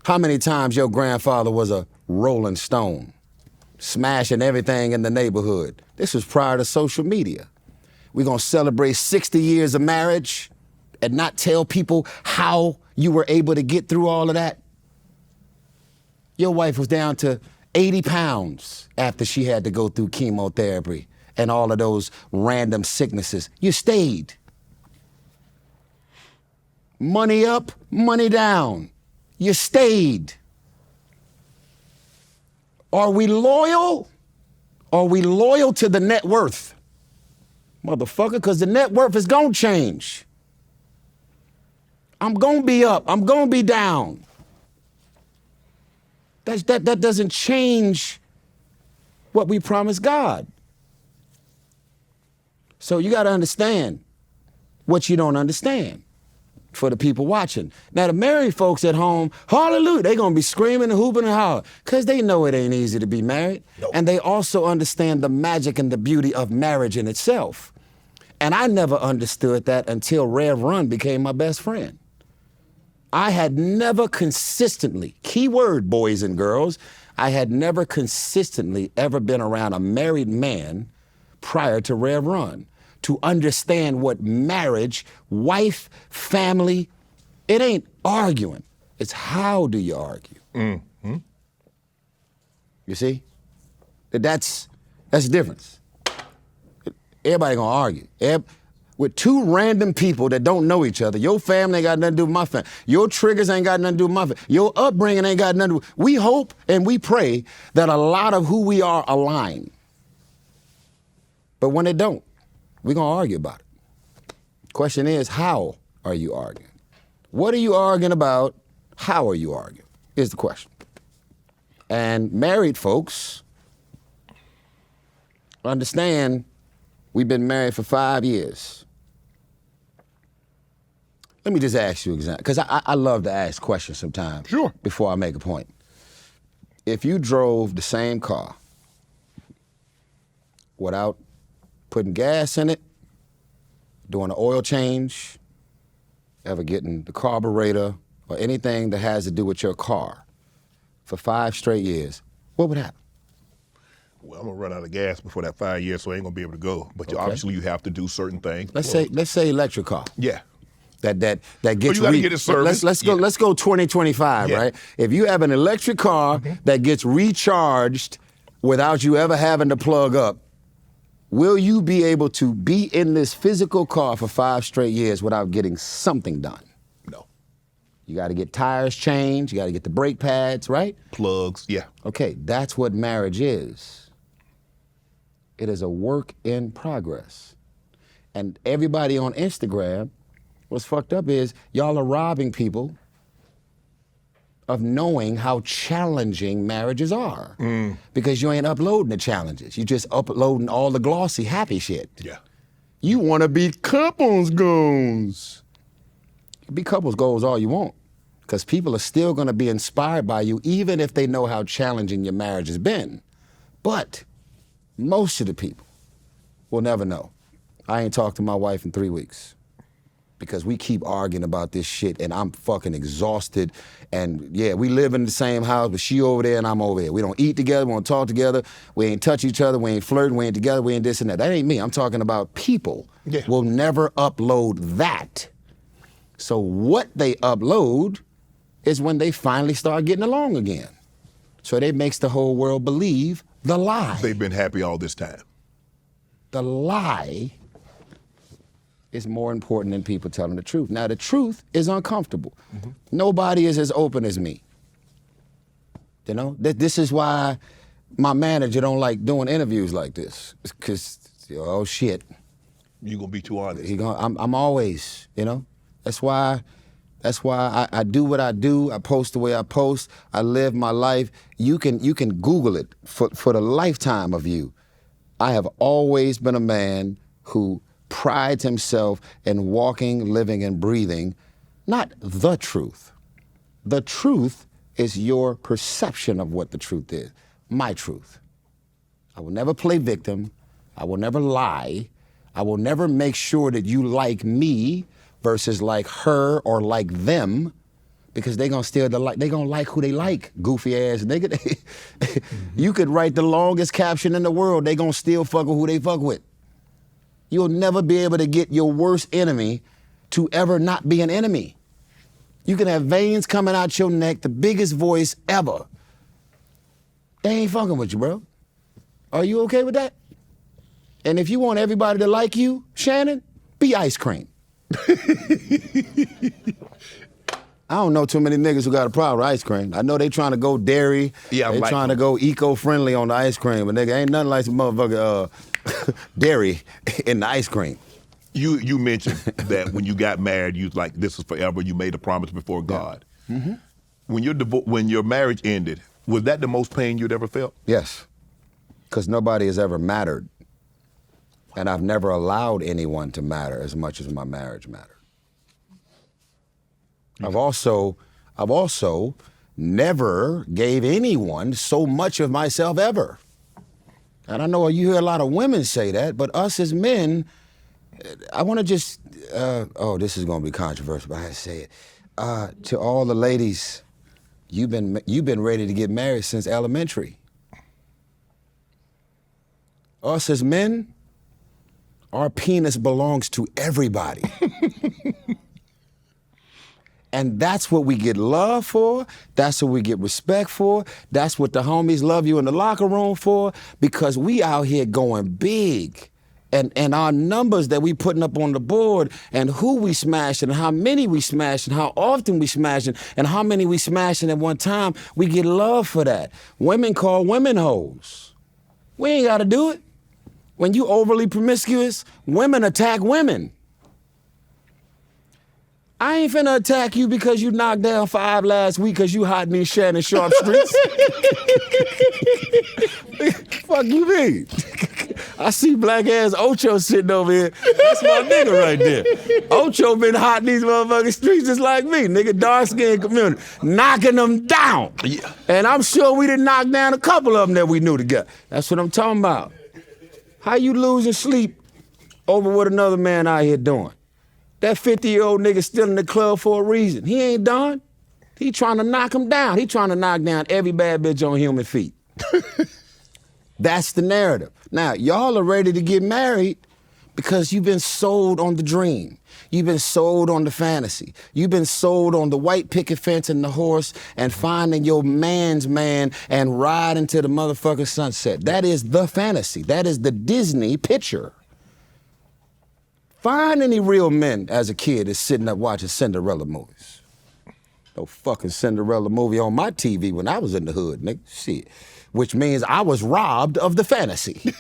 S1: how many times your grandfather was a Rolling Stone, smashing everything in the neighborhood? This was prior to social media. We're gonna celebrate 60 years of marriage and not tell people how you were able to get through all of that? Your wife was down to 80 pounds after she had to go through chemotherapy and all of those random sicknesses. You stayed. Money up, money down. You stayed. Are we loyal? Are we loyal to the net worth? Motherfucker, because the net worth is gonna change. I'm gonna be up, I'm gonna be down. That doesn't change what we promised God. So you gotta understand what you don't understand for the people watching. Now the married folks at home, hallelujah, they gonna be screaming and hooping and hollering because they know it ain't easy to be married. Nope. And they also understand the magic and the beauty of marriage in itself. And I never understood that until Rev Run became my best friend. I had never consistently, keyword boys and girls, I had never consistently ever been around a married man prior to Rev Run to understand what marriage, wife, family, it ain't arguing. It's how do you argue?
S2: Mm-hmm.
S1: You see? That's the difference. Everybody gonna argue. With two random people that don't know each other. Your family ain't got nothing to do with my family. Your triggers ain't got nothing to do with my family. Your upbringing ain't got nothing to do with. We hope and we pray that a lot of who we are align. But when they don't, we're gonna argue about it. Question is, how are you arguing? What are you arguing about? How are you arguing? Is the question. And married folks understand we've been married for 5 years. Let me just ask you an example, because I love to ask questions sometimes.
S2: Sure.
S1: Before I make a point. If you drove the same car without putting gas in it, doing an oil change, ever getting the carburetor, or anything that has to do with your car for 5 straight years, what would happen?
S2: Well, I'm gonna run out of gas before that 5 years, so I ain't gonna be able to go. But obviously, you have to do certain things.
S1: Let's say electric car.
S2: Yeah.
S1: That gets
S2: you gotta get it serviced.
S1: Let's go 2025,
S2: Yeah.
S1: right? If you have an electric car that gets recharged without you ever having to plug up, will you be able to be in this physical car for 5 straight years without getting something done?
S2: No.
S1: You got to get tires changed. You got to get the brake pads, right?
S2: Plugs, yeah.
S1: Okay, that's what marriage is. It is a work in progress. And everybody on Instagram, what's fucked up is y'all are robbing people of knowing how challenging marriages are. Because you ain't uploading the challenges. You just uploading all the glossy, happy shit.
S2: Yeah.
S1: You want to be couples goals. Be couples goals all you want. Because people are still going to be inspired by you even if they know how challenging your marriage has been. But most of the people will never know. I ain't talked to my wife in 3 weeks. Because we keep arguing about this shit and I'm fucking exhausted. And yeah, we live in the same house, but she over there and I'm over here. We don't eat together, we don't talk together, we ain't touch each other, we ain't flirting, we ain't together, we ain't this and that. That ain't me. I'm talking about people will never upload that. So what they upload is when they finally start getting along again. So it makes the whole world believe the lie.
S2: They've been happy all this time.
S1: The lie is more important than people telling the truth. Now, the truth is uncomfortable. Nobody is as open as me. You know, this is why my manager don't like doing interviews like this. Because, oh shit.
S2: You gonna be too honest.
S1: I'm always, you know. That's why I do what I do. I post the way I post. I live my life. You can Google it for the lifetime of you. I have always been a man who prides himself in walking, living, and breathing, not the truth. The truth is your perception of what the truth is. My truth. I will never play victim. I will never lie. I will never make sure that you like me versus like her or like them, because they gonna steal they gonna like who they like, goofy ass nigga. You could write the longest caption in the world, they gonna still fuck with who they fuck with. You'll never be able to get your worst enemy to ever not be an enemy. You can have veins coming out your neck, the biggest voice ever. They ain't fucking with you, bro. Are you okay with that? And if you want everybody to like you, Shannon, be ice cream. I don't know too many niggas who got a problem with ice cream. I know they trying to go dairy.
S2: Yeah,
S1: they trying to go eco-friendly on the ice cream, but nigga, ain't nothing like some motherfucker dairy in the ice cream.
S2: You mentioned that when you got married, you was like, this is forever. You made a promise before God.
S1: Mm-hmm.
S2: When your marriage ended, was that the most pain you'd ever felt?
S1: Yes, because nobody has ever mattered. And I've never allowed anyone to matter as much as my marriage mattered. I've also never gave anyone so much of myself ever. And I know you hear a lot of women say that, but us as men, I want to just, this is going to be controversial, but I have to say it. To all the ladies, you've been ready to get married since elementary. Us as men, our penis belongs to everybody. And that's what we get love for. That's what we get respect for. That's what the homies love you in the locker room for, because we out here going big. And our numbers that we putting up on the board, and who we smashing, and how many we smashing, how often we smashing, and how many we smashing at one time, we get love for that. Women call women hoes. We ain't gotta do it. When you overly promiscuous, women attack women. I ain't finna attack you because you knocked down 5 last week because you hot in these Shannon Sharpe streets. Fuck you mean? I see black ass Ocho sitting over here. That's my nigga right there. Ocho been hot in these motherfucking streets just like me, nigga, dark skinned community, knocking them down. Yeah. And I'm sure we done knocked down a couple of them that we knew together. That's what I'm talking about. How you losing sleep over what another man out here doing? That 50-year-old nigga still in the club for a reason. He ain't done. He trying to knock him down. He trying to knock down every bad bitch on human feet. That's the narrative. Now, y'all are ready to get married because you've been sold on the dream. You've been sold on the fantasy. You've been sold on the white picket fence and the horse and finding your man's man and riding to the motherfucking sunset. That is the fantasy. That is the Disney picture. Find any real men as a kid that's sitting up watching Cinderella movies. No fucking Cinderella movie on my TV when I was in the hood, nigga. Shit. Which means I was robbed of the fantasy.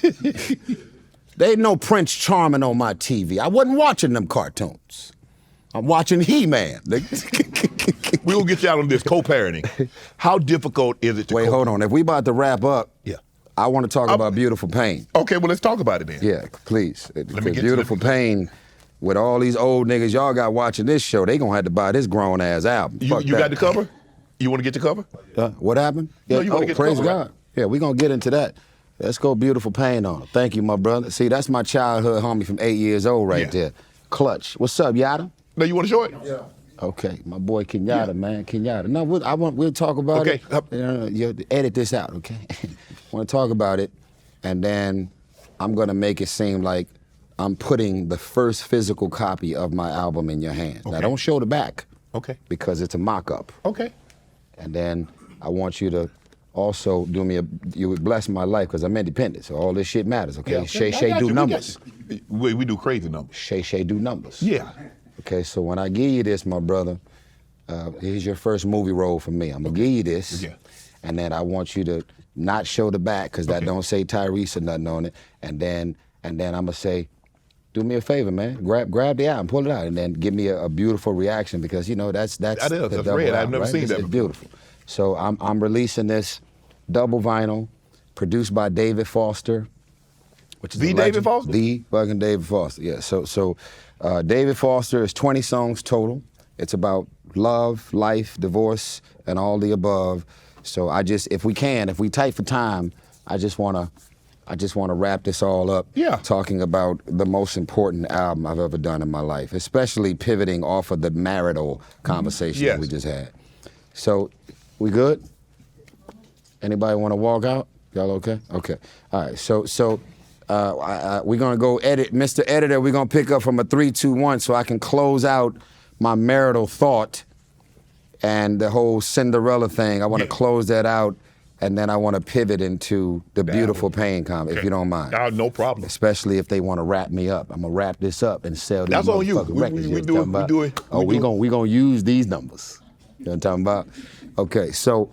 S1: There ain't no Prince Charming on my TV. I wasn't watching them cartoons. I'm watching He-Man, nigga.
S2: We'll get you out on this co-parenting. How difficult is it to
S1: Wait, hold on. If we about to wrap up,
S2: yeah,
S1: I want to talk about Beautiful Pain.
S2: Okay, well, let's talk about it then.
S1: Yeah, please.
S2: Let me get
S1: Beautiful Pain, with all these old niggas y'all got watching this show, they gonna have to buy this grown-ass album.
S2: You got the cover? You want to get the cover?
S1: What happened?
S2: No,
S1: Yeah,
S2: you want to get the
S1: praise
S2: cover,
S1: God.
S2: right?
S1: Yeah, we gonna get into that. Let's go Beautiful Pain on it. Thank you, my brother. See, that's my childhood homie from 8 years old right there. Clutch. What's up, Yada?
S2: No, you want to show it?
S1: Yeah. Okay, my boy Kenyatta, man, Kenyatta. No, we'll talk about it. You edit this out, okay? Want to talk about it, and then I'm gonna make it seem like I'm putting the first physical copy of my album in your hand. Okay. Now, don't show the back.
S2: Okay.
S1: Because it's a mock-up.
S2: Okay.
S1: And then I want you to also do me you would bless my life because I'm independent, so all this shit matters, okay?
S2: Yeah,
S1: Shay Shay do numbers.
S2: We do crazy numbers.
S1: Shay Shay do numbers.
S2: Yeah.
S1: Okay, so when I give you this, my brother, here's your first movie role for me. I'm gonna give you this, and then I want you to not show the back because that don't say Tyrese or nothing on it, and then I'm gonna say, do me a favor, man. Grab the album, pull it out, and then give me a beautiful reaction because you know that's
S2: that's
S1: the double
S2: red. I've
S1: album,
S2: never
S1: right?
S2: seen that
S1: It's
S2: before.
S1: beautiful. So I'm releasing this double vinyl, produced by David Foster, which is
S2: the David Foster.
S1: The fucking David Foster. Yeah. So David Foster is 20 songs total. It's about love, life, divorce, and all the above. So if we tight for time, I just wanna wrap this all up.
S2: Yeah.
S1: Talking about the most important album I've ever done in my life, especially pivoting off of the marital conversation that we just had. So, we good? Anybody want to walk out? Y'all okay? Okay. All right. So we're gonna go edit, Mr. Editor. We're gonna pick up from a 3, 2, 1, so I can close out my marital thought and the whole Cinderella thing. I want to close that out. And then I want to pivot into the Beautiful Pain comment, if you don't mind.
S2: No problem.
S1: Especially if they want to wrap me up. I'm gonna wrap this up and sell these
S2: That's on you.
S1: motherfucking records.
S2: We do it.
S1: Oh, we gonna use these numbers. You know what I'm talking about? Okay, so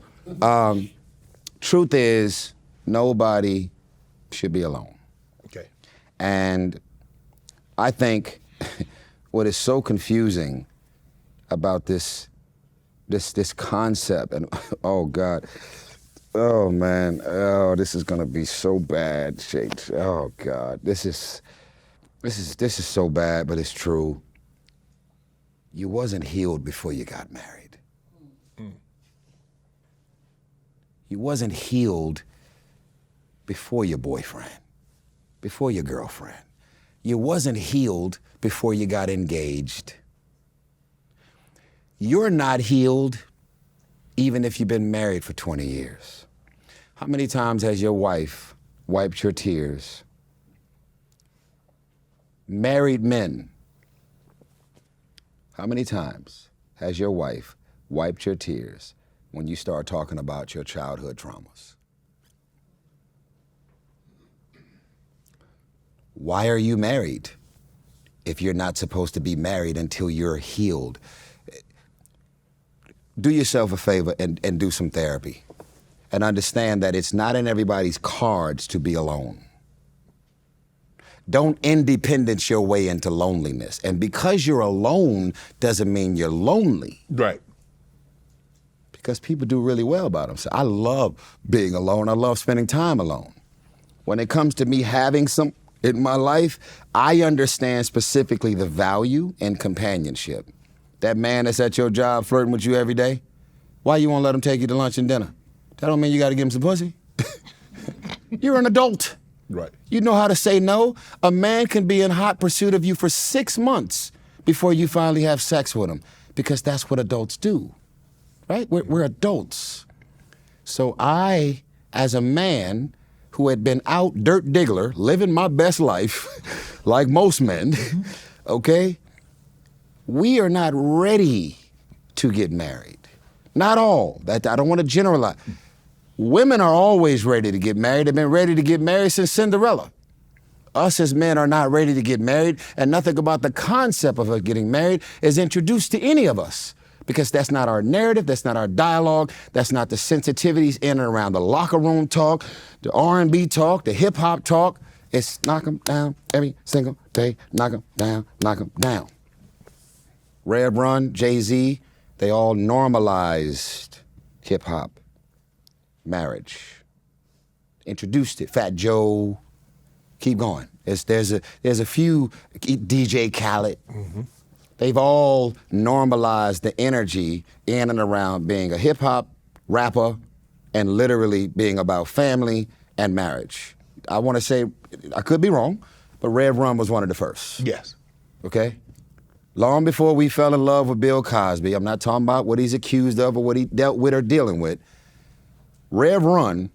S1: truth is, nobody should be alone.
S2: Okay.
S1: And I think what is so confusing about this concept, and oh God. Oh man, this is gonna be so bad, Shakes. Oh God, this is so bad, but it's true. You wasn't healed before you got married. You wasn't healed before your boyfriend, before your girlfriend. You wasn't healed before you got engaged. You're not healed even if you've been married for 20 years. How many times has your wife wiped your tears? Married men, how many times has your wife wiped your tears when you start talking about your childhood traumas? Why are you married if you're not supposed to be married until you're healed? Do yourself a favor and do some therapy and understand that it's not in everybody's cards to be alone. Don't independence your way into loneliness. And because you're alone doesn't mean you're lonely.
S2: Right.
S1: Because people do really well by themselves. I love being alone. I love spending time alone. When it comes to me having some in my life, I understand specifically the value in companionship. That man that's at your job flirting with you every day, why you won't let him take you to lunch and dinner? That don't mean you gotta give him some pussy. You're an adult.
S2: Right.
S1: You know how to say no. A man can be in hot pursuit of you for 6 months before you finally have sex with him, because that's what adults do, right? We're adults. So I, as a man who had been out dirt diggler, living my best life, like most men, okay? We are not ready to get married. Not all. I don't want to generalize. Women are always ready to get married. They've been ready to get married since Cinderella. Us as men are not ready to get married, and nothing about the concept of us getting married is introduced to any of us, because that's not our narrative, that's not our dialogue, that's not the sensitivities in and around the locker room talk, the R&B talk, the hip hop talk. It's knock 'em down every single day, knock 'em down, knock 'em down. Rev Run, Jay-Z, they all normalized hip hop, marriage, introduced it. Fat Joe, keep going. There's a few, DJ Khaled. Mm-hmm. They've all normalized the energy in and around being a hip hop rapper and literally being about family and marriage. I want to say, I could be wrong, but Rev Run was one of the first.
S2: Yes.
S1: Okay? Long before we fell in love with Bill Cosby, I'm not talking about what he's accused of or what he dealt with or dealing with. Rev Run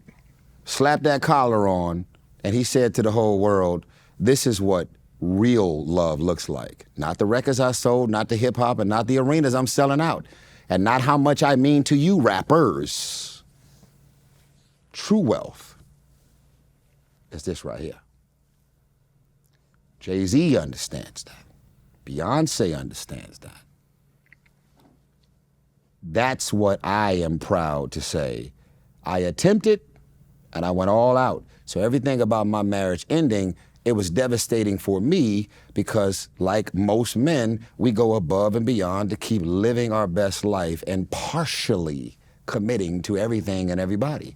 S1: slapped that collar on and he said to the whole world, this is what real love looks like. Not the records I sold, not the hip hop, and not the arenas I'm selling out. And not how much I mean to you rappers. True wealth is this right here. Jay-Z understands that. Beyonce understands that. That's what I am proud to say. I attempted and I went all out. So everything about my marriage ending, it was devastating for me because, like most men, we go above and beyond to keep living our best life and partially committing to everything and everybody.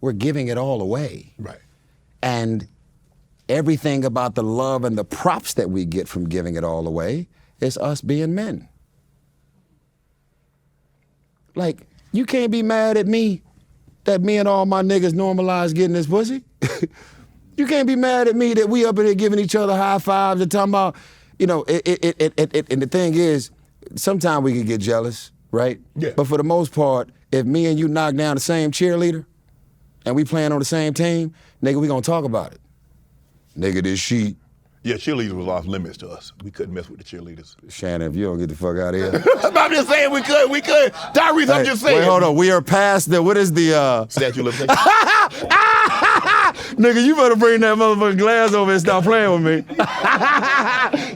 S1: We're giving it all away.
S2: Right.
S1: And everything about the love and the props that we get from giving it all away is us being men. Like, you can't be mad at me that me and all my niggas normalize getting this pussy. You can't be mad at me that we up in here giving each other high fives and talking about, you know, and the thing is, sometimes we can get jealous, right?
S2: Yeah.
S1: But for the most part, if me and you knock down the same cheerleader and we playing on the same team, nigga, we gonna talk about it. Nigga, this sheet.
S2: Yeah, cheerleaders was off limits to us. We couldn't mess with the cheerleaders.
S1: Shannon, if you don't get the fuck out of here.
S2: I'm just saying we could. Tyrese, I'm just saying.
S1: Wait, hold on. We are past what is the,
S2: Statute of limitations.
S1: Nigga, you better bring that motherfucking glass over and stop playing with me.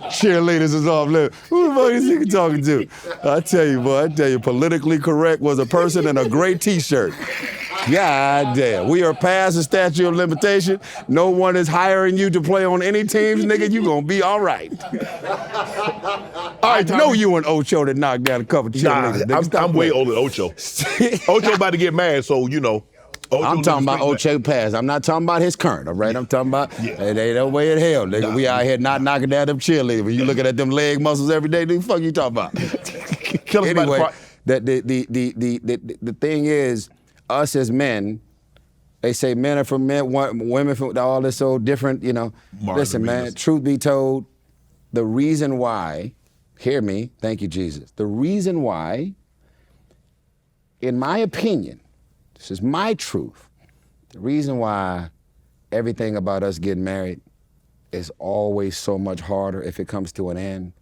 S1: Cheerleaders is off limits. Who the fuck is he talking to? I tell you, politically correct was a person in a gray t-shirt. God damn. We are past the statute of limitation. No one is hiring you to play on any teams, nigga. You gonna be all right. I know you and Ocho that knocked down a couple cheerleaders.
S2: I'm way older than Ocho. Ocho about to get married, so you know.
S1: I'm talking about Ocho past. I'm not talking about his current, all right? I'm talking about, it ain't no way in hell, nigga. We out here not knocking down them cheerleaders. When you looking at them leg muscles every day, the fuck you talking about?
S2: Tell us
S1: anyway,
S2: about
S1: the thing is, us as men, they say men are for men, women for all this so different, you know. Listen, man, truth be told, the reason why, hear me, thank you, Jesus. The reason why, in my opinion, this is my truth, the reason why everything about us getting married is always so much harder if it comes to an end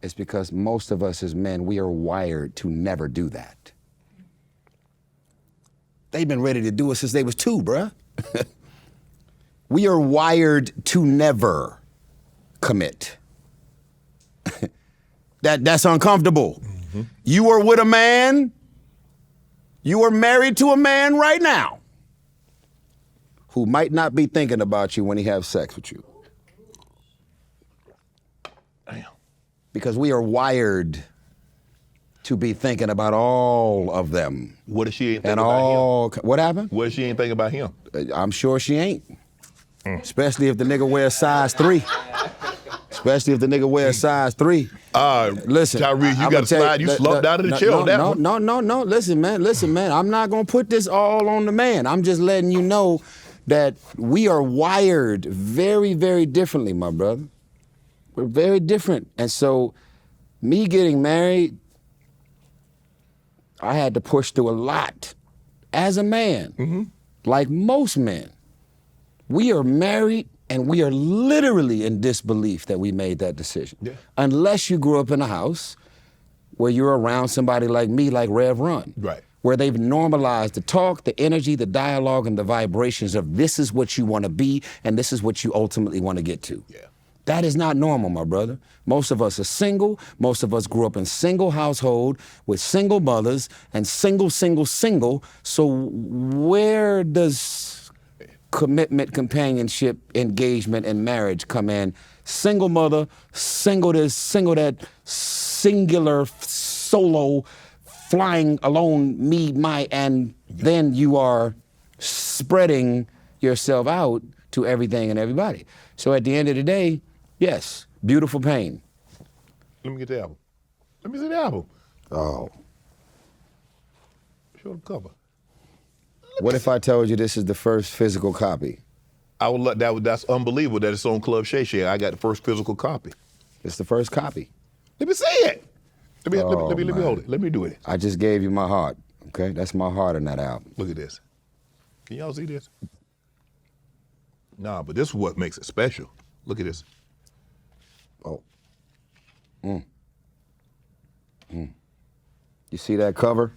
S1: It's because most of us as men, we are wired to never do that. They've been ready to do it since they was 2, bruh. We are wired to never commit. That's uncomfortable. Mm-hmm. You are with a man, you are married to a man right now who might not be thinking about you when he has sex with you.
S4: Damn.
S1: Because we are wired to be thinking about all of them.
S4: What if she ain't thinking about him?
S1: What happened?
S4: What if she ain't thinking about him?
S1: I'm sure she ain't. Especially if the nigga wears size 3. Especially if the nigga wears size 3.
S4: Listen, Tyrese, you got to slide. You slumped out of the chair on that one.
S1: No. Listen, man. I'm not gonna put this all on the man. I'm just letting you know that we are wired very, very differently, my brother. We're very different. And so, me getting married, I had to push through a lot as a man, mm-hmm. like most men. We are married and we are literally in disbelief that we made that decision. Yeah. Unless you grew up in a house where you're around somebody like me, like Rev Run.
S4: Right.
S1: Where they've normalized the talk, the energy, the dialogue, and the vibrations of this is what you want to be and this is what you ultimately want to get to.
S4: Yeah.
S1: That is not normal, my brother. Most of us are single. Most of us grew up in single household with single mothers and single. So where does commitment, companionship, engagement, and marriage come in? Single mother, single this, single that, singular, solo, flying alone, me, my, and then you are spreading yourself out to everything and everybody. So at the end of the day, yes, beautiful pain.
S4: Let me get the album. Let me see the album.
S1: Oh.
S4: Show the cover.
S1: What if I told you this is the first physical copy?
S4: I would let that's unbelievable that it's on Club Shay Shay. I got the first physical copy.
S1: It's the first copy.
S4: Let me see it. Let me hold it. Let me do it.
S1: I just gave you my heart, okay? That's my heart in that album.
S4: Look at this. Can y'all see this? Nah, but this is what makes it special. Look at this.
S1: Oh. You see that cover?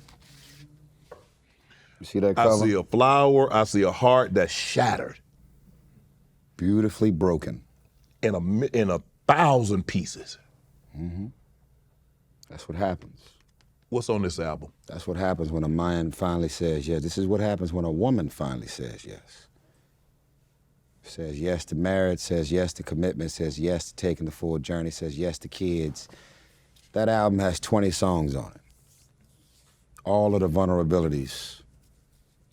S1: You see that cover?
S4: I see a flower. I see a heart that's shattered.
S1: Beautifully broken.
S4: In 1,000 pieces.
S1: Mm-hmm. That's what happens.
S4: What's on this album?
S1: That's what happens when a man finally says yes. This is what happens when a woman finally says yes. Says yes to marriage, says yes to commitment, says yes to taking the full journey, says yes to kids. That album has 20 songs on it. All of the vulnerabilities.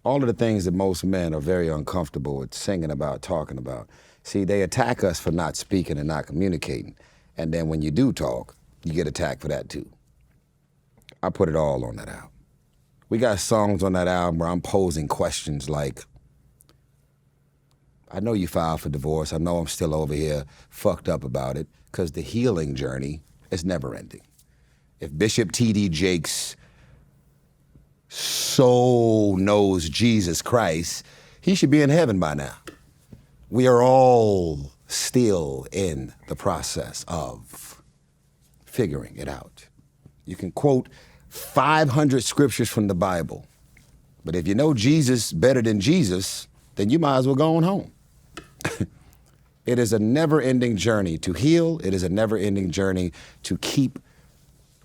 S1: All of the things that most men are very uncomfortable with singing about, talking about. See, they attack us for not speaking and not communicating. And then when you do talk, you get attacked for that too. I put it all on that album. We got songs on that album where I'm posing questions like, I know you filed for divorce. I know I'm still over here fucked up about it, because the healing journey is never ending. If Bishop T.D. Jakes' soul knows Jesus Christ, he should be in heaven by now. We are all still in the process of figuring it out. You can quote 500 scriptures from the Bible, but if you know Jesus better than Jesus, then you might as well go on home. It is a never-ending journey to heal. It is a never-ending journey to keep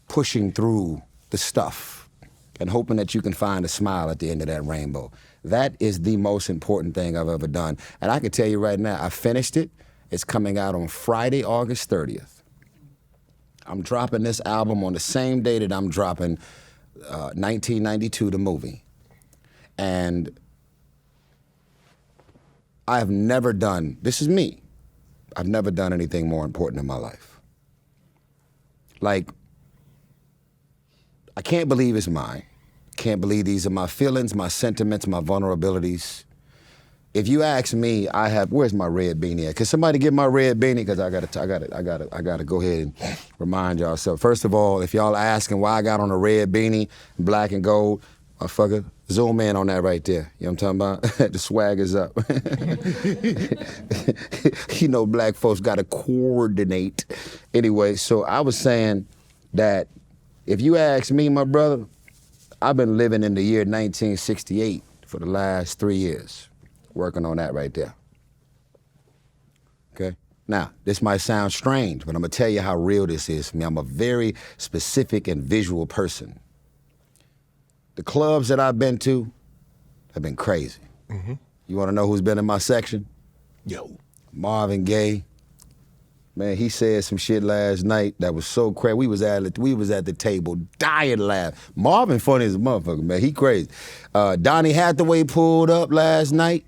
S1: pushing through the stuff and hoping that you can find a smile at the end of that rainbow. That is the most important thing I've ever done. And I can tell you right now, I finished it. It's coming out on Friday, August 30th. I'm dropping this album on the same day that I'm dropping 1992, the movie. And I have never done, this is me, I've never done anything more important in my life. Like, I can't believe it's mine. Can't believe these are my feelings, my sentiments, my vulnerabilities. If you ask me, I have, where's my red beanie at? Can somebody get my red beanie? Because I gotta go ahead and remind y'all. So first of all, if y'all asking why I got on a red beanie, black and gold, motherfucker, Zoom in on that right there. You know what I'm talking about? The swag is up. You know, black folks got to coordinate. Anyway, so I was saying that if you ask me, my brother, I've been living in the year 1968 for the last 3 years, working on that right there. Okay? Now, this might sound strange, but I'm going to tell you how real this is for me. I'm a very specific and visual person. The clubs that I've been to have been crazy. Mm-hmm. You want to know who's been in my section?
S2: Yo.
S1: Marvin Gaye. Man, he said some shit last night that was so crazy. We was at the table dying laugh. Marvin funny as a motherfucker, man. He crazy. Donny Hathaway pulled up last night.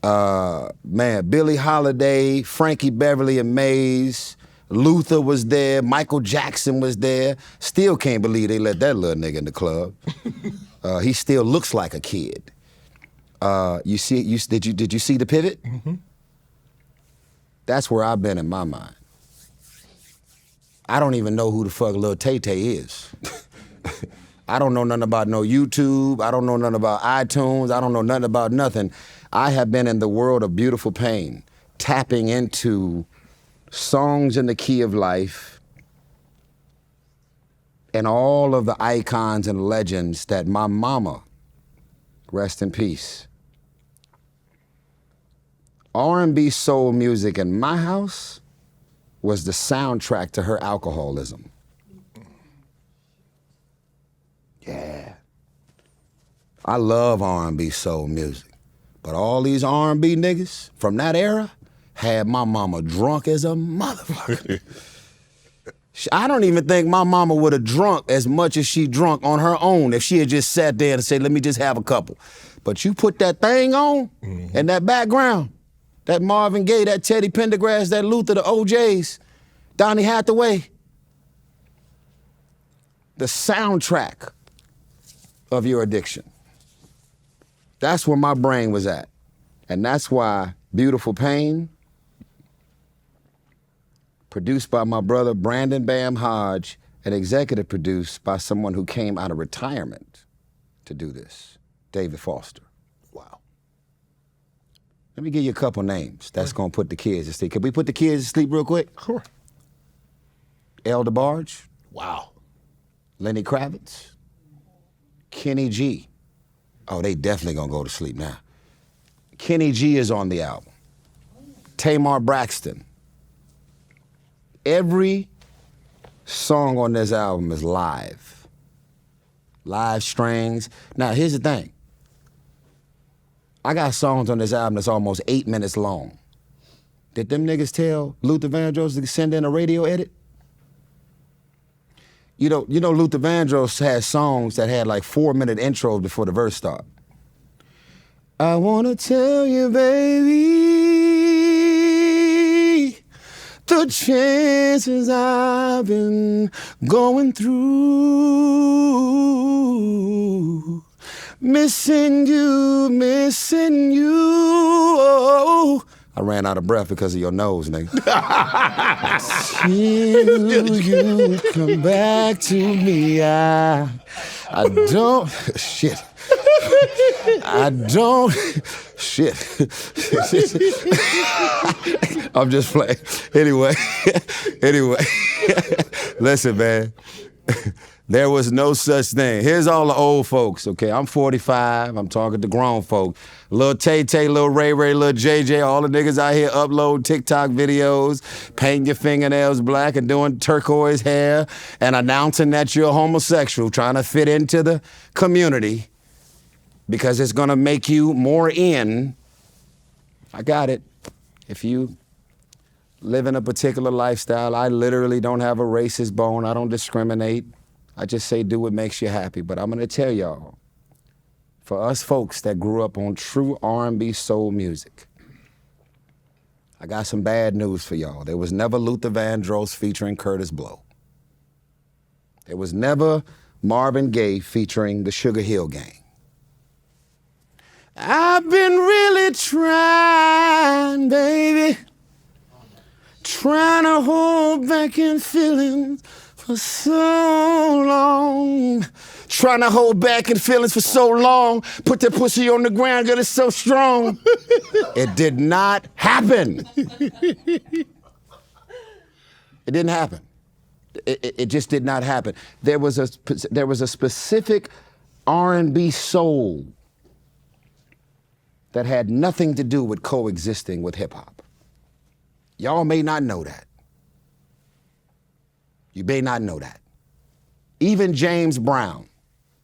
S1: Man, Billie Holiday, Frankie Beverly and Maze, Luther was there, Michael Jackson was there. Still can't believe they let that little nigga in the club. He still looks like a kid. Did you see the pivot? Mm-hmm. That's where I've been in my mind. I don't even know who the fuck Lil Tay Tay is. I don't know nothing about no YouTube. I don't know nothing about iTunes. I don't know nothing about nothing. I have been in the world of beautiful pain, tapping into songs in the key of life and all of the icons and legends that my mama, rest in peace. R&B soul music in my house was the soundtrack to her alcoholism. Yeah. I love R&B soul music. But all these R&B niggas from that era had my mama drunk as a motherfucker. I don't even think my mama would have drunk as much as she drunk on her own if she had just sat there and said, let me just have a couple. But you put that thing on in that background, that Marvin Gaye, that Teddy Pendergrass, that Luther, the OJs, Donny Hathaway, the soundtrack of your addiction. That's where my brain was at. And that's why Beautiful Pain, produced by my brother Brandon Bam Hodge, and executive produced by someone who came out of retirement to do this, David Foster. Wow. Let me give you a couple names that's gonna put the kids to sleep. Can we put the kids to sleep real quick?
S2: Sure.
S1: El DeBarge.
S2: Wow.
S1: Lenny Kravitz. Kenny G. Oh, they definitely gonna go to sleep now. Kenny G is on the album. Tamar Braxton. Every song on this album is live. Live strings. Now, here's the thing. I got songs on this album that's almost 8 minutes long. Did them niggas tell Luther Vandross to send in a radio edit? You know Luther Vandross had songs that had like 4-minute intros before the verse start. I wanna tell you, baby, the chances I've been going through, missing you. Oh, I ran out of breath because of your nose, nigga. Till you come back to me, I don't, shit. I don't, shit. I'm just playing. Anyway, listen, man. There was no such thing. Here's all the old folks, okay? I'm 45, I'm talking to grown folk. Lil Tay Tay, Lil Ray Ray, Lil JJ, all the niggas out here upload TikTok videos, painting your fingernails black and doing turquoise hair and announcing that you're homosexual, trying to fit into the community because it's gonna make you more in. I got it. If you live in a particular lifestyle, I literally don't have a racist bone, I don't discriminate. I just say do what makes you happy. But I'm gonna tell y'all, for us folks that grew up on true R&B soul music, I got some bad news for y'all. There was never Luther Vandross featuring Curtis Blow. There was never Marvin Gaye featuring the Sugar Hill Gang. I've been really trying, baby, Trying to hold back in feelings for so long. Trying to hold back in feelings for so long. Put that pussy on the ground, girl, it's so strong. It did not happen. It didn't happen. It just did not happen. There was a specific R&B soul that had nothing to do with coexisting with hip hop. Y'all may not know that. You may not know that. Even James Brown.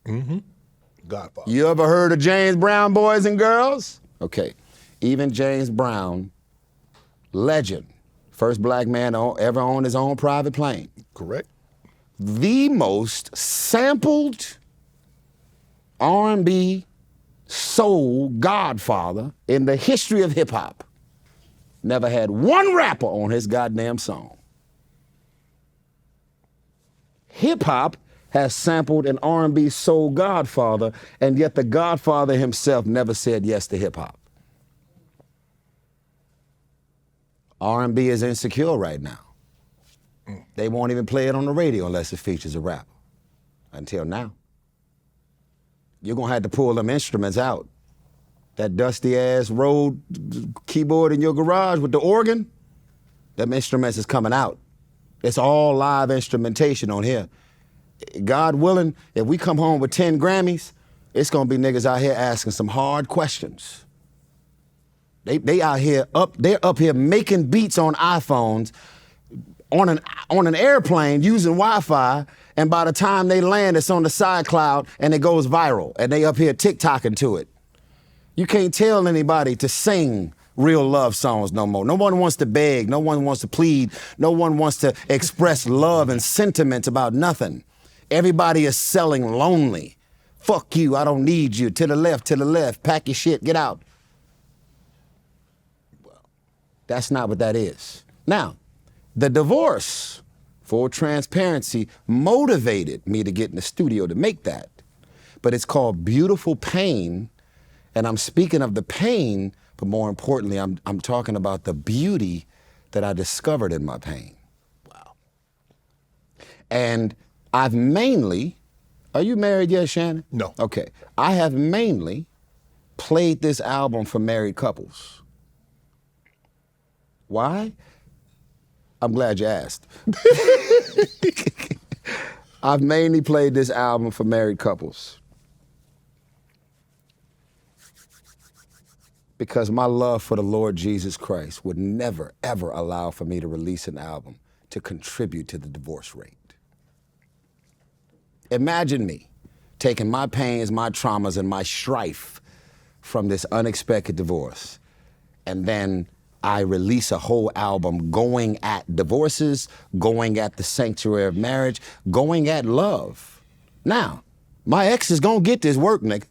S2: Mm-hmm. Godfather.
S1: You ever heard of James Brown, boys and girls? Okay. Even James Brown, legend, first black man to ever own his own private plane.
S2: Correct.
S1: The most sampled R&B soul godfather in the history of hip hop. Never had one rapper on his goddamn song. Hip hop has sampled an R&B soul godfather, and yet the godfather himself never said yes to hip hop. R&B is insecure right now. They won't even play it on the radio unless it features a rapper. Until now. You're gonna have to pull them instruments out. That dusty ass Rode keyboard in your garage with the organ, them instruments is coming out. It's all live instrumentation on here. God willing, if we come home with 10 Grammys, it's gonna be niggas out here asking some hard questions. They out here they're up here making beats on iPhones, on an airplane using Wi-Fi, and by the time they land, it's on the side cloud and it goes viral, and they up here TikToking to it. You can't tell anybody to sing real love songs no more. No one wants to beg, no one wants to plead, no one wants to express love and sentiments about nothing. Everybody is selling lonely. Fuck you, I don't need you. To the left, pack your shit, get out. Well, that's not what that is. Now, the divorce, full transparency, motivated me to get in the studio to make that. But it's called Beautiful Pain, and I'm speaking of the pain, but more importantly, I'm talking about the beauty that I discovered in my pain. Wow. And I've mainly, are you married yet, Shannon?
S2: No.
S1: Okay. I have mainly played this album for married couples. Why? I'm glad you asked. I've mainly played this album for married couples because my love for the Lord Jesus Christ would never, ever allow for me to release an album to contribute to the divorce rate. Imagine me taking my pains, my traumas, and my strife from this unexpected divorce, and then I release a whole album going at divorces, going at the sanctuary of marriage, going at love. Now, my ex is gonna get this work, nigga.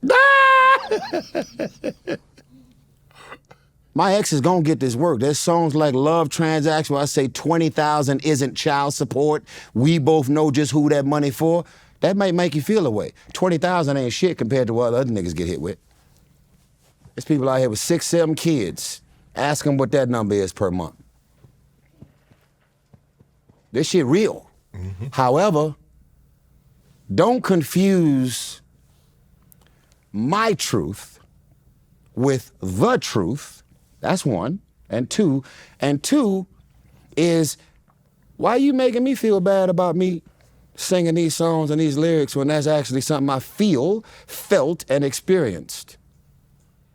S1: My ex is gonna get this work. There's songs like Love Transaction where I say 20,000 isn't child support. We both know just who that money for. That might make you feel a way. 20,000 ain't shit compared to what other niggas get hit with. There's people out here with 6, 7 kids. Ask them what that number is per month. This shit real. Mm-hmm. However, don't confuse my truth with the truth. That's one. And two is, why are you making me feel bad about me singing these songs and these lyrics when that's actually something I felt, and experienced?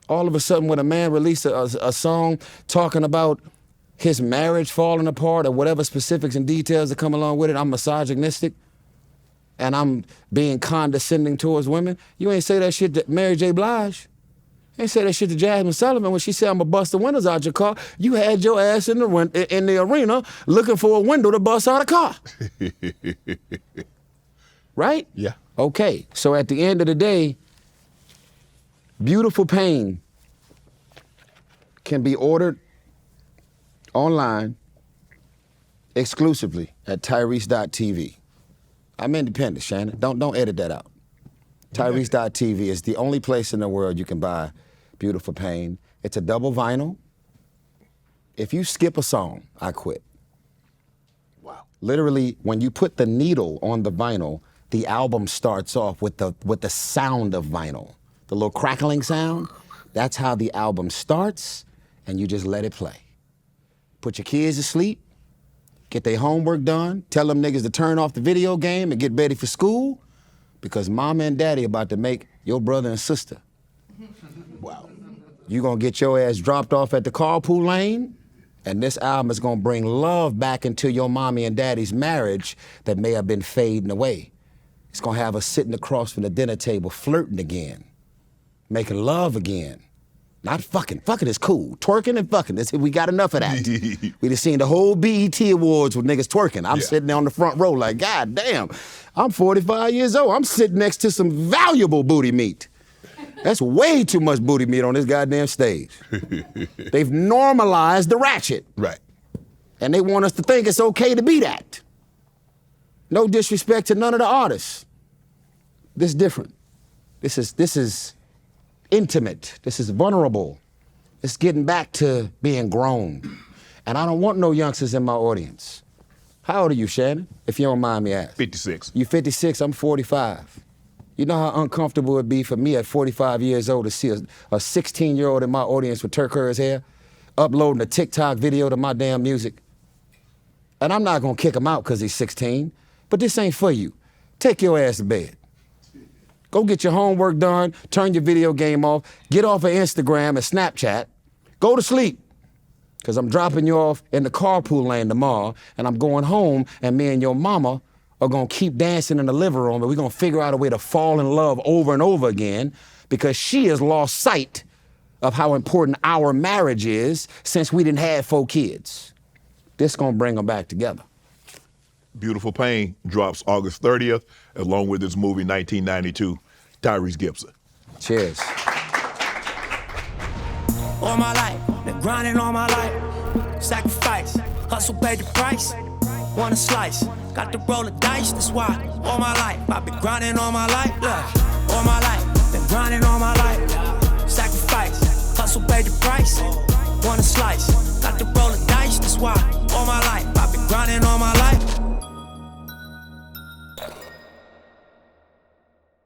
S1: All of a sudden, when a man releases a song talking about his marriage falling apart or whatever specifics and details that come along with it, I'm misogynistic and I'm being condescending towards women. You ain't say that shit to Mary J. Blige. You ain't say that shit to Jasmine Sullivan when she said, I'm gonna bust the windows out your car. You had your ass in the arena looking for a window to bust out a car. Right?
S2: Yeah.
S1: Okay, so at the end of the day, Beautiful Pain can be ordered online exclusively at Tyrese.tv. I'm independent, Shannon. Don't edit that out. Tyrese.tv is the only place in the world you can buy Beautiful Pain. It's a double vinyl. If you skip a song, I quit. Literally, when you put the needle on the vinyl, the album starts off with the sound of vinyl. The little crackling sound, that's how the album starts, and you just let it play. Put your kids to sleep, get their homework done, tell them niggas to turn off the video game and get ready for school, because mama and daddy about to make your brother and sister. Wow. You gonna get your ass dropped off at the carpool lane, and this album is gonna bring love back into your mommy and daddy's marriage that may have been fading away. It's gonna have us sitting across from the dinner table flirting again, making love again. Not fucking. Fucking is cool. Twerking and fucking, we got enough of that. We just seen the whole BET Awards with niggas twerking. I'm sitting there on the front row like, God damn, I'm 45 years old. I'm sitting next to some valuable booty meat. That's way too much booty meat on this goddamn stage. They've normalized the ratchet.
S2: Right.
S1: And they want us to think it's okay to be that. No disrespect to none of the artists. This is different. This is intimate. This is vulnerable. It's getting back to being grown. And I don't want no youngsters in my audience. How old are you, Shannon? If you don't mind me asking.
S2: 56.
S1: You 56, I'm 45. You know how uncomfortable it would be for me at 45 years old to see a 16-year-old in my audience with turquoise hair uploading a TikTok video to my damn music? And I'm not gonna kick him out because he's 16, but this ain't for you. Take your ass to bed. Go get your homework done, turn your video game off, get off of Instagram and Snapchat, go to sleep. Because I'm dropping you off in the carpool lane tomorrow, and I'm going home, and me and your mama are gonna keep dancing in the living room, and we're gonna figure out a way to fall in love over and over again, because she has lost sight of how important our marriage is since we didn't have 4 kids. This gonna bring them back together.
S2: Beautiful Pain drops August 30th, along with his movie 1992, Tyrese Gibson.
S1: Cheers.
S3: All my life, been grinding all my life. Sacrifice, hustle paid the price. Want a slice, got to roll the dice, that's why. All my life, I've been grinding all my life. Look, all my life, been grinding all my life. Sacrifice, hustle paid the price. Want a slice, got to roll the dice, that's why. All my life, I've been grinding all my life.